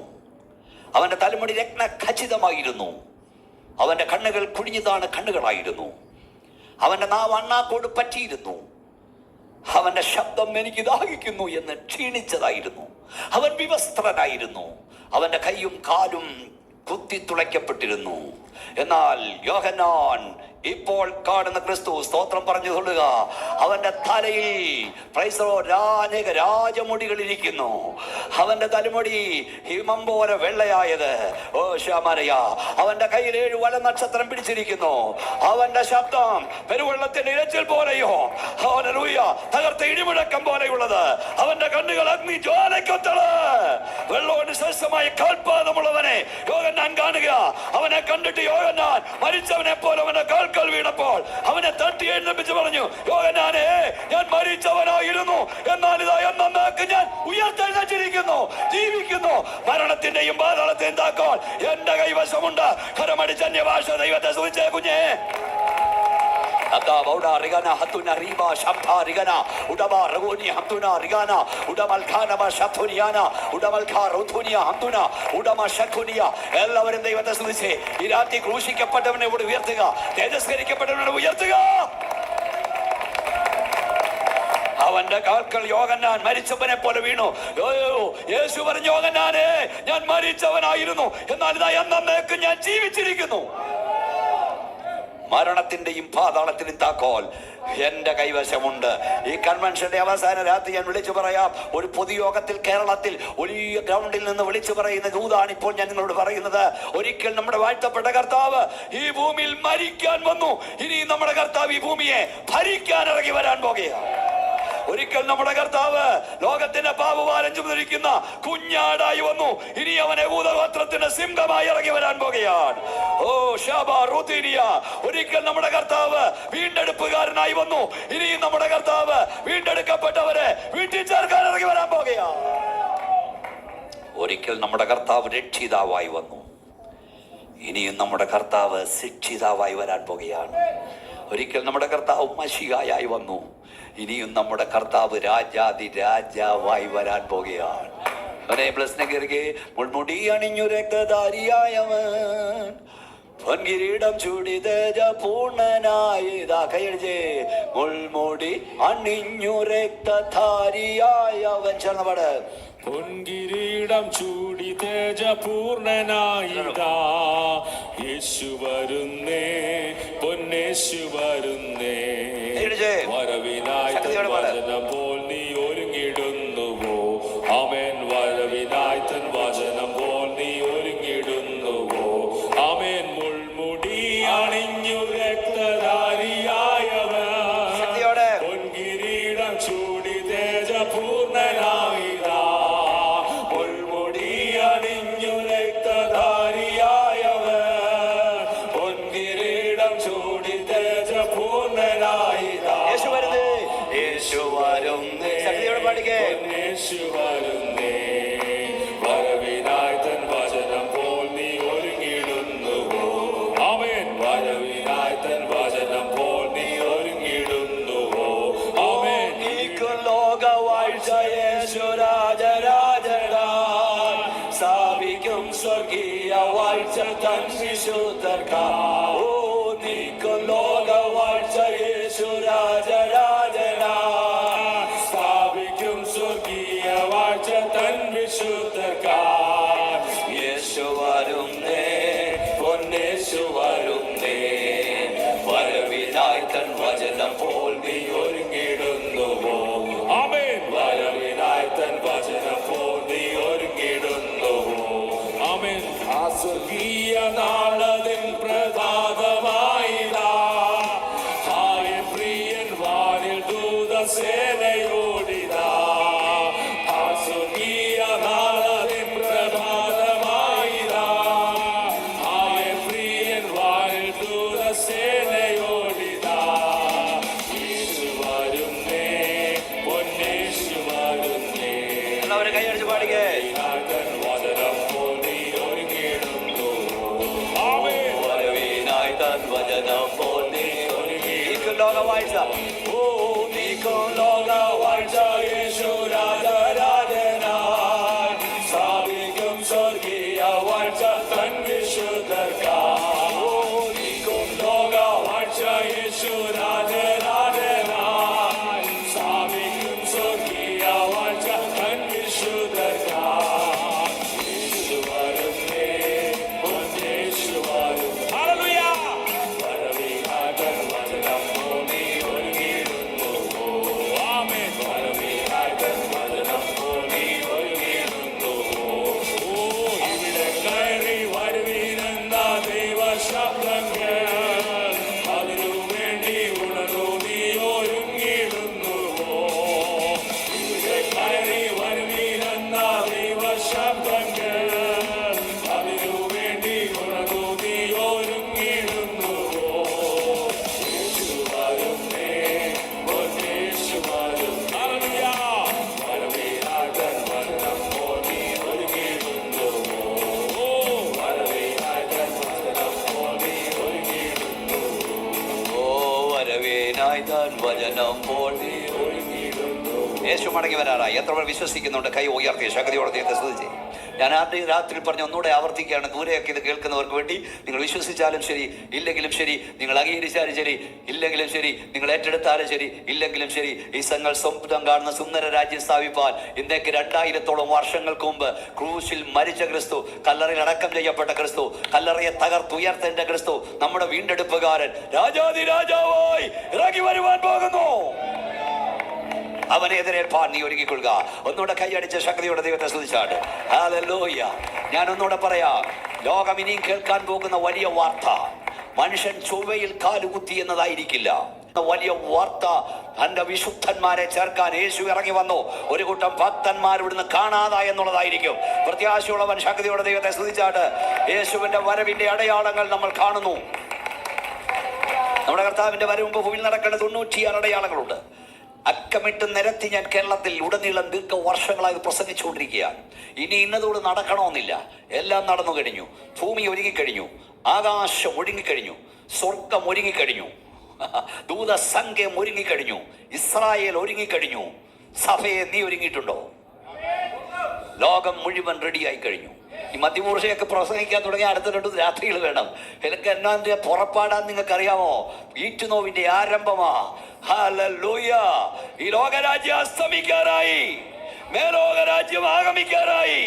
അവന്റെ തലമുടി രത്ന ഖചിതമായിരുന്നു. അവന്റെ കണ്ണുകൾ കുഴിഞ്ഞതാണ് കണ്ണുകളായിരുന്നു. അവന്റെ നാവ് അണ്ണാക്കോട് പറ്റിയിരുന്നു. അവന്റെ ശബ്ദം എനിക്ക് ദാഹിക്കുന്നു എന്ന് ക്ഷീണിച്ചതായിരുന്നു. അവൻ വിവസ്ത്രനായിരുന്നു. അവന്റെ കൈയും കാലും കുത്തിത്തുളയ്ക്കപ്പെട്ടിരുന്നു. എന്നാൽ യോഹന്നാൻ ഇപ്പോൾ കാണുന്ന ക്രിസ്തു, സ്തോത്രം പറഞ്ഞു കൊള്ളുക, അവന്റെ തലയിൽ അനേക രാജമുടികൾ ഇരിക്കുന്നു. അവന്റെ തലമുടി ഹിമം പോലെ വെള്ളയായത്. ഓ ശമരയ, അവന്റെ കയ്യിൽ 7 വല നക്ഷത്രം പിടിച്ചിരിക്കുന്നു. അവന്റെ ശബ്ദം പെരുവെള്ളത്തിന്റെ ഇരച്ചിൽ പോലെയോ ഹല്ലേലൂയ തകർത്ത ഇടിമുഴക്കം പോലെയുള്ളത്. അവന്റെ കണ്ണുകൾ അഗ്നി ജ്വാലയ്ക്കൊത്തള്. വെള്ളോട് ശ്രേഷ്ഠമായ കാൽപാദമുള്ളവനെ യോഹന്നാൻ കാണുക. അവനെ കണ്ടിട്ട് യോഹന്നാൻ മരിച്ചവനെ പോലെ അവന്റെ കാൽക്കൽ വീണപ്പോൾ അവനെ തട്ടി എഴുന്നേൽപ്പിച്ച് പറഞ്ഞു, യോഹന്നാനെ, ഞാൻ മരിച്ചവനായിരുന്നു, എന്നാൽ ഇതാ എന്നേക്ക് ഞാൻ ഉയർത്തെഴുന്നേറ്റിരിക്കുന്നു, ജീവിക്കുന്നു. മരണത്തിന്റെയും പാതാളത്തെയും താക്കോൽ എന്റെ കൈവശമുണ്ട്. കരമടിച്ച് അന്യഭാഷ ദൈവത്തെ സ്തുതിച്ചേ കുഞ്ഞേ. എല്ലാവരും ദൈവത്തെ സ്തുതിച്ചേ. ഈ രാത്രി ക്രൂശിക്കപ്പെട്ടവനെ ഇവിടെ ഉയർത്തുക, തേജസ്കരിക്കപ്പെട്ടവനെ ഉയർത്തുക. അവന്റെ കാൽക്കൽ യോഹന്നാൻ മരിച്ചവനെ പോലെ വീണു. യേശു പറഞ്ഞു, യോഹന്നാനെ, ഞാൻ മരിച്ചവനായിരുന്നു, എന്നാൽ ഇതാ എന്നേക്ക് ഞാൻ ജീവിച്ചിരിക്കുന്നു. മരണത്തിന്റെയും പാതാളത്തിന്റെയും താക്കോൽ എന്റെ കൈവശമുണ്ട്. ഈ കൺവെൻഷന്റെ അവസാന രാത്രി ഞാൻ വിളിച്ചു പറയാം, ഒരു പൊതുയോഗത്തിൽ കേരളത്തിൽ വലിയ ഗ്രൗണ്ടിൽ നിന്ന് വിളിച്ചു പറയുന്ന ദൂതാണ് ഇപ്പോൾ ഞാൻ നിങ്ങളോട് പറയുന്നത്. ഒരിക്കൽ നമ്മുടെ വാഴ്ത്തപ്പെട്ട കർത്താവ് ഈ ഭൂമിയിൽ മരിക്കാൻ വന്നു. ഇനി നമ്മുടെ കർത്താവ് ഈ ഭൂമിയെ ഭരിക്കാൻ ഇറങ്ങി വരാൻ പോകുകയാണ്. ഒരിക്കൽ നമ്മുടെ കർത്താവ് ലോകത്തിന്റെ പാപഭാരം ചുമന്നിരിക്കുന്ന കുഞ്ഞാടായി വന്നു. ഇനി അവനെ ഊതഗോത്രത്തിന്റെ സിംഹമായി ഇറങ്ങി വരാൻ പോകുകയാണ്. ഓ ഷാബാ റുതീനിയ, ഒരിക്കൽ നമ്മുടെ കർത്താവ് വീണ്ടെടുപ്പുകാരനായി വന്നു. ഇനിയും നമ്മുടെ കർത്താവ് വീണ്ടെടുക്കപ്പെട്ടവരെ വീട്ടിൽ ചേർക്കാൻ ഇറങ്ങി വരാൻ പോകുകയാണ്. ഒരിക്കൽ നമ്മുടെ കർത്താവ് രക്ഷിതാവായി വന്നു. ഇനിയും നമ്മുടെ കർത്താവ് ശിക്ഷിതാവായി വരാൻ പോകുകയാണ്. ഒരിക്കൽ നമ്മുടെ കർത്താവ് മശിഹായായി വന്നു. ഇനിയും നമ്മുടെ കർത്താവ് രാജാതി രാജാവായി വരാൻ പോകുകയാണ്. മുൾമുടി അണിഞ്ഞു രക്തധാരിയായവൻ, പൊൻകിരീടം ചൂടി തേജപൂർണനായതാ. കൈയടിച്ചേ. മുൾമുടി അണിഞ്ഞു രക്തധാരിയായവൻ. ചേർന്നപാട്. പൊൻകിരീടം ചൂടി തേജപൂർണനായിതാ യേശു വരുന്നേ, പൊന്നേശു വരുന്നേ. വരവിനായി വചനം പോൽ നീ ഒരുങ്ങിടുന്നുവോ? ആമേൻ. വരവിനായി തൻ വചനം പോൽ നീ ഒരുങ്ങിടുന്നുവോ? ആമേൻ. മുൾമുടി അണിഞ്ഞു രക്തധാരിയായവൻ, പൊൻകിരീടം ചൂടി തേജപൂർണനായിതാ. മുൾമുടി അണിഞ്ഞു രക്തധാരിയായവൻ, പൊൻകിരീടം ചൂടി തേജപൂർണനായിതാ. യേശു വരുന്നേ, യേശു വരുന്നേ. ശക്തിയോടെ പാടിക്കേ. യേശു വരുന്നേ, വരവിനായി തൻ വചനം പോൽ നീ ഒരുങ്ങിടുന്നുവോ? ആമേൻ. വരവിനായി തൻ ലോക വാഴ്ച യേശു രാജരാജനായി സ്ഥാപിക്കും സ്വർഗീയ വാഴ്ച തൻ വിശുദ്ധർക്കായി. ഓ നീക്കും ലോക വാഴ്ച യേശു രാജരാജനായി സ്ഥാപിക്കും സ്വർഗീയ വാഴ്ച തൻ വിശുദ്ധർക്കായി. യേശു വരുന്നേ, പൊന്നേശു വരുന്നേ, വരവിനായി തൻ വചനം പോൽ നീ ഒരുങ്ങിടുന്നുവോ? ആമേൻ. വരവിനായി തൻ വചനം പോൽ നീ ഒരുങ്ങിടുന്നുവോ? ആമേൻ. ആ സ്വർഗീയ നാളതിൻ പ്രഭാതമായിതാ. ഹായ പ്രിയൻ വാനിൽ ദൂതസേനയോടിതാ. ആ സ്വർഗീയ നാളതിൻ പ്രഭാതമായിതാ. ഹായ പ്രിയൻ വാനിൽ ദൂതസേനയോടിതാ. യേശു വരുന്നേ, പൊന്നേശു വരുന്നേ. എല്ലാവരും കൈയടിച്ച് പാടിക്കേ. തൻ വചനം പോൽ നീ ഒരുങ്ങിടുന്നു. ആമേൻ. വരവിനായി തൻ വചനം പോൽ നീ ഒരുങ്ങിയിരിക്കും ലോക വാഴ്ച. ഓ നീക്കും ലോക വാഴ്ച യേശു രാജരാജനായി സ്ഥാപിക്കും സ്വർഗീയ വാഴ്ച തൻ വിശുദ്ധർക്കായി. ഓ നീക്കും ലോക വാഴ്ച യേശു രാജരാജനായി സ്ഥാപിക്കും സ്വർഗീയ വാഴ്ച തൻ വിശുദ്ധർക്കായി. യേശു വരുന്നേ, പൊന്നേശു വരുന്നേ. ഹല്ലേലൂയ. വരവിനായി തൻ വചനം പോൽ നീ ഒരുങ്ങിടുന്നുവോ? ആമേൻ. വരവിനായി തൻ വചനം പോൽ നീ ഒരുങ്ങിടുന്നുവോ? ഓ ഇവിടെ കയറി വരുവീനെന്ന ദൈവശബ്ദങ്ങൾ അതിനു വേണ്ടി ഉണർന്നു നീ ഒരുങ്ങിടുന്നുവോ? ഇവിടെ കയറി വരുവീനെന്ന ദൈവശബ്ദങ്ങൾ അതിനു വേണ്ടി ഉണർന്നു നീ ഒരുങ്ങിടുന്നുവോ? യേശു വരുന്നേ, പൊന്നേശു വരുന്നേ. ഹല്ലേലൂയ. വരവിനായി തൻ വചനം പോൽ നീ ഒരുങ്ങിടുന്നുവോ? ഓ വരവിനായി തൻ വചനം പോൽ നീ ഒരുങ്ങിടുന്നുവോ? ഓ വരവിനായി തൻ വചനം പോൽ നീ ഒരുങ്ങിടുന്നു. യേശു മടങ്ങി വരാറായി. എത്ര പേർ വിശ്വസിക്കുന്നുണ്ട്? കൈ ഉയർത്തി ശക്തിയോടെ ദൈവത്തെ സ്തുതിച്ച്. ഞാൻ ആദ്യം രാത്രി പറഞ്ഞ് ഒന്നുകൂടെ ആവർത്തിക്കുകയാണ്. ദൂരെയൊക്കെ ഇത് കേൾക്കുന്നവർക്ക് വേണ്ടി നിങ്ങൾ വിശ്വസിച്ചാലും ശരി ഇല്ലെങ്കിലും ശരി, നിങ്ങൾ അംഗീകരിച്ചാലും ശരി ഇല്ലെങ്കിലും ശരി, നിങ്ങൾ ഏറ്റെടുത്താലും ശരി ഇല്ലെങ്കിലും ശരി, ഈ സംഘങ്ങൾ സ്വപ്നം കാണുന്ന സുന്ദര രാജ്യം സ്ഥാപിപ്പാൻ ഇന്നേക്ക് 2000-ഓളം വർഷങ്ങൾക്ക് മുമ്പ് ക്രൂശിൽ മരിച്ച ക്രിസ്തു, കല്ലറയിൽ അടക്കം ചെയ്യപ്പെട്ട ക്രിസ്തു, കല്ലറയെ തകർത്തുയർത്തേണ്ട ക്രിസ്തു, നമ്മുടെ വീണ്ടെടുപ്പുകാരൻ രാജാതി രാജാവായി ഇറങ്ങി വരുവാൻ പോകുന്നു. അവനെ എതിരേൽപ്പാൻ നീ ഒരുങ്ങിക്കൊള്ളുക. ഒന്നുകൂടെ കൈയടിച്ച ശക്തിയോടെ ദൈവത്തെ സ്തുതിച്ചാട്. ഹല്ലേലൂയ. ഞാൻ ഒന്നുകൂടെ പറയാം. ലോകം ഇനിയും കേൾക്കാൻ പോകുന്ന വലിയ വാർത്ത മനുഷ്യൻ ചൊവ്വയിൽ കാലുകുത്തി എന്നതായിരിക്കില്ല. വലിയ വാർത്ത തന്റെ വിശുദ്ധന്മാരെ ചേർക്കാൻ യേശു ഇറങ്ങി വന്നു. ഒരു കൂട്ടം ഭക്തന്മാർ ഇവിടുന്ന് കാണാതായി എന്നുള്ളതായിരിക്കും. പ്രത്യാശയുള്ളവൻ ശക്തിയോടെ ദൈവത്തെ സ്തുതിച്ചാട്ട്. യേശുവിന്റെ വരവിന്റെ അടയാളങ്ങൾ നമ്മൾ കാണുന്നു. നമ്മുടെ കർത്താവിന്റെ വരവ് ഭൂമിയിൽ നടക്കേണ്ട 96 അടയാളങ്ങളുണ്ട്. അക്കമിട്ട് നിരത്തി ഞാൻ കേരളത്തിൽ ഉടനീളം ദീർഘവർഷങ്ങളായി പ്രസംഗിച്ചുകൊണ്ടിരിക്കുകയാണ്. ഇനി ഇന്നതോട് നടക്കണമെന്നില്ല. എല്ലാം നടന്നു കഴിഞ്ഞു. ഭൂമി ഒരുങ്ങിക്കഴിഞ്ഞു, ആകാശം ഒരുങ്ങിക്കഴിഞ്ഞു, സ്വർഗം ഒരുങ്ങിക്കഴിഞ്ഞു, ദൂതസംഖ്യം ഒരുങ്ങിക്കഴിഞ്ഞു, ഇസ്രായേൽ ഒരുങ്ങിക്കഴിഞ്ഞു. സഭയെ നീ ഒരുങ്ങിയിട്ടുണ്ടോ? ലോകം മുഴുവൻ റെഡിയായി കഴിഞ്ഞു. ഈ മധ്യമൂർച്ചയൊക്കെ പ്രസംഗിക്കാൻ തുടങ്ങിയ അടുത്ത 2 രാത്രികൾ വേണം. എനിക്ക് എന്നാന്റെ പുറപ്പാടാൻ നിങ്ങൾക്കറിയാമോ? ഈറ്റുനോവിന്റെ ആരംഭമാ. ഹല്ലേലൂയ. ഈ ലോകരാജ്യം അസ്തമിക്കാറായി, മേലോകരാജ്യം ആഗമിക്കാറായി.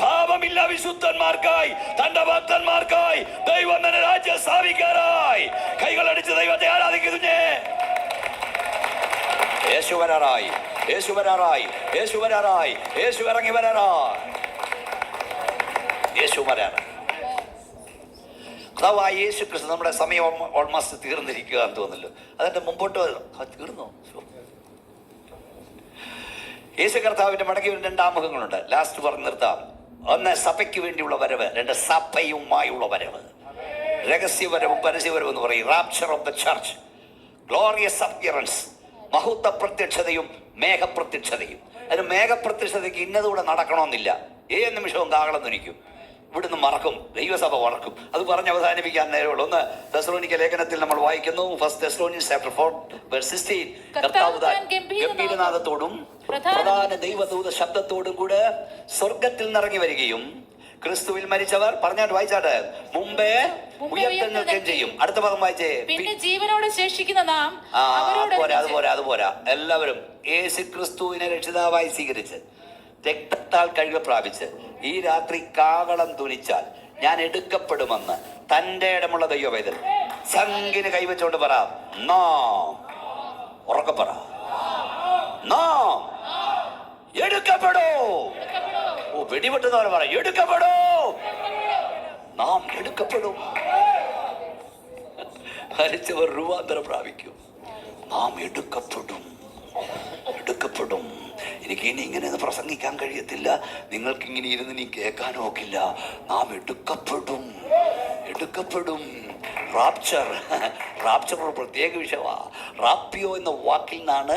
പാപമില്ല വിശുദ്ധന്മാർക്കായി, തന്റെ ഭക്തന്മാർക്കായി ദൈവം തന്നെ രാജ്യം സ്ഥാപിക്കാറായി. കൈകളടിച്ച് ദൈവത്തെ ആരാധിക്കുന്നേ. യേശു വരാറായി, യേശു വരാറായി, യേശു വരാറായി, യേശു ഇറങ്ങി വരാറായി, യേശു വരാറായി. കർത്താവായ യേശു ക്രിസ്തു. നമ്മുടെ സമയം ഓൾമോസ്റ്റ് തീർന്നിരിക്കുക എന്ന് തോന്നുന്നല്ലോ. അതിന്റെ മുമ്പോട്ട് തീർന്നു. യേശു കർത്താവിന്റെ മടങ്ങി 2 ആമുഖങ്ങളുണ്ട്. ലാസ്റ്റ് പറഞ്ഞ് നിർത്താം. 1 സഭയ്ക്ക് വേണ്ടിയുള്ള വരവ്, 2 സഭയുമായുള്ള വരവ്. രഹസ്യവരവും പരസ്യവരവും എന്ന് പറയും. Rapture of the church, glorious appearance, മഹത്വ പ്രത്യക്ഷതയും മേഘപ്രത്യക്ഷതയും. അതിന് മേഘപ്രത്യക്ഷതയ്ക്ക് ഇന്നതുകൂടെ നടക്കണമെന്നില്ല. ഏത് നിമിഷവും കാഹളം ധ്വനിക്കും. ഇവിടുന്ന് മറക്കും, ദൈവസഭ മറക്കും. അത് പറഞ്ഞ് അവസാനിപ്പിക്കാൻ നേരമുള്ളൂ. ഒന്ന് തെസ്സലോനിക്ക ലേഖനത്തിൽ നമ്മൾ വായിക്കുന്നു, 1 Thessalonians chapter 4:16. കർത്താവ് ഗംഭീരനാദത്തോടും പ്രധാന ദൈവദൂത ശബ്ദത്തോടും കൂടെ സ്വർഗത്തിൽ നിറങ്ങി വരികയും ക്രിസ്തുവിൽ മരിച്ചവർ പറഞ്ഞാട്ട് വായിച്ചാട്ട് മുമ്പേ ഉയർത്തെഴുന്നേൽക്കുകയും ചെയ്യും. അടുത്ത ഭാഗം വായിച്ചേ. പിന്നെ ജീവനോടെ ശേഷിക്കുന്ന നാം അതുപോരാ എല്ലാവരും യേശു ക്രിസ്തുവിനെ രക്ഷിതാവായി സ്വീകരിച്ച് രക്തത്താൽ കഴുകി പ്രാപിച്ച് ഈ രാത്രി കാഹളം ധ്വനിച്ചാൽ ഞാൻ എടുക്കപ്പെടുമെന്ന് തന്റെ ഇടമുള്ള ദൈവവേദൻ സംഖ്യന് കൈവച്ചോണ്ട് പറ, നാം ഉറക്കെ പറ, നാം എടുക്കപ്പെടൂ. ഓ, വെടിവെട്ടുന്നവരെ പറ, എടുക്കപ്പെടൂ, നാം എടുക്കപ്പെടും. മരിച്ചവർ രൂപാന്തരം പ്രാപിക്കും. നാം എടുക്കപ്പെടും. എനിക്ക് ഇനി ഇങ്ങനെ പ്രസംഗിക്കാൻ കഴിയത്തില്ല, നിങ്ങൾക്ക് ഇങ്ങനെ ഇരുന്ന് നീ കേൾക്കാനും ഒക്കില്ല. നാം എടുക്കപ്പെടും. റാപ്ചർ ഒരു പ്രത്യേക വിഷയമാണ്. റാപ്പിയോ എന്ന വാക്കിൽ നിന്നാണ്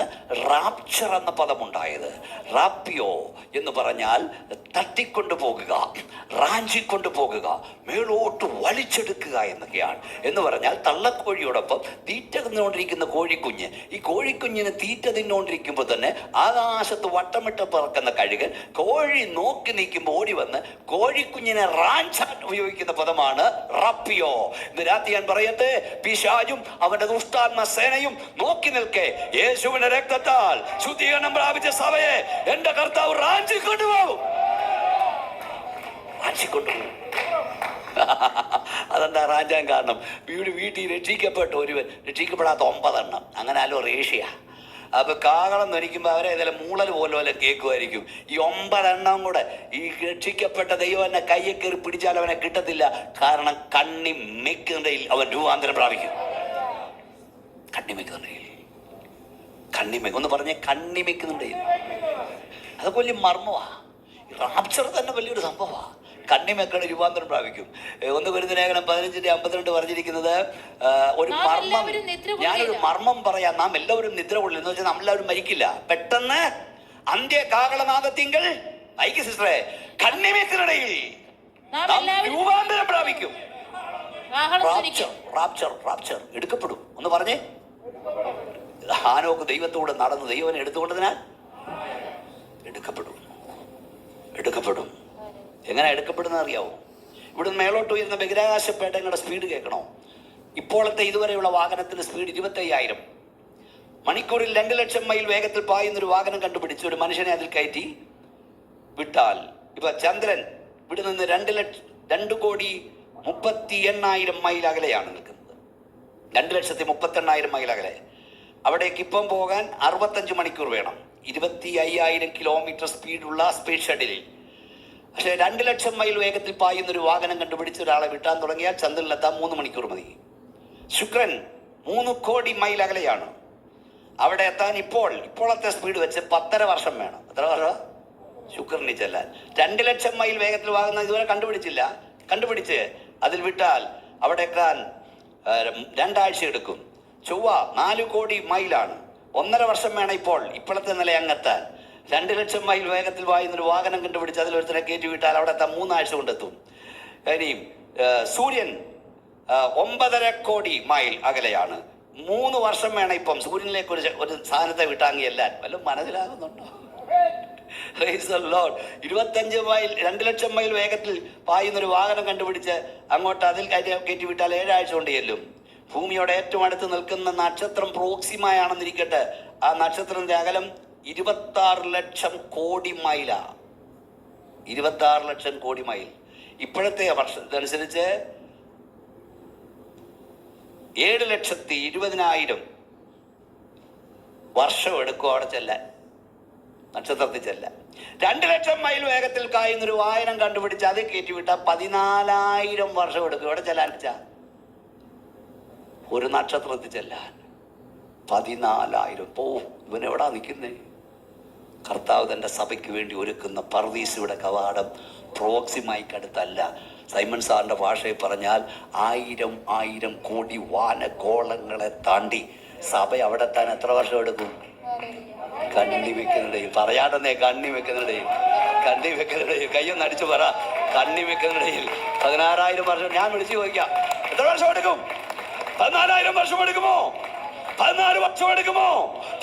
റാപ്ചർ എന്ന പദമുണ്ടായത്. റാപ്പിയോ എന്ന് പറഞ്ഞാൽ തട്ടിക്കൊണ്ടു പോകുക, റാഞ്ചിക്കൊണ്ടു പോകുക, മേളോട്ട് വലിച്ചെടുക്കുക എന്നൊക്കെയാണ്. എന്ന് പറഞ്ഞാൽ തള്ളക്കോഴിയോടൊപ്പം തീറ്റ തിന്നുകൊണ്ടിരിക്കുന്ന കോഴിക്കുഞ്ഞ്, ഈ കോഴിക്കുഞ്ഞിന് തീറ്റ തിന്നുകൊണ്ടിരിക്കുമ്പോൾ തന്നെ ആകാശത്ത് വട്ടമിട്ട് പറക്കുന്ന കഴുകൻ കോഴി നോക്കി നിൽക്കുമ്പോൾ ഓടി വന്ന് കോഴിക്കുഞ്ഞിനെ റാഞ്ചാൻ ഉപയോഗിക്കുന്ന പദമാണ് റാപ്പിയോ. ഇന്ന് രാത്രി ഞാൻ പറയട്ടെ, പിശാചും അവന്റെ ദുഷ്ടാത്മ സേനയും നോക്കി നിൽക്കെ യേശുവിന്റെ രക്തത്താൽ ശുദ്ധീകരണം പ്രാപിച്ച സഭയെ എന്റെ കർത്താവ് റാഞ്ചിക്കൊണ്ടുപോകും. അതെന്താ റാഞ്ചാൻ കാരണം? വീട്ടിൽ രക്ഷിക്കപ്പെട്ട ഒരുവൻ രക്ഷിക്കപ്പെടാത്ത 9 എണ്ണം, അങ്ങനെ ആലോ റേഷ്യ. അപ്പൊ കാഹളം ധനിക്കുമ്പോൾ അവരെ ഏതെങ്കിലും മൂളൽ പോലെ കേൾക്കുമായിരിക്കും. ഈ 9 എണ്ണം കൂടെ ഈ രക്ഷിക്കപ്പെട്ട ദൈവം എന്നെ കയ്യെ കയറി പിടിച്ചാൽ അവനെ കിട്ടത്തില്ല. കാരണം കണ്ണി മെക്കുന്നിടയിൽ അവൻ രൂപാന്തരം പ്രാപിക്കും. ഒന്ന് പറഞ്ഞേ, കണ്ണി മെക്കുന്നുണ്ടെങ്കിൽ. അതൊക്കെ വലിയ മർമ്മമാ. റാപ്ചർ തന്നെ വലിയൊരു സംഭവമാണ്. കണ്ണിമക്കളെ രൂപാന്തരം പ്രാപിക്കും. 1 കൊരിന്ത്യർ 15:52 പറഞ്ഞിരിക്കുന്നത് ഒരു മർമ്മം. ഞാനൊരു മർമ്മം പറയാം, നാം എല്ലാവരും നിദ്ര കൊള്ളും എന്ന് വെച്ചാൽ നമ്മളെല്ലാവരും മരിക്കില്ല. പെട്ടെന്ന് അന്ത്യ കാഹളനാദത്തിങ്കൽ ഐക്യ സിസ്റ്ററെ കണ്ണിമേക്കിനിടയിൽ രൂപാന്തരം പ്രാപിക്കും. റാപ്ചർ എടുക്കപ്പെടും. ഒന്ന് പറഞ്ഞേ. ഹാനോക്ക് ദൈവത്തോട് നടന്ന് ദൈവനെ എടുത്തുകൊണ്ടതിനാൽ എടുക്കപ്പെടും. എങ്ങനെ എടുക്കപ്പെടുന്നത് അറിയാവോ? ഇവിടുന്ന് മേലോട്ട് ഉയരുന്ന ബഹിരാകാശപ്പേട്ടങ്ങളുടെ സ്പീഡ് കേൾക്കണോ? ഇപ്പോഴത്തെ ഇതുവരെയുള്ള വാഹനത്തിന്റെ സ്പീഡ് 25,000. മണിക്കൂറിൽ 2,00,000 മൈൽ വേഗത്തിൽ പായുന്നൊരു വാഹനം കണ്ടുപിടിച്ച് ഒരു മനുഷ്യനെ അതിൽ കയറ്റി വിട്ടാൽ, ഇപ്പൊ ചന്ദ്രൻ ഇവിടെ നിന്ന് 2,38,000 മൈൽ അകലെയാണ് നിൽക്കുന്നത്. 2,38,000 മൈൽ അകലെ. അവിടേക്ക് ഇപ്പം പോകാൻ 65 മണിക്കൂർ വേണം. 25,000 കിലോമീറ്റർ സ്പീഡുള്ള സ്പേസ് ഷട്ടിലിൽ. പക്ഷേ 2,00,000 മൈൽ വേഗത്തിൽ പായുന്നൊരു വാഹനം കണ്ടുപിടിച്ച് ഒരാളെ വിട്ടാൻ തുടങ്ങിയാൽ ചന്ദ്രനിലെത്താൻ 3 മണിക്കൂർ മതി. ശുക്രൻ 3 കോടി മൈൽ അകലെയാണ്. അവിടെ എത്താൻ ഇപ്പോഴത്തെ സ്പീഡ് വെച്ച് 10.5 വർഷം വേണം. എത്ര വർഷം? ശുക്രനിൽ ചെല്ലാൻ. 2,00,000 മൈൽ വേഗത്തിൽ വാങ്ങുന്ന ഇതുവരെ കണ്ടുപിടിച്ച് അതിൽ വിട്ടാൽ അവിടെ എത്താൻ 2 ആഴ്ച എടുക്കും. ചൊവ്വ 4 കോടി മൈലാണ്. 1.5 വർഷം വേണം ഇപ്പോഴത്തെ നില അങ്ങെത്താൻ. 2,00,000 മൈൽ വേഗത്തിൽ വായുന്നൊരു വാഹനം കണ്ടുപിടിച്ച് അതിലൊരുത്തരെ കയറ്റി വിട്ടാൽ അവിടെ എത്താൻ 3 ആഴ്ച കൊണ്ടെത്തും. ഇനിയും സൂര്യൻ 9.5 കോടി മൈൽ അകലെയാണ്. 3 വർഷം വേണം ഇപ്പം സൂര്യനിലേക്ക് ഒരു സാധനത്തെ വിട്ടാങ്ങി എല്ലാം. വല്ലതും മനസ്സിലാകുന്നുണ്ടോ? 25 മൈൽ 2,00,000 മൈൽ വേഗത്തിൽ പായുന്നൊരു വാഹനം കണ്ടുപിടിച്ച് അങ്ങോട്ട് അതിൽ കയറ്റി വിട്ടാൽ 7 ആഴ്ച കൊണ്ട് ചെല്ലും. ഭൂമിയോട് ഏറ്റവും അടുത്ത് നിൽക്കുന്ന നക്ഷത്രം പ്രോക്സിമയാണെന്നിരിക്കട്ടെ, ആ നക്ഷത്രത്തിന്റെ അകലം 26 ലക്ഷം കോടി മൈലാ. 26 ലക്ഷം കോടി മൈൽ. ഇപ്പോഴത്തെ വർഷത്തനുസരിച്ച് 7,20,000 വർഷം എടുക്കും അവിടെ ചെല്ലാൻ, നക്ഷത്രത്തിൽ ചെല്ലാൻ. 2,00,000 മൈൽ വേഗത്തിൽ കായുന്നൊരു വാഹനം കണ്ടുപിടിച്ച് അത് കയറ്റിവിട്ടാൽ 14,000 വർഷം എടുക്കും ഇവിടെ ചെല്ലാൻ. ഒരു നക്ഷത്രത്തിൽ ചെല്ലാൻ 14,000. ഇവനെവിടാ നിൽക്കുന്നേ? കർത്താവ് തൻ്റെ സഭയ്ക്ക് വേണ്ടി ഒരുക്കുന്ന പർദീസയുടെ കവാടം പ്രോക്സിമയ്ക്കടുത്തല്ല. സൈമൺ സാറിൻ്റെ ഭാഷയിൽ പറഞ്ഞാൽ 1000 കോടി വാനഗോളങ്ങളെ താണ്ടി സഭ അവിടെ എത്താൻ എത്ര വർഷം എടുക്കും? കണ്ണി വെക്കുന്നുണ്ടെങ്കിൽ പറയാണ്ടെന്നേ, കണ്ണി വെക്കുന്നുണ്ടെങ്കിൽ കയ്യൊന്ന് അടിച്ചു പറ. കണ്ണിമയ്ക്കുന്നിടയിൽ 16,000 വർഷം. ഞാൻ വിളിച്ചു ചോദിക്കാം, എത്ര വർഷം എടുക്കും? 14,000 വർഷം എടുക്കുമോ? 14 വർഷം എടുക്കുമോ?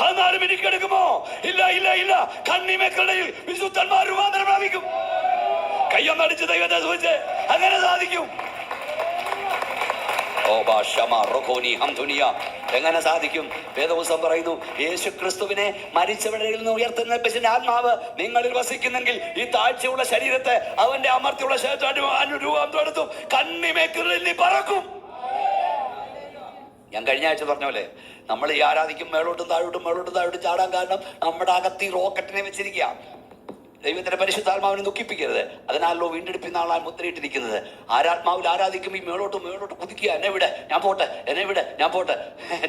14 മിനിറ്റ് എടുക്കുമോ? ഇല്ല ഇല്ല ഇല്ല. കണ്ണിമയ്ക്കുന്നിടയിൽ വിശുദ്ധന്മാർ രൂപാന്തരം പ്രാപിക്കും. കയ്യൊന്നടിച്ച് ദൈവത്തെ സൂചിച്ച് അങ്ങനെ സാധിക്കും. എങ്ങനെ സാധിക്കും? വേദപുസ്തകം പറയുന്നു, യേശു ക്രിസ്തുവിനെ മരിച്ചവരിൽ നിന്ന് ഉയർത്തുന്ന പിശാചിന്റെ ആത്മാവ് നിങ്ങളിൽ വസിക്കുന്നെങ്കിൽ ഈ താഴ്ചയുള്ള ശരീരത്തെ അവന്റെ അമർത്തിയുള്ള രൂപം എടുത്തും കണ്ണിമേക്കുള്ളിൽ പറക്കും. ഞാൻ കഴിഞ്ഞ ആഴ്ച പറഞ്ഞ പോലെ നമ്മൾ ഈ ആരാധിക്കും മേളോട്ടും താഴോട്ടും ചാടാൻ കാരണം നമ്മുടെ അകത്ത് ഈ റോക്കറ്റിനെ വെച്ചിരിക്കുക. ദൈവത്തിന്റെ പരിശുദ്ധാത്മാവിനെ ദുഃഖിപ്പിക്കരുത്. അതിനാണല്ലോ വീണ്ടെടുപ്പിക്കുന്ന ആളാൽ മുദ്രയിട്ടിരിക്കുന്നത്. ആരാത്മാവിൽ ആരാധിക്കും ഈ മേളോട്ട് കുതിക്കുക. എന്നെ വിടെ, ഞാൻ പോട്ടെ.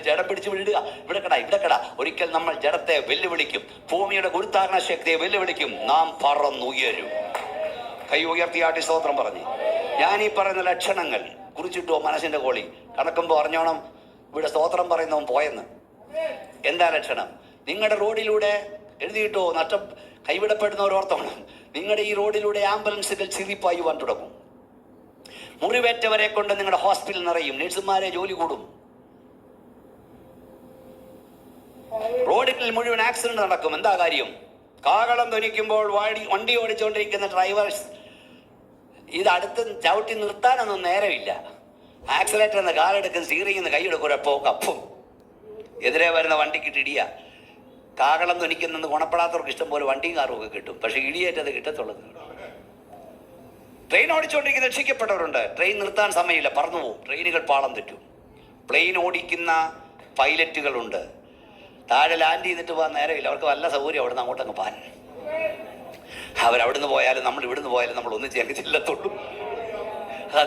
ജഡം പിടിച്ച് വിടുക. ഇവിടെ കട. ഒരിക്കൽ നമ്മൾ ജഡത്തെ വെല്ലുവിളിക്കും. ഭൂമിയുടെ ഗുരുത്വാകർഷണ ശക്തിയെ വെല്ലുവിളിക്കും. നാം പറന്നുയരും. കൈ ഉയർത്തിയാട്ടി സ്തോത്രം പറഞ്ഞ് ഞാൻ ഈ പറയുന്ന ലക്ഷണങ്ങൾ കുറിച്ചിട്ടോ മനസ്സിന്റെ കോളി കണക്കുമ്പോൾ അറിഞ്ഞോണം ഇവിടെ സ്തോത്രം പറയുന്നവൻ പോയെന്ന്. എന്താ ലക്ഷണം? നിങ്ങളുടെ റോഡിലൂടെ എഴുതിയിട്ടോ കൈവിടപ്പെടുന്നവരോർത്തോണം. നിങ്ങളുടെ ഈ റോഡിലൂടെ ആംബുലൻസുകൾ ചിരിപ്പായുവാൻ തുടങ്ങും. മുറിവേറ്റവരെ കൊണ്ട് നിങ്ങളുടെ ഹോസ്പിറ്റൽ നിറയും. നഴ്സുമാരെ ജോലി കൂടും. റോഡിൽ മുഴുവൻ ആക്സിഡന്റ് നടക്കും. എന്താ കാര്യം? കാഹളം ധ്വനിക്കുമ്പോൾ വണ്ടി ഓടിച്ചുകൊണ്ടിരിക്കുന്ന ഡ്രൈവേഴ്സ് ഇത് അടുത്ത് ചവിട്ടി നിർത്താനൊന്നും നേരമില്ല. ആക്സിലേറ്റർ എന്ന് കാലെടുക്കും, സ്റ്റീറിംഗ് എന്ന് കൈയെടുക്കും, കപ്പും. എതിരെ വരുന്ന വണ്ടിക്കിട്ട് ഇടിയ. കാഹളം ധ്വനിക്കുന്നത് ഗുണപ്പെടാത്തവർക്ക് ഇഷ്ടം പോലെ വണ്ടിയും കാറും ഒക്കെ കിട്ടും. പക്ഷെ ഇടിയേറ്റത് കിട്ടത്തുള്ളത്. ട്രെയിൻ ഓടിച്ചുകൊണ്ടിരിക്കുന്ന രക്ഷിക്കപ്പെട്ടവരുണ്ട്. ട്രെയിൻ നിർത്താൻ സമയമില്ല, പറന്നു പോകും. ട്രെയിനുകൾ പാളം തെറ്റും. പ്ലെയിൻ ഓടിക്കുന്ന പൈലറ്റുകളുണ്ട്. താഴെ ലാൻഡ് ചെയ്തിട്ട് പോകാൻ നേരമില്ല. അവർക്ക് വല്ല സൗകര്യം അവിടെ നിന്ന് അങ്ങോട്ടങ്ങ് പോകാൻ. അവരവിടുന്ന് പോയാലും നമ്മൾ ഇവിടുന്ന് പോയാലും നമ്മൾ ഒന്നും ചെയ്യാൻ ചെല്ലത്തുള്ളൂ.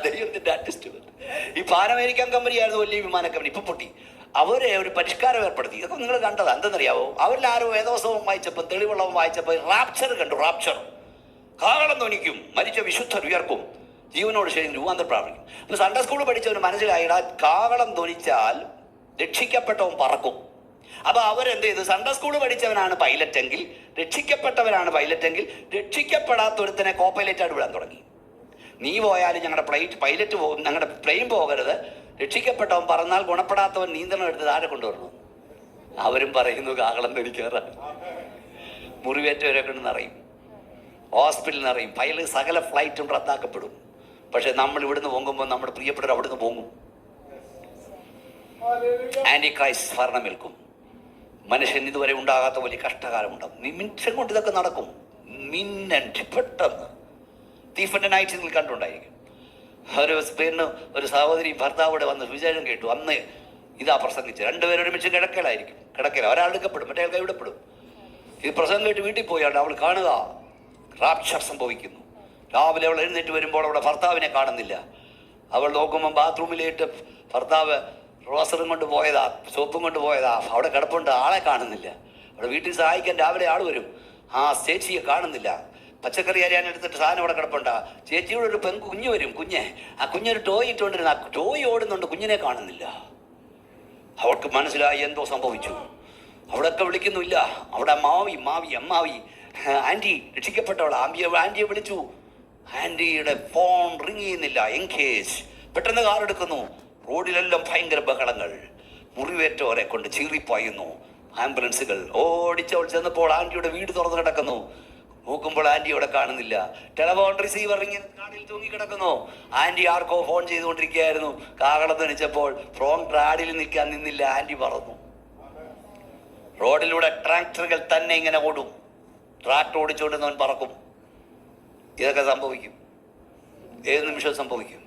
ദൈവത്തിന്റെ അഡ്ജസ്റ്റ്മെന്റ്. ഈ പാൻ അമേരിക്കൻ കമ്പനിയായിരുന്നു വലിയ വിമാന കമ്പനി, ഇപ്പൊ പൊട്ടി. അവരെ ഒരു പരിഷ്കാരം ഏർപ്പെടുത്തി. ഇതൊക്കെ നിങ്ങൾ കണ്ടത് എന്തെന്നറിയാവോ? അവരിൽ ആരോ വേദോത്സവം വായിച്ചപ്പോൾ, തെളിവുള്ളവും വായിച്ചപ്പോൾ റാപ്ചർ കണ്ടു. റാപ്ചർ. കാഹളം ധ്വനിക്കും, മരിച്ച വിശുദ്ധർ ഉയർക്കും, ജീവനോട് ശരി രൂപാന്തരം പ്രാപിക്കും. അപ്പൊ സൺഡേ സ്കൂളിൽ പഠിച്ചവന് മനസ്സിലായിടാ, കാഹളം ധ്വനിച്ചാൽ രക്ഷിക്കപ്പെട്ടവൻ പറക്കും. അപ്പൊ അവരെന്ത് ചെയ്തു? സൺഡേ സ്കൂൾ പഠിച്ചവനാണ് പൈലറ്റെങ്കിൽ, രക്ഷിക്കപ്പെട്ടവനാണ് പൈലറ്റെങ്കിൽ, രക്ഷിക്കപ്പെടാത്തൊരുത്തനെ കോ പൈലറ്റായിട്ട് വിടാൻ തുടങ്ങി. നീ പോയാലും ഞങ്ങളുടെ പൈലറ്റ് പോകും, ഞങ്ങളുടെ പ്ലെയിൻ പോകരുത്. രക്ഷിക്കപ്പെട്ടവൻ പറഞ്ഞാൽ ഗുണപ്പെടാത്തവൻ നിയന്ത്രണം എടുത്ത് താഴെ കൊണ്ടുവരണം. അവരും പറയുന്നു കാഹളം ധ്വനിക്കാറാണ്. മുറിവേറ്റവരെ കൊണ്ട് നിറയും, ഹോസ്പിറ്റലിൽ നിറയും, പൈലറ്റ് സകല ഫ്ലൈറ്റും റദ്ദാക്കപ്പെടും. പക്ഷെ നമ്മൾ ഇവിടുന്ന് പോകുമ്പോൾ നമ്മുടെ പ്രിയപ്പെട്ടവർ അവിടുന്ന് പോകും. ആന്റി ക്രൈസ്റ്റ് ഭരണമേൽക്കും. മനുഷ്യൻ ഇതുവരെ ഉണ്ടാകാത്ത വലിയ കഷ്ടകാലമുണ്ടാകും. നിമിഷം കൊണ്ട് ഇതൊക്കെ നടക്കും. മിന്നറ്റ് പെട്ടെന്ന് തീഫന്റെ നൈറ്റ് നിങ്ങൾ കണ്ടുണ്ടായിരിക്കും. ഒരു പെണ്ണ്, ഒരു സഹോദരി ഭർത്താവോടെ വന്ന് വിചാരം കേട്ടു. അന്ന് ഇതാ പ്രസംഗിച്ച്. രണ്ടുപേരും ഒരുമിച്ച് കിടക്കല. ഒരാൾ എടുക്കപ്പെടും, മറ്റേ ആൾ കൈവിടപ്പെടും. ഇത് പ്രസംഗം കേട്ട് വീട്ടിൽ പോയാണ് അവൾ കാണുക റാപ്ചർ സംഭവിക്കുന്നു. രാവിലെ അവൾ എഴുന്നേറ്റ് വരുമ്പോൾ അവളുടെ ഭർത്താവിനെ കാണുന്നില്ല. അവൾ നോക്കുമ്പോൾ ബാത്റൂമിലേട്ട് ഭർത്താവ് റോസറും കൊണ്ട് പോയതാ, സോപ്പും കൊണ്ട് പോയതാ. അവിടെ കിടപ്പുണ്ട്, ആളെ കാണുന്നില്ല. അവിടെ വീട്ടിൽ സഹായിക്കാൻ രാവിലെ ആൾ വരും. ആ ചേച്ചിയെ കാണുന്നില്ല. പച്ചക്കറി അരിയാൻ എടുത്തിട്ട് സാധനം അവിടെ കിടപ്പുണ്ടാ. ചേച്ചിയോട് ഒരു കുഞ്ഞ് വരും. ആ കുഞ്ഞൊരു ടോയ് ഇട്ടുകൊണ്ടിരുന്ന ആ ടോയ് ഓടുന്നുണ്ട്, കുഞ്ഞിനെ കാണുന്നില്ല. അവൾക്ക് മനസ്സിലായി എന്തോ സംഭവിച്ചു. അവിടെയൊക്കെ വിളിക്കുന്നില്ല. അവിടെ അമ്മാവി ആന്റി രക്ഷിക്കപ്പെട്ടവൾ. ആന്റിയെ വിളിച്ചു. ആന്റിയുടെ ഫോൺ റിങ് ചെയ്യുന്നില്ല. എൻഗേജ്. പെട്ടെന്ന് കാർ എടുക്കുന്നു. റോഡിലെല്ലാം ഭയങ്കര ബഹളങ്ങൾ. മുറിവേറ്റവരെ കൊണ്ട് ചീറിപ്പായുന്നു ആംബുലൻസുകൾ. ഓടിച്ചവൾ ചെന്നപ്പോൾ ആന്റിയുടെ വീട് തുറന്നു കിടക്കുന്നു. നോക്കുമ്പോൾ ആന്റി അവിടെ കാണുന്നില്ല. ടെലഫോൺ റിസീവർ ഇങ്ങനെ കാടിൽ തൂങ്ങിക്കിടക്കുന്നു. ആന്റി ആർക്കോ ഫോൺ ചെയ്തുകൊണ്ടിരിക്കുകയായിരുന്നു. കാഹളം ധ്വനിച്ചപ്പോൾ ഫോൺ ട്രാഡിൽ നിൽക്കാൻ നിന്നില്ല. ആന്റി പറന്നു. റോഡിലൂടെ ട്രാക്ടറുകൾ തന്നെ ഇങ്ങനെ ഓടും. ട്രാക്ടർ ഓടിച്ചുകൊണ്ടിരുന്നവൻ പറക്കും. ഇതൊക്കെ സംഭവിക്കും. ഏത് നിമിഷം സംഭവിക്കും.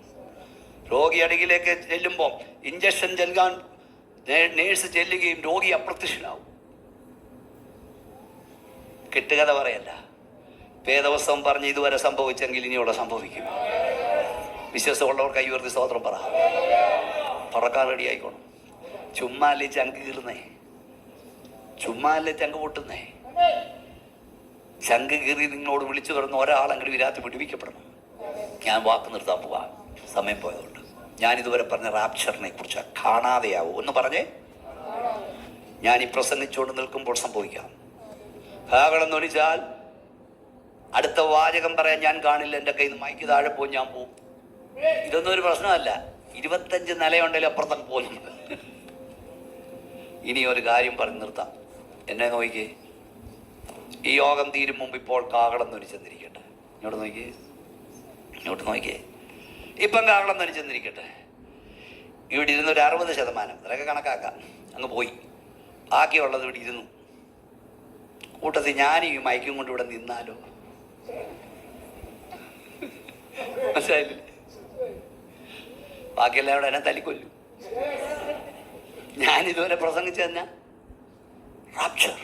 രോഗി അടിയിലേക്ക് ചെല്ലുമ്പോൾ ഇഞ്ചക്ഷൻ ചെല്ലാൻ നേഴ്സ് ചെല്ലുകയും രോഗി അപ്രത്യക്ഷനാവും. കെട്ടുകഥ പറയല്ല. വേദവസ്തം പറഞ്ഞ് ഇതുവരെ സംഭവിച്ചെങ്കിൽ ഇനിയോടെ സംഭവിക്കും. വിശ്വാസമുള്ളവർ കൈ ഉയർത്തി സ്തോത്രം പറക്കാൻ റെഡി ആയിക്കോണം. ചുമ്മാല്ലേ ചങ്ക് കീറുന്നേ, ചുമ്മാല്ലേ ചങ്ക് പൊട്ടുന്നേ. ചങ്ക് കീറി നിങ്ങളോട് വിളിച്ചു വരുന്ന ഒരാളെങ്കിലും ഇതിനകത്ത് വിടുവിക്കപ്പെടണം. ഞാൻ വാക്ക് നിർത്താൻ പോവാ, സമയം പോയതുകൊണ്ട്. ഞാൻ ഇതുവരെ പറഞ്ഞ റാപ്ചറിനെ കുറിച്ച് കാണാതെയാവും ഒന്ന് പറഞ്ഞേ. ഞാൻ ഈ പ്രസംഗിച്ചുകൊണ്ട് നിൽക്കുമ്പോൾ സംഭവിക്കാം. കാഹളം ധ്വനിച്ചാൽ അടുത്ത വാചകം പറയാൻ ഞാൻ കാണില്ല, എൻ്റെ കയ്യിൽ നിന്ന് മൈക്ക് താഴെ പോകും, ഞാൻ പോവും. ഇതൊന്നും ഒരു പ്രശ്നമല്ല. 25 നിലയുണ്ടെങ്കിലും അപ്പുറത്തൊക്കെ പോകുന്നുണ്ട്. ഇനി ഒരു കാര്യം പറഞ്ഞ് നിർത്താം. എന്നെ നോക്കിക്കേ, ഈ യോഗം തീരും മുമ്പ് ഇപ്പോൾ കാഹളം ധ്വനിച്ചെന്നിരിക്കട്ടെ. ഇങ്ങോട്ട് നോക്കിയേ, ഇങ്ങോട്ട് നോക്കിയേ. ഇപ്പം കാഹളം ധ്വനിച്ചെന്നിരിക്കട്ടെ. ഇവിടെ ഇരുന്നൊരു 60%, അതൊക്കെ കണക്കാക്കാം, അങ്ങ് പോയി. ബാക്കിയുള്ളത് ഇവിടെ ഇരുന്നു. കൂട്ടത്തിൽ ഞാനും ഈ മൈക്കും കൊണ്ട് ഇവിടെ നിന്നാലോ? മനസ്സിലായില്ലേ? ബാക്കിയെല്ലാം എന്നെ തല്ലിക്കൊല്ലും. ഞാനിതുവരെ പ്രസംഗിച്ചു തന്നെ റാപ്ചർ.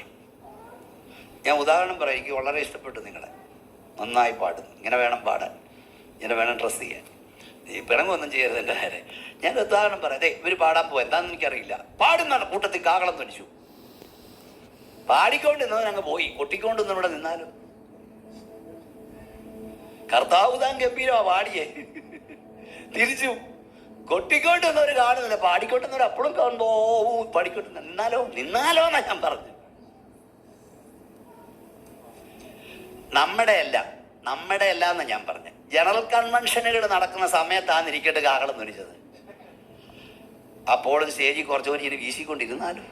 ഞാൻ ഉദാഹരണം പറയാം. എനിക്ക് വളരെ ഇഷ്ടപ്പെട്ടു നിങ്ങളെ. നന്നായി പാടുന്നു. ഇങ്ങനെ വേണം പാടാൻ, ഇങ്ങനെ വേണം ഡ്രസ്സ് ചെയ്യാൻ. ഈ പിണങ്ങൊന്നും ചെയ്യരുത് എൻ്റെ കാര്യം. ഞാൻ ഉദാഹരണം പറയാം. അതെ, ഇവർ പാടാൻ പോവാ, എന്താണെന്ന് എനിക്കറിയില്ല. പാടുന്നാണ് കൂട്ടത്തിൽ കാഹളം ധ്വനിച്ചു. പാടിക്കൊണ്ടിരുന്നവൻ അങ്ങ് പോയി. കൊട്ടിക്കൊണ്ടിരുന്ന ഇവിടെ നിന്നാലും കർത്താവ് താൻ ഗംഭീരമാ പാടിയേ. തിരിച്ചു കൊട്ടിക്കൊണ്ടിരുന്നവർ കാണുന്നില്ല, പാടിക്കൊണ്ടിരുന്നവർ അപ്പോഴും കാണുമ്പോ പാടിക്കൊണ്ടു നിന്നാലോ എന്നാ ഞാൻ പറഞ്ഞു. നമ്മുടെ അല്ല എന്നാ ഞാൻ പറഞ്ഞു. ജനറൽ കൺവെൻഷനുകൾ നടക്കുന്ന സമയത്താന്നിരിക്കട്ടെ കാഹളം ധ്വനിച്ചത്. അപ്പോഴും സ്റ്റേജിൽ കുറച്ചുകൂടി ഇങ്ങനെ വീശിക്കൊണ്ടിരുന്നാലും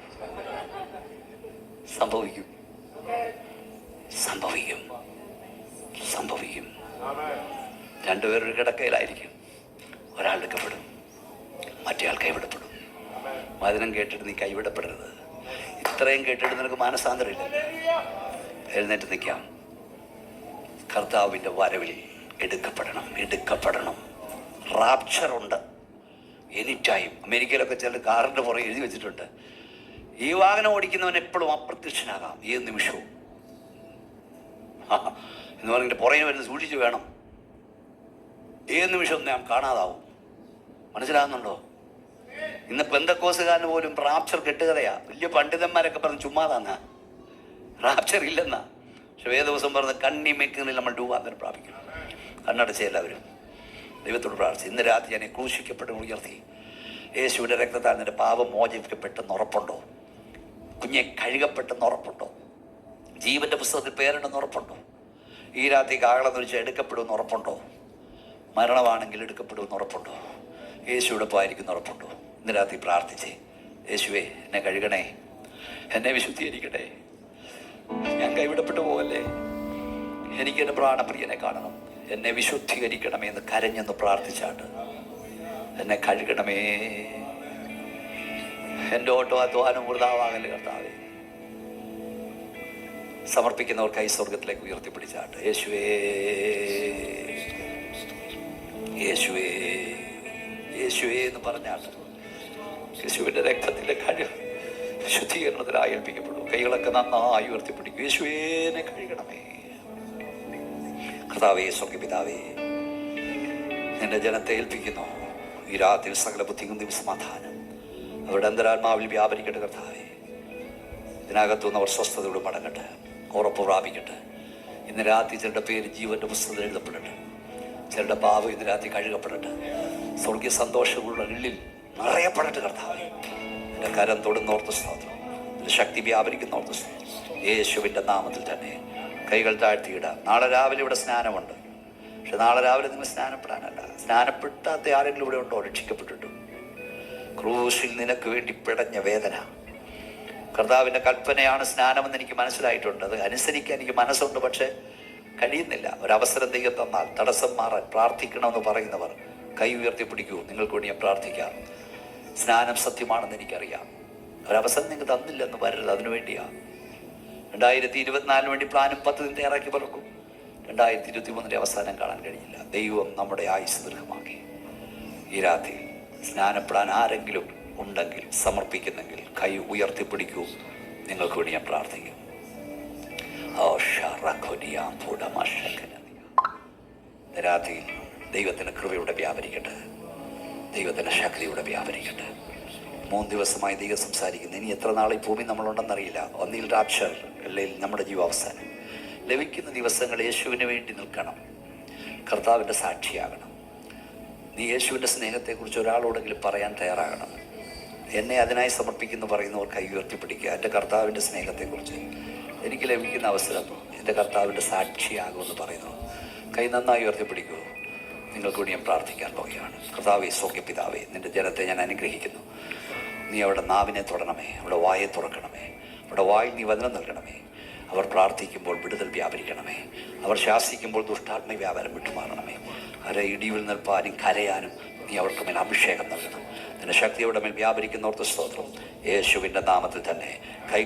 സംഭവിക്കും. രണ്ടുപേരൊരു കിടക്കയിലായിരിക്കും. ഒരാൾ എടുക്കപ്പെടും, മറ്റേ ആൾ കൈവിടപ്പെടും. വചനം കേട്ടിട്ട് നീ കൈവിടപ്പെടരുത്. ഇത്രയും കേട്ടിട്ട് നിനക്ക് മാനസാന്തരമില്ല. എഴുന്നേറ്റ് നിൽക്കാം. കർത്താവിൻ്റെ വരവിൽ എടുക്കപ്പെടണം. റാപ്ചറുണ്ട് എനി ടൈം. അമേരിക്കയിലൊക്കെ ചില കാറിൻ്റെ പുറകെ എഴുതി വെച്ചിട്ടുണ്ട്, ഈ വാഹനം ഓടിക്കുന്നവൻ എപ്പോഴും അപ്രത്യക്ഷനാകാം, ഏത് നിമിഷവും എന്ന് പറഞ്ഞിട്ട് പുറകെ വരുന്നത് സൂക്ഷിച്ച് വേണം. ഏത് നിമിഷവും നാം കാണാതാവും. മനസ്സിലാകുന്നുണ്ടോ? ഇന്ന് പെന്തക്കോസുകാരന് പോലും റാപ്ചർ കെട്ടുകഥയാ. വലിയ പണ്ഡിതന്മാരൊക്കെ പറഞ്ഞ് ചുമ്മാതാന്നാ, റാപ്ചർ ഇല്ലെന്നാ. പക്ഷെ വേദദിവസം പറഞ്ഞ് കണ്ണിമയ്ക്കുന്നതിൽ നമ്മൾ രൂപാന്തരം പ്രാപിക്കണം. കണ്ണടച്ച എല്ലാവരും ദൈവത്തോട് പ്രാർത്ഥിച്ചു. ഇന്ന് രാത്രി ഞാൻ ക്രൂശിക്കപ്പെട്ട് ഉയർത്തി യേശുവിൻ്റെ രക്തത്താൽ നിന്റെ പാപം മോചിപ്പിക്കപ്പെട്ടെന്ന് ഉറപ്പുണ്ടോ? കുഞ്ഞെ കഴുകപ്പെട്ടെന്ന് ഉറപ്പുണ്ടോ? ജീവൻ്റെ പുസ്തകത്തിൽ പേരുണ്ടെന്ന് ഉറപ്പുണ്ടോ? ഈ രാത്രി കാഹളം ധ്വനിച്ച് എടുക്കപ്പെടുമെന്ന് ഉറപ്പുണ്ടോ? മരണമാണെങ്കിൽ എടുക്കപ്പെടുമെന്ന് ഉറപ്പുണ്ടോ? യേശുവിടെ പോയിരിക്കുന്ന ഉറപ്പുണ്ടോ? ഇന്ന് രാത്രി പ്രാർത്ഥിച്ചേ, യേശുവേ എന്നെ കഴുകണേ, എന്നെ വിശുദ്ധീകരിക്കട്ടെ, ഞാൻ കൈവിടപ്പെട്ടു പോവല്ലേ, എനിക്ക് എൻ്റെ പ്രാണപ്രിയനെ കാണണം, എന്നെ വിശുദ്ധീകരിക്കണമേ എന്ന് കരഞ്ഞെന്ന് പ്രാർത്ഥിച്ചാട്ട് എന്നെ കഴുകണമേ. എൻ്റെ ഓട്ടോ അധ്വാനം വൃതാവാകല്ലേ കർത്താവേ. സമർപ്പിക്കുന്നവർക്കായി സ്വർഗത്തിലേക്ക് ഉയർത്തിപ്പിടിച്ചാട്ട് യേശുവേ, യേശുവേ, യേശുവേ എന്ന് പറഞ്ഞാട്ട് യേശുവിൻ്റെ രക്തത്തിൻ്റെ കഴിവ് ശുദ്ധീകരണത്തിനായി ഏൽപ്പിക്കപ്പെടും. കൈകളൊക്കെ നന്നായി ഉയർത്തിപ്പിടിക്കും. യേശുവേനെ കഴുകണമേ. കർത്താവേ, സ്വർഗപിതാവേ, നിന്റെ ജനത്തെ ഏൽപ്പിക്കുന്നു. ഈ രാത്രി സകല ബുദ്ധിയും സമാധാനം അവരുടെ അന്തരാത്മാവിൽ വ്യാപരിക്കട്ടെ. കർത്താവേ, ഇതിനകത്തുനിന്നവർ സ്വസ്ഥതയോട് മടങ്ങട്ടെ, ഉറപ്പ് പ്രാപിക്കട്ടെ. ഇന്ന് രാത്രി ചിലരുടെ പേര് ജീവന്റെ പുസ്തകത്തിൽ എഴുതപ്പെടട്ടെ. ചിലരുടെ പാവം ഇന്ന് രാത്രി കഴുകപ്പെടട്ടെ. സ്വർഗീയ സന്തോഷമുള്ള ഉള്ളിൽ നിറയപ്പെടട്ടെ. കർത്താവേ, എൻ്റെ കരം തൊടുന്നോർത്ത് സ്തോത്രം, എൻ്റെ ശക്തി വ്യാപരിക്കുന്നോർത്ത് സ്തോത്രം. യേശുവിൻ്റെ നാമത്തിൽ തന്നെ കൈകൾ താഴ്ത്തിയിടാം. നാളെ രാവിലെ ഇവിടെ സ്നാനമുണ്ട്. പക്ഷെ നാളെ രാവിലെ നിങ്ങൾ സ്നാനപ്പെടാനല്ല, സ്നാനപ്പെട്ടാത്ത ആരെങ്കിലും ഇവിടെ ഉണ്ടോ? രക്ഷിക്കപ്പെട്ടിട്ടും ക്രൂശിൽ നിനക്ക് വേണ്ടി പിടഞ്ഞ വേദന. കർത്താവിൻ്റെ കൽപ്പനയാണ് സ്നാനമെന്ന് എനിക്ക് മനസ്സിലായിട്ടുണ്ട്. അത് അനുസരിക്കാൻ എനിക്ക് മനസ്സുണ്ട്, പക്ഷെ കഴിയുന്നില്ല. ഒരവസരം ദൈവം തന്നാൽ തടസ്സം മാറാൻ പ്രാർത്ഥിക്കണമെന്ന് പറയുന്നവർ കൈ ഉയർത്തിപ്പിടിക്കൂ. നിങ്ങൾക്ക് വേണ്ടി ഞാൻ പ്രാർത്ഥിക്കാം. സ്നാനം സത്യമാണെന്ന് എനിക്കറിയാം. ഒരവസരം നിങ്ങൾക്ക് തന്നില്ലെന്ന് വരരുത്. അതിനു വേണ്ടിയാണ് 2024 വേണ്ടി പ്ലാനും പദ്ധതി തയ്യാറാക്കി പറക്കും. 2023 അവസാനം കാണാൻ കഴിയില്ല. ദൈവം നമ്മുടെ ആയുസ് ദീർഘമാക്കി. ഈ രാത്രി സ്നാനപ്പെടാൻ ആരെങ്കിലും ഉണ്ടെങ്കിൽ, സമർപ്പിക്കുന്നെങ്കിൽ കൈ ഉയർത്തിപ്പിടിക്കൂ. നിങ്ങൾക്ക് വേണ്ടി ഞാൻ പ്രാർത്ഥിക്കും. രാത്രി ദൈവത്തിൻ്റെ കൃപയുടെ വ്യാപരിക്കട്ടെ, ദൈവത്തിൻ്റെ ശക്തിയുടെ വ്യാപരിക്കട്ടെ. 3 ദിവസമായി ദൈവം സംസാരിക്കുന്നു. ഇനി എത്ര നാളെ ഭൂമി നമ്മളുണ്ടെന്നറിയില്ല. ഒന്നിൽ റാപ്ചർ, അല്ലെങ്കിൽ നമ്മുടെ ജീവാവസാനം. ലഭിക്കുന്ന ദിവസങ്ങൾ യേശുവിന് വേണ്ടി നിൽക്കണം, കർത്താവിൻ്റെ സാക്ഷിയാകണം. നീ യേശുവിൻ്റെ സ്നേഹത്തെക്കുറിച്ച് ഒരാളോടെങ്കിലും പറയാൻ തയ്യാറാകണം. എന്നെ അതിനായി സമർപ്പിക്കുന്നു പറയുന്നവർ കൈ ഉയർത്തിപ്പിടിക്കുക. എൻ്റെ കർത്താവിൻ്റെ സ്നേഹത്തെക്കുറിച്ച് എനിക്ക് ലഭിക്കുന്ന അവസരം എൻ്റെ കർത്താവിൻ്റെ സാക്ഷിയാകുമെന്ന് പറയുന്നു. കൈ നന്നായി ഉയർത്തിപ്പിടിക്കൂ. നിങ്ങൾക്ക് വേണ്ടി ഞാൻ പ്രാർത്ഥിക്കാൻ പോവുകയാണ്. കർത്താവേ, സ്വർഗ്ഗപിതാവേ, നിന്റെ ജനത്തെ ഞാൻ അനുഗ്രഹിക്കുന്നു. നീ അവിടെ നാവിനെ തൊടണമേ, അവിടെ വായെ തുറക്കണമേ, അവിടെ വായിൽ നീ വചനം നൽകണമേ. അവർ പ്രാർത്ഥിക്കുമ്പോൾ വിടുതൽ വ്യാപരിക്കണമേ. അവർ ശാസിക്കുമ്പോൾ ദുഷ്ടാത്മ വ്യാപാരം വിട്ടുമാറണമേ. ഇടിവിൽ നിൽപ്പാനും കരയാനും നീ അവർക്ക് മേൽ അഭിഷേകം നൽകണം. നിന്റെ ശക്തിയുടെ മേൽ വ്യാപരിക്കുന്നവർക്ക് സ്തോത്രം. യേശുവിൻ്റെ നാമത്തിൽ തന്നെ കൈ